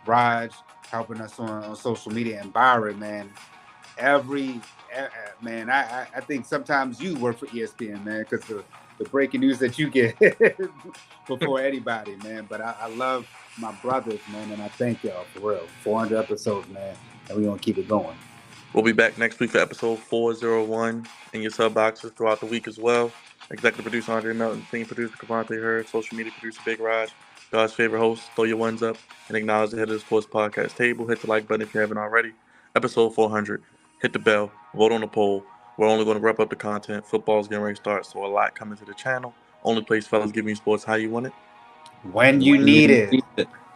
[SPEAKER 8] Raj helping us on social media, and Byron, man. Man, I think sometimes you work for ESPN, man, because the breaking news that you get before anybody, man. But I love my brothers, man, and I thank y'all for real. 400 episodes, man, and we're going to keep it going.
[SPEAKER 1] We'll be back next week for episode 401 in your sub boxes throughout the week as well. Executive producer Andre Melton, senior producer Cavante Hurd, social media producer Big Raj, God's favorite host. Throw your ones up and acknowledge the head of the sports podcast table. Hit the like button if you haven't already. Episode 400. Hit the bell. Vote on the poll. We're only going to wrap up the content. Football's getting ready to start, so a lot coming to the channel. Only place fellas giving you sports how you want it.
[SPEAKER 8] When you need it.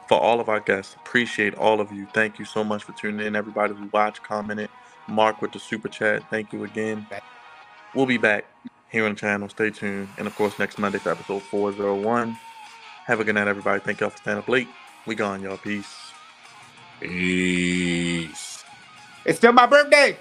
[SPEAKER 1] For all of our guests, appreciate all of you. Thank you so much for tuning in. Everybody who watched, commented, Mark with the super chat. Thank you again. We'll be back here on the channel. Stay tuned. And, of course, next Monday for episode 401. Have a good night, everybody. Thank y'all for staying up late. We gone, y'all. Peace.
[SPEAKER 4] Peace.
[SPEAKER 8] It's still my birthday.